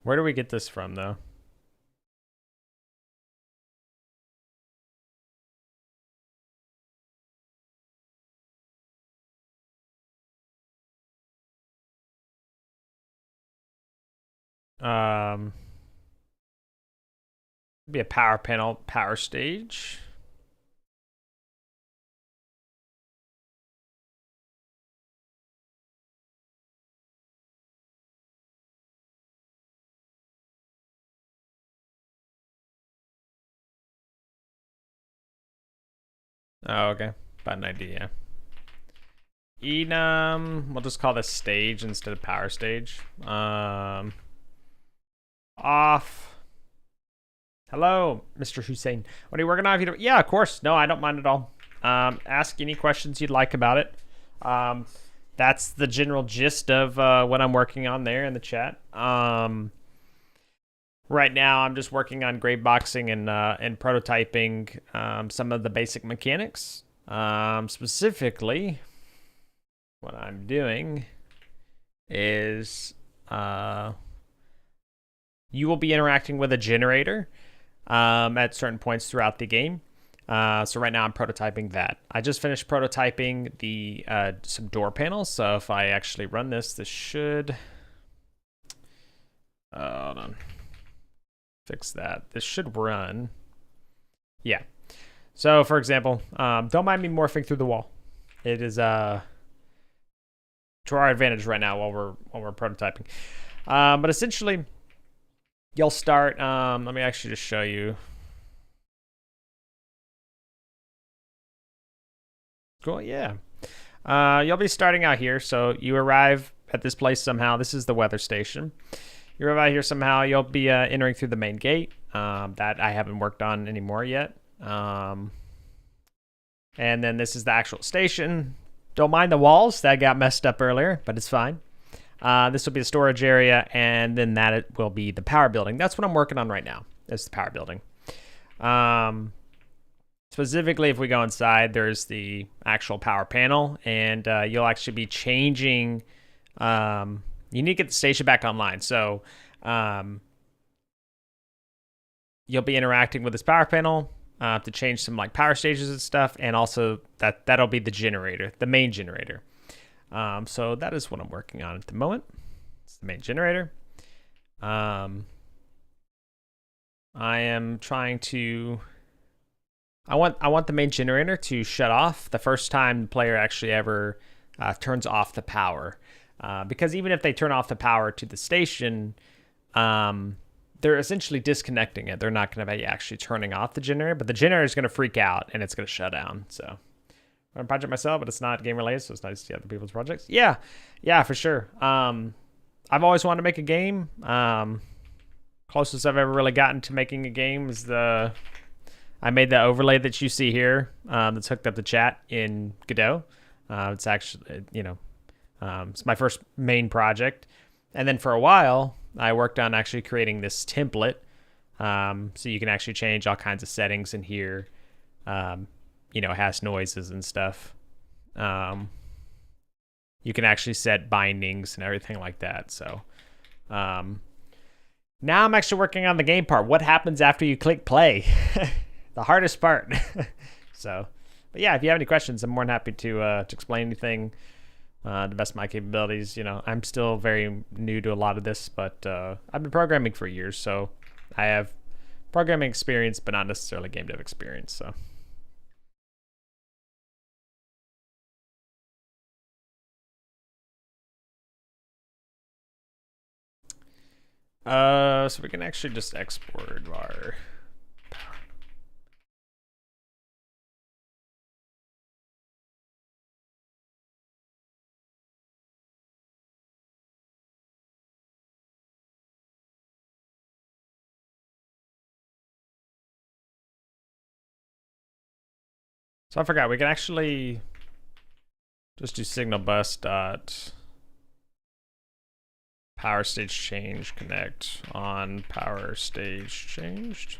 Where do we get this from, though? Be a power panel, power stage. Oh, okay. About an idea. Enum. We'll just call this stage instead of power stage. Off. Hello, Mr. Hussein. What are you working on? Yeah, of course. No, I don't mind at all. Ask any questions you'd like about it. That's the general gist of what I'm working on there in the chat. Right now, I'm just working on grade boxing and prototyping some of the basic mechanics. Specifically, what I'm doing is you will be interacting with a generator at certain points throughout the game. So right now I'm prototyping that. I just finished prototyping the some door panels. So if I actually run this should... hold on. Fix that. This should run. Yeah. So for example, don't mind me morphing through the wall. It is to our advantage right now while we're prototyping. But essentially, you'll start. Let me actually just show you. Cool. Yeah. You'll be starting out here. So you arrive at this place somehow. This is the weather station. You arrive out here somehow. You'll be entering through the main gate. That I haven't worked on anymore yet. And then this is the actual station. Don't mind the walls. That got messed up earlier, but it's fine. This will be the storage area, and then that will be the power building. That's what I'm working on right now. Is the power building. Specifically, if we go inside, there's the actual power panel, and you'll actually be changing. You need to get the station back online, so you'll be interacting with this power panel to change some like power stages and stuff, and also that'll be the generator, the main generator. So that is what I'm working on at the moment. It's the main generator. I am trying to. I want the main generator to shut off the first time the player actually ever turns off the power, because even if they turn off the power to the station, they're essentially disconnecting it. They're not going to be actually turning off the generator, but the generator is going to freak out and it's going to shut down. So I'm a project myself, but it's not game related, so it's nice to see other people's projects. Yeah, for sure. I've always wanted to make a game. Closest I've ever really gotten to making a game is I made the overlay that you see here that's hooked up to chat in Godot. It's actually, it's my first main project. And then for a while, I worked on actually creating this template, so you can actually change all kinds of settings in here. It has noises and stuff. You can actually set bindings and everything like that. So now I'm actually working on the game part. What happens after you click play? The hardest part. So, but yeah, if you have any questions, I'm more than happy to explain anything to the best of my capabilities. I'm still very new to a lot of this, but I've been programming for years, so I have programming experience, but not necessarily game dev experience. So. So we can actually just export our power. So I forgot, we can actually just do signal bus dot power stage change connect on power stage changed.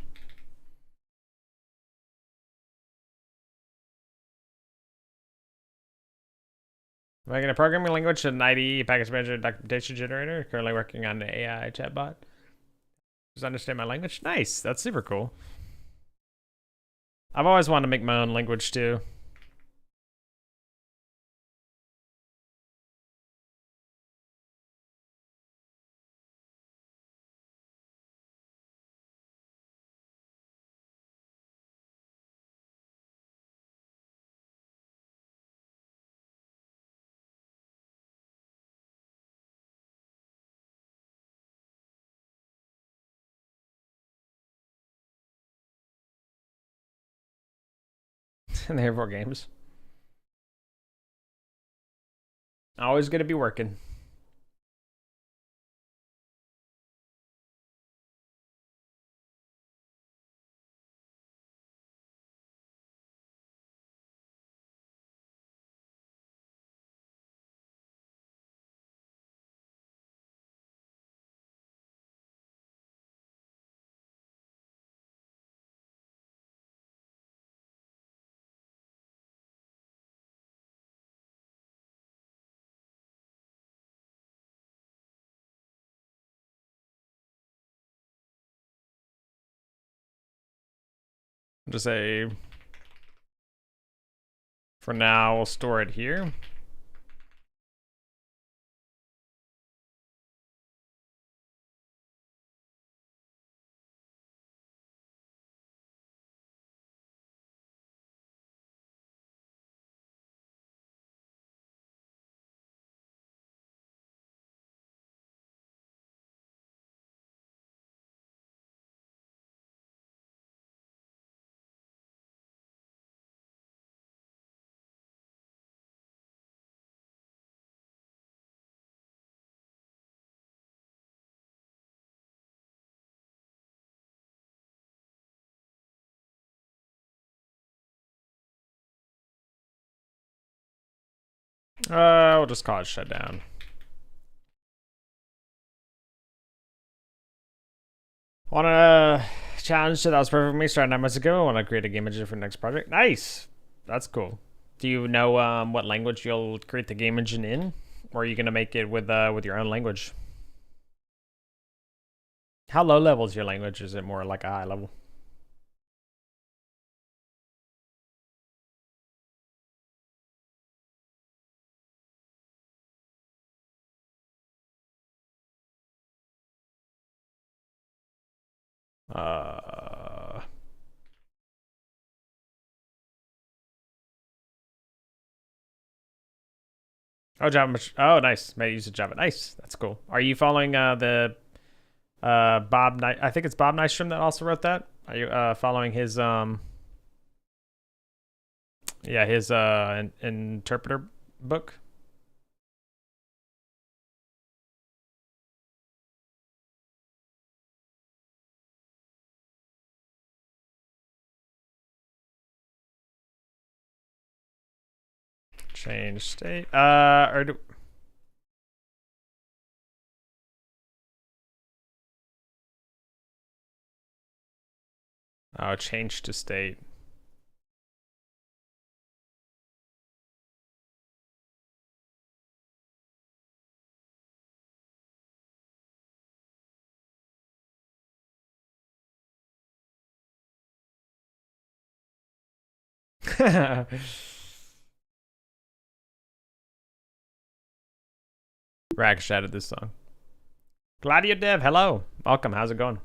Making a programming language and IDE package manager documentation generator. Currently working on an AI chatbot. Does understand my language? Nice. That's super cool. I've always wanted to make my own language too. And they have 4 games. Always gonna be working. Just say, for now, we'll store it here. We'll just call it shutdown. Want to challenge that was perfect for me starting 9 months ago. I want to create a game engine for the next project. Nice. That's cool. Do you know what language you'll create the game engine in? Or are you going to make it with your own language? How low level is your language? Is it more like a high level? Oh, Java. Oh, nice. May use a Java. Nice. That's cool. Are you following the Bob? I think it's Bob Nystrom that also wrote that. Are you following his yeah, his interpreter book? Change state. Or do, Oh, change to state. Rakish added this song. Gladio Dev, hello. Welcome. How's it going?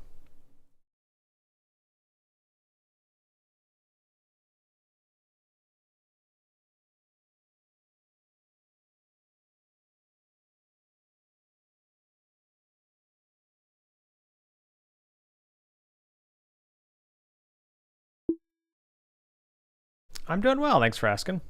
I'm doing well. Thanks for asking.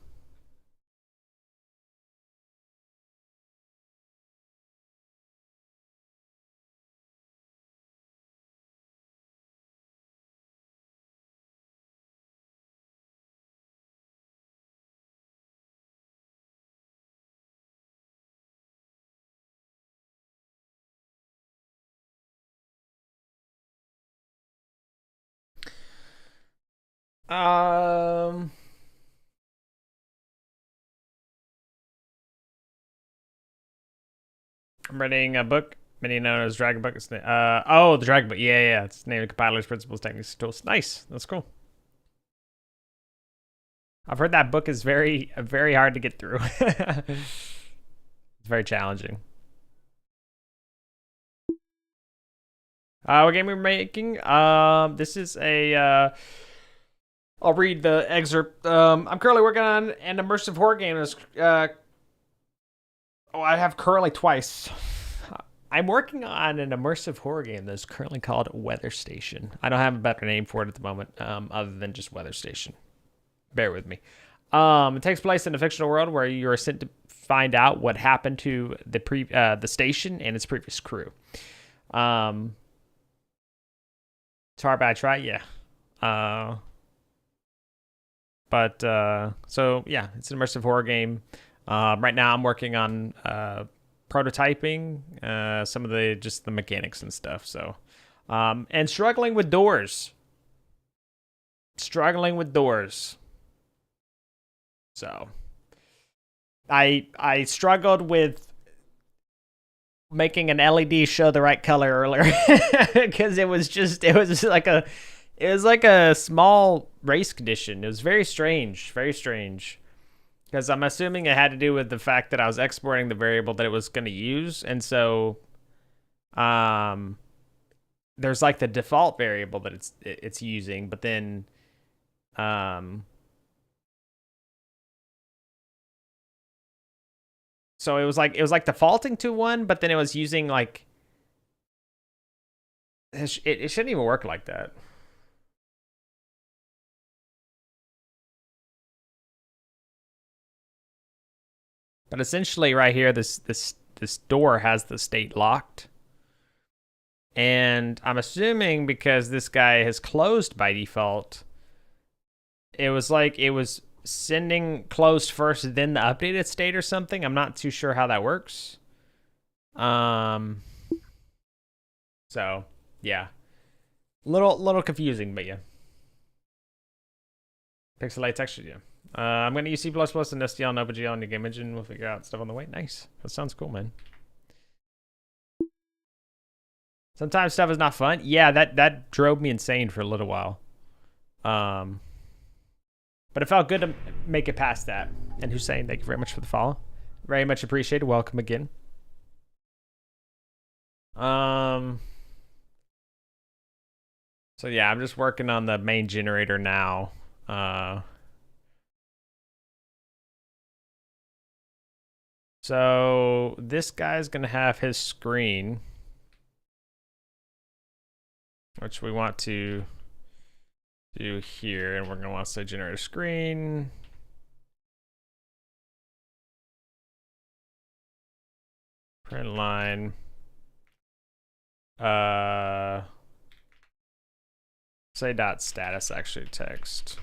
Um, I'm writing a book, many known as Dragon Book. Oh, the Dragon Book. Yeah, yeah. It's named Compilers, Principles, Techniques, Tools. Nice. That's cool. I've heard that book is very, very hard to get through. It's very challenging. What game we're making? This is a. I'll read the excerpt. I'm currently working on an immersive horror game. I have currently twice. I'm working on an immersive horror game that's currently called Weather Station. I don't have a better name for it at the moment, other than just Weather Station. Bear with me. It takes place in a fictional world where you are sent to find out what happened to the station and its previous crew. It's hard, but I try. Yeah. So yeah, it's an immersive horror game. Right now, I'm working on prototyping some of the mechanics and stuff. So, and struggling with doors. So, I struggled with making an LED show the right color earlier because it was like a small race condition. It was very strange, because I'm assuming it had to do with the fact that I was exporting the variable that it was going to use, and so there's like the default variable that it's using, but then so it was like defaulting to one, but then it was using like it shouldn't even work like that. But essentially, right here, this door has the state locked, and I'm assuming because this guy has closed by default, it was sending closed first, then the updated state or something. I'm not too sure how that works. So yeah, little confusing, but yeah. Pixelate texture, yeah. I'm going to use C++ and STL and OpenGL on your game engine. We'll figure out stuff on the way. Nice. That sounds cool, man. Sometimes stuff is not fun. Yeah, that drove me insane for a little while. But it felt good to make it past that. And Hussein, thank you very much for the follow. Very much appreciated. Welcome again. So yeah, I'm just working on the main generator now. So this guy's gonna have his screen, which we want to do here, and we're gonna want to say generate a screen. Print line. Say dot status actually text.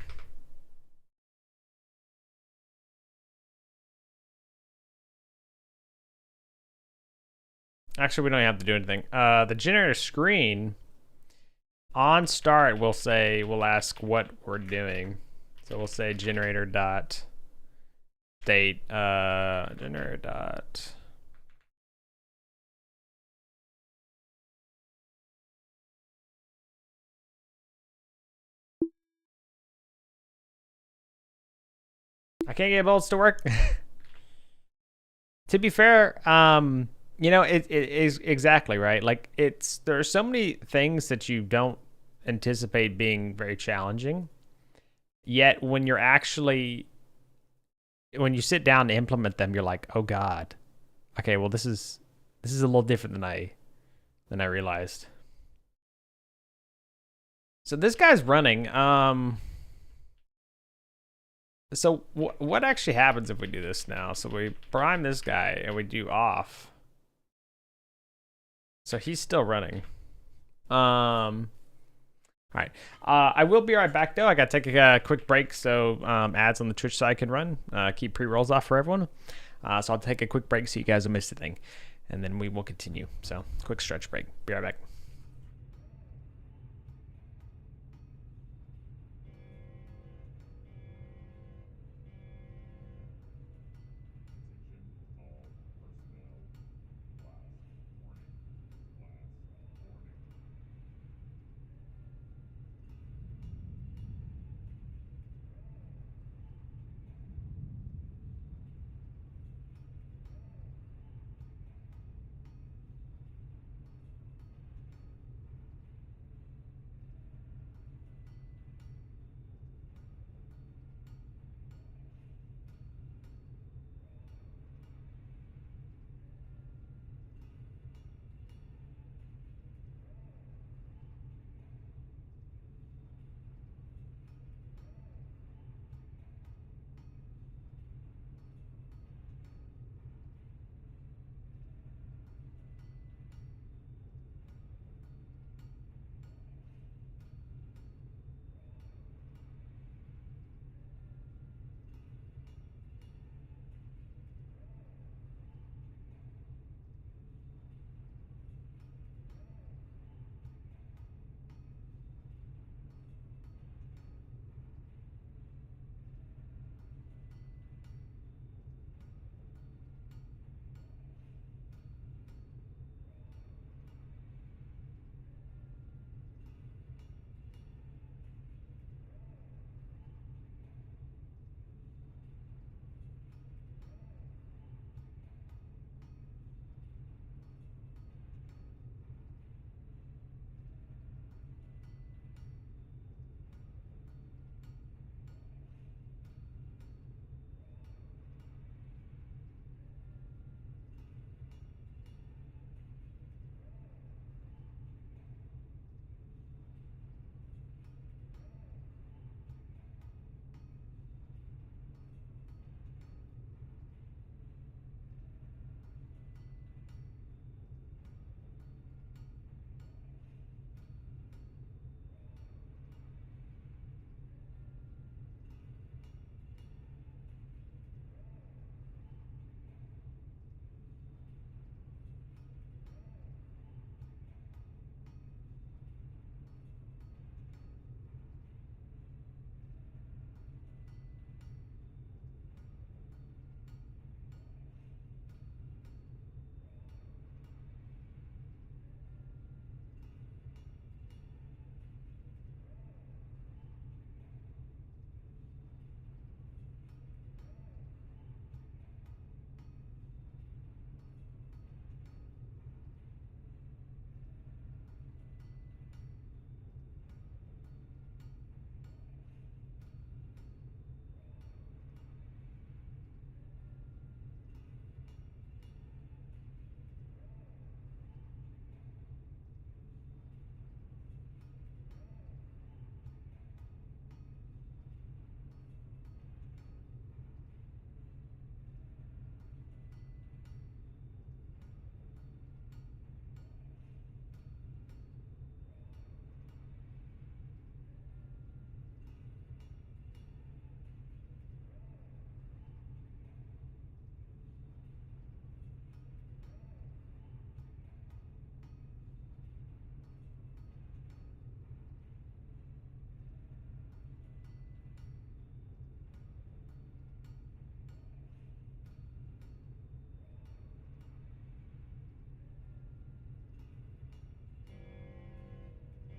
Actually, we don't have to do anything. The generator screen, on start, we'll ask what we're doing. So we'll say generator dot state generator dot I can't get bolts to work. To be fair, it is exactly right. Like there are so many things that you don't anticipate being very challenging. Yet when you sit down to implement them, you're like, oh God. Okay, well this is a little different than I realized. So this guy's running. So what actually happens if we do this now? So we prime this guy and we do off. So he's still running. All right. I will be right back though. I got to take a quick break so ads on the Twitch side can run. Keep pre-rolls off for everyone. So I'll take a quick break so you guys don't miss a thing, and then we will continue. So quick stretch break. Be right back.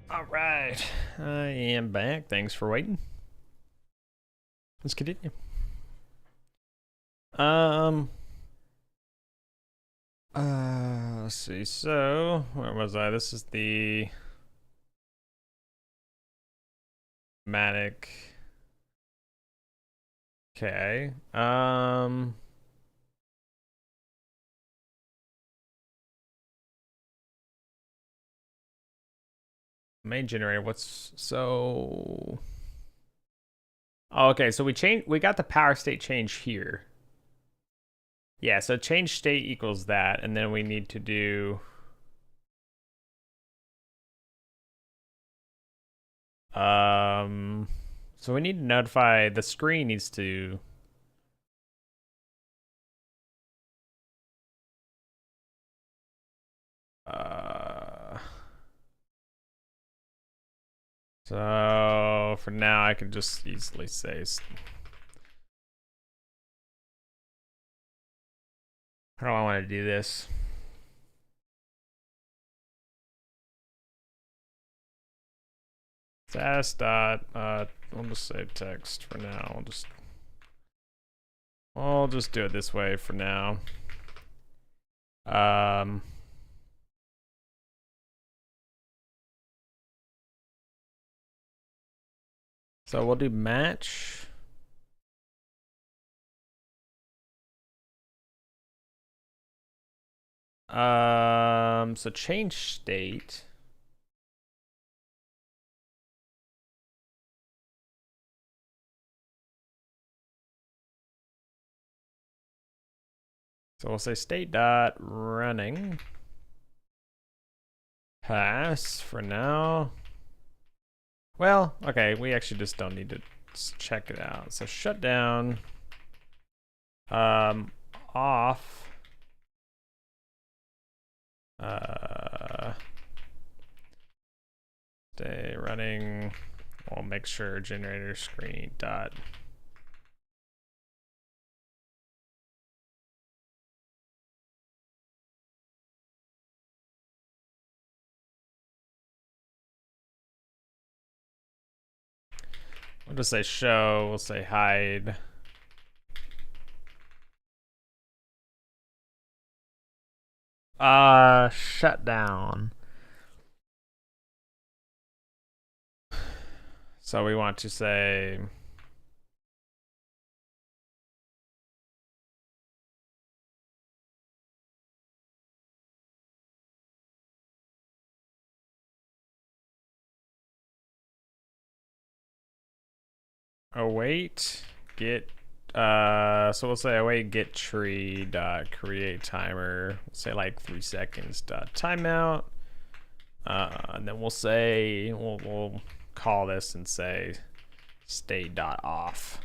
All right, I am back. Thanks for waiting. Let's continue. Um. Let's see. So, where was I? This is the Matic. Okay. Main generator. What's so? Oh, okay. So we got the power state change here. Yeah. So change state equals that, and then we need to do. So we need to notify the screen needs to. So for now, I can just easily say. How do I want to do this? Status dot. I'll just say text for now. I'll just do it this way for now. So we'll do match. So change state. So we'll say state dot running pass for now. Well, okay, we actually just don't need to check it out. So shut down. Off. Stay running. We'll make sure generator screen dot. We'll just say show. We'll say hide. Shut down. So we want to say await get so we'll say await get tree dot create timer. We'll say like 3 seconds dot timeout. And then we'll say we'll call this and say state dot off.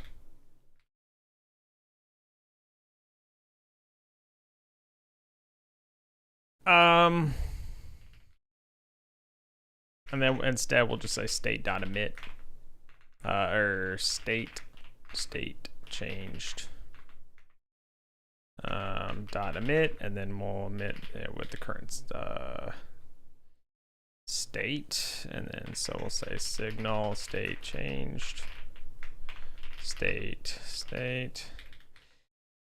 And then instead we'll just say state dot emit. Or state changed. Dot emit, and then we'll emit it with the current state, and then so we'll say signal state changed. State.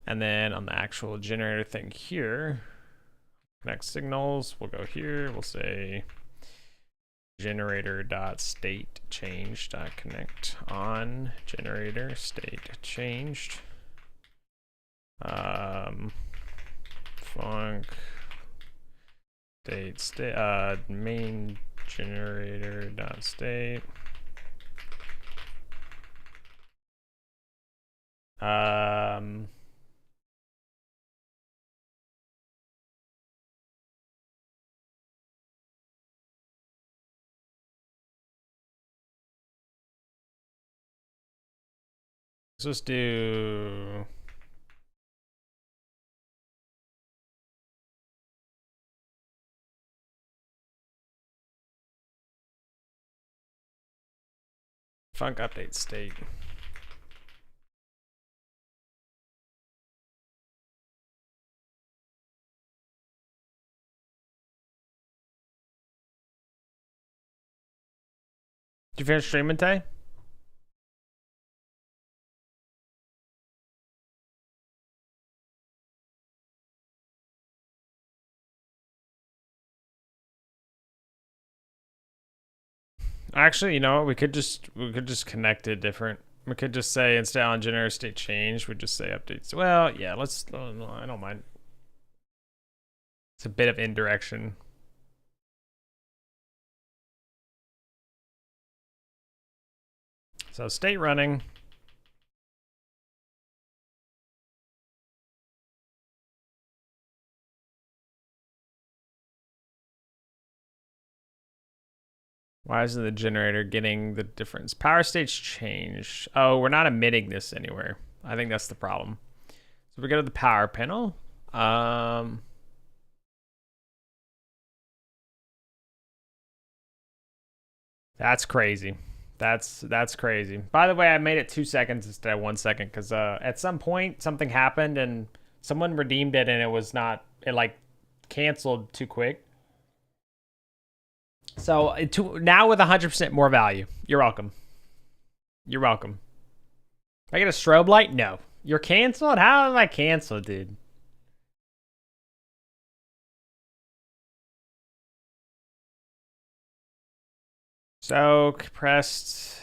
And then on the actual generator thing here, connect signals, we'll go here, we'll say generator dot state change dot connect on generator state changed. Func state main generator dot state. Let's just do func update state. Did you finish streaming, Tay? Actually, you know what? We could just connect it different. We could just say instead on generic state change, we just say updates. Well, yeah, let's. I don't mind. It's a bit of indirection. So state running. Why isn't the generator getting the difference? Power states change. Oh, we're not emitting this anywhere. I think that's the problem. So we go to the power panel. That's crazy. That's crazy. By the way, I made it 2 seconds instead of 1 second because at some point something happened and someone redeemed it and it was not, it like canceled too quick. So now with 100% more value. You're welcome. You're welcome. I get a strobe light? No. You're canceled? How am I canceled, dude? So compressed.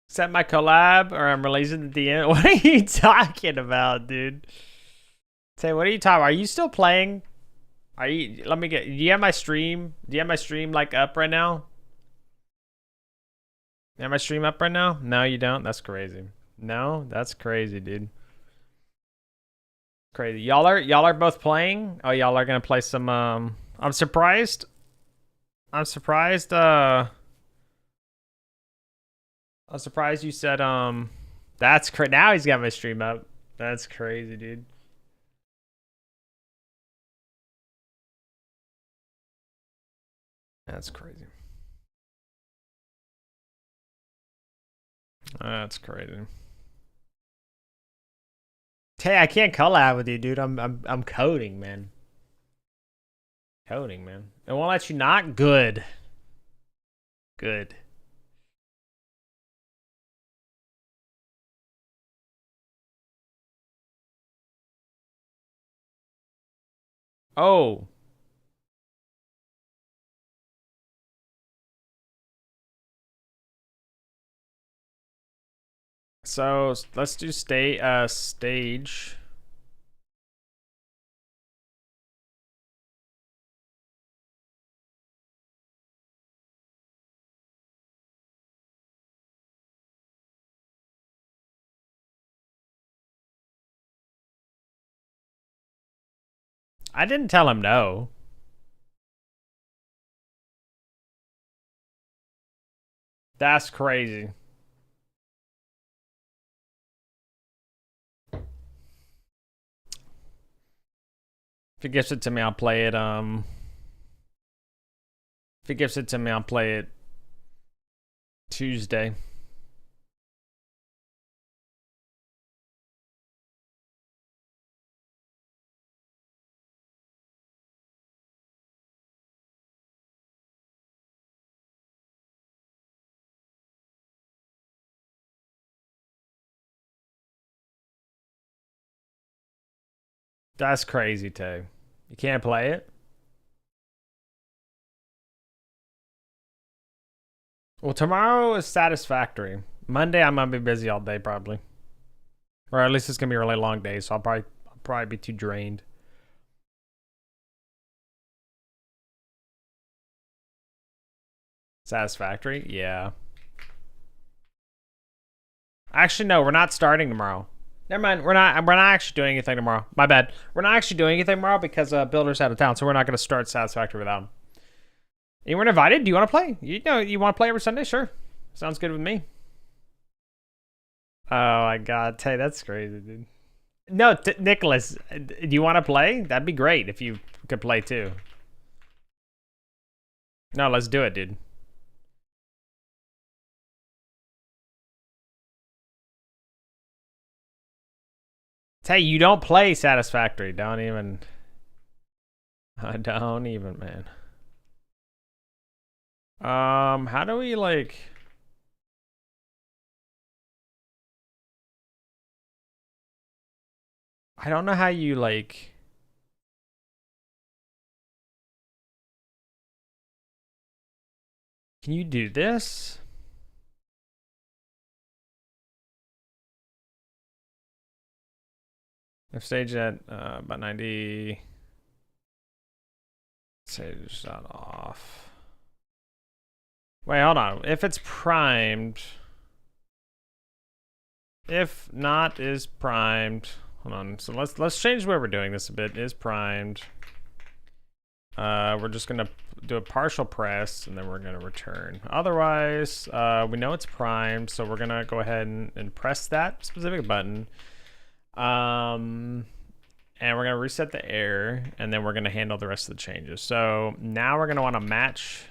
Set my collab or I'm releasing the DM. What are you talking about, dude? Say, what are you talking about? Are you still playing? Are you, let me get, do you have my stream? Do you have my stream like up right now? You have my stream up right now? No, you don't? That's crazy. No, that's crazy, dude. Crazy. Y'all are both playing? Oh, y'all are gonna play some, I'm surprised. I'm surprised you said, that's crazy. Now he's got my stream up. That's crazy, dude. That's crazy. That's crazy. Hey, I can't collab with you, dude. I'm coding, man. Coding, man. It won't let you not? Good. Good. Oh. So let's do stage. I didn't tell him no. That's crazy. If he gives it to me, I'll play it. If he gives it to me, I'll play it Tuesday. That's crazy, too. You can't play it? Well, tomorrow is satisfactory. Monday, I'm gonna be busy all day, probably. Or at least it's gonna be a really long day, so I'll probably be too drained. Satisfactory? Yeah. Actually, no, we're not starting tomorrow. Never mind. We're not actually doing anything tomorrow. My bad. We're not actually doing anything tomorrow because Builder's out of town, so we're not gonna start Satisfactory without him. You weren't invited? Do you want to play? You know, you want to play every Sunday? Sure. Sounds good with me. Oh my god, Tay, that's crazy, dude. No, Nicholas, do you want to play? That'd be great if you could play too. No, let's do it, dude. Hey, you don't play Satisfactory. Don't even. Don't even, man. How do we like? I don't know how you like. Can you do this? If stage at about 90. Stage that off. Wait, hold on. If it's primed. If not is primed. Hold on. So let's change the way we're doing this a bit. Is primed. We're just gonna do a partial press and then we're gonna return. Otherwise, we know it's primed, so we're gonna go ahead and press that specific button. And we're gonna reset the error, and then we're gonna handle the rest of the changes. So now we're gonna want to match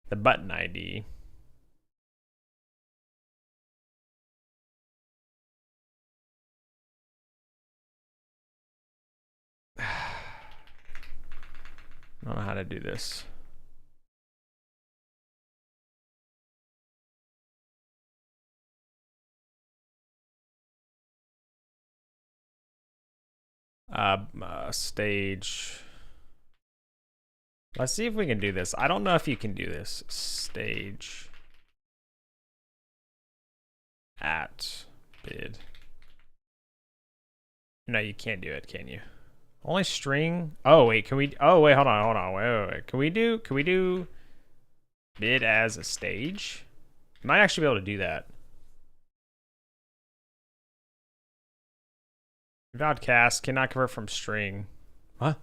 the button ID. I don't know how to do this. Stage. Let's see if we can do this. I don't know if you can do this. Stage at bid. No, you can't do it, can you? Only string. Oh wait, can we? Oh wait, hold on. Wait. Can we do bid as a stage? You might actually be able to do that. Valid cast cannot convert from string. What?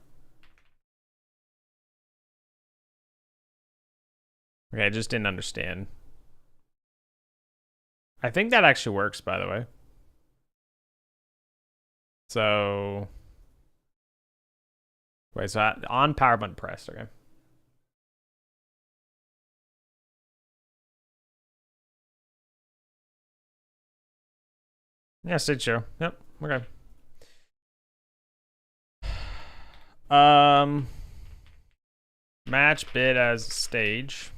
Okay, I just didn't understand. I think that actually works, by the way. So, wait, so on power button pressed, okay. Yeah, stage show. Yep, okay. Match bid as stage.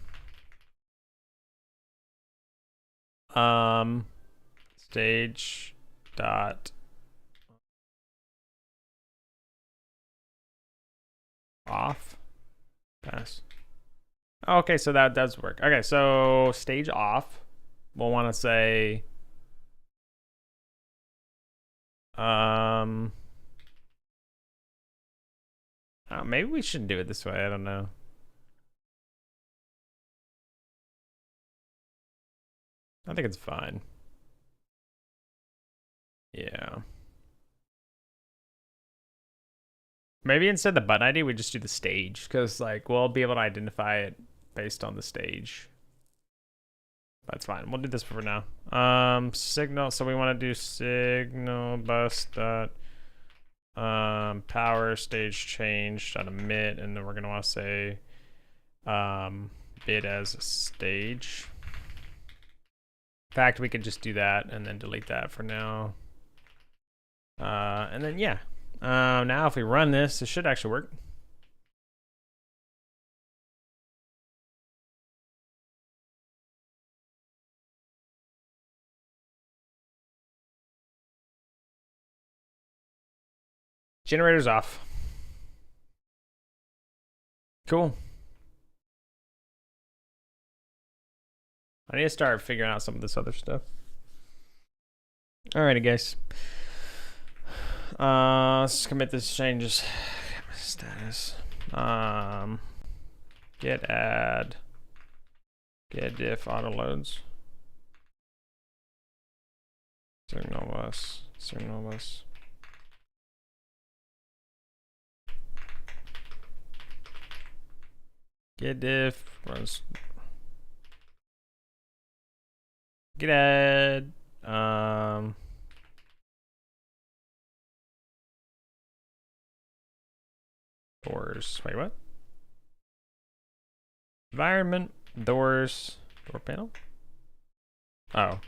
Stage dot off. Pass. Okay, so that does work. Okay, so stage off. We'll want to say maybe we shouldn't do it this way. I don't know. I think it's fine. Yeah. Maybe instead of the button ID, we just do the stage, because like we'll be able to identify it based on the stage. That's fine. We'll do this for now. Signal. So we want to do signal bus dot power stage change dot emit, and then we're gonna want to say bid as a stage. In fact, we could just do that and then delete that for now. And then yeah. Now if we run this, it should actually work. Generator's off. Cool. I need to start figuring out some of this other stuff. Alrighty, guys. Let's commit this changes. Status. Get add. Get diff auto loads. Signal bus. Signal bus. Get diff runs. Get add. Doors. Wait, what? Environment. Doors. Door panel. Oh.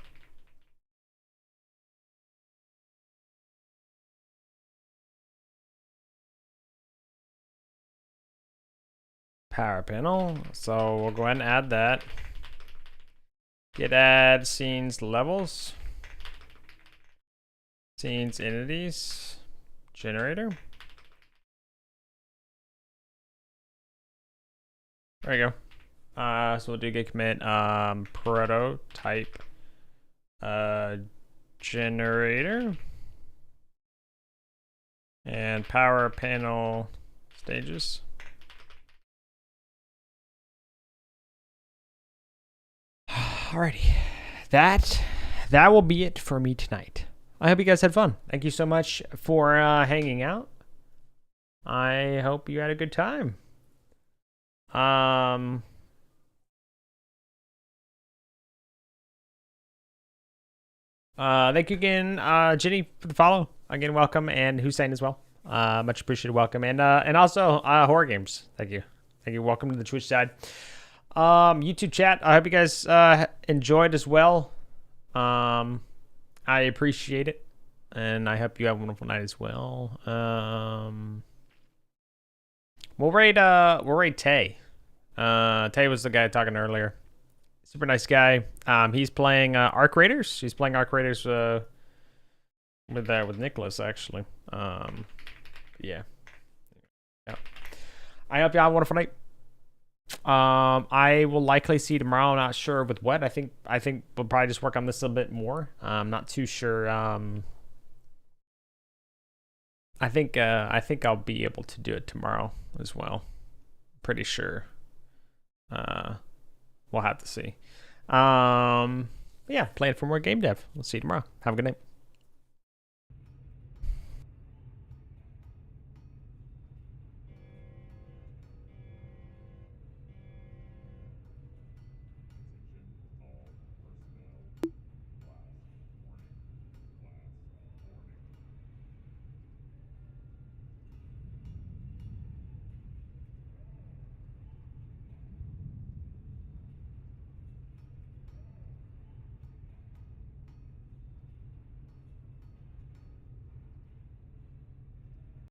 power panel. So we'll go ahead and add that. Git add scenes levels. Scenes entities. Generator. There we go. So we'll do git commit prototype generator and power panel stages. Alrighty, that will be it for me tonight. I hope you guys had fun. Thank you so much for hanging out. I hope you had a good time. Thank you again, Jenny, for the follow. Again, welcome, and Hussein as well. Much appreciated. Welcome, and also horror games. Thank you. Welcome to the Twitch side. YouTube chat. I hope you guys enjoyed as well. I appreciate it, and I hope you have a wonderful night as well. We'll raid Tay. Tay was the guy talking earlier. Super nice guy. He's playing Arc Raiders. He's playing Arc Raiders with Nicholas, actually. Yeah. I hope you have a wonderful night. I will likely see you tomorrow. Not sure with what. I think we'll probably just work on this a bit more. I'm not too sure. I think I'll be able to do it tomorrow as well. Pretty sure. We'll have to see. Yeah, playing for more game dev. We'll see you tomorrow. Have a good night.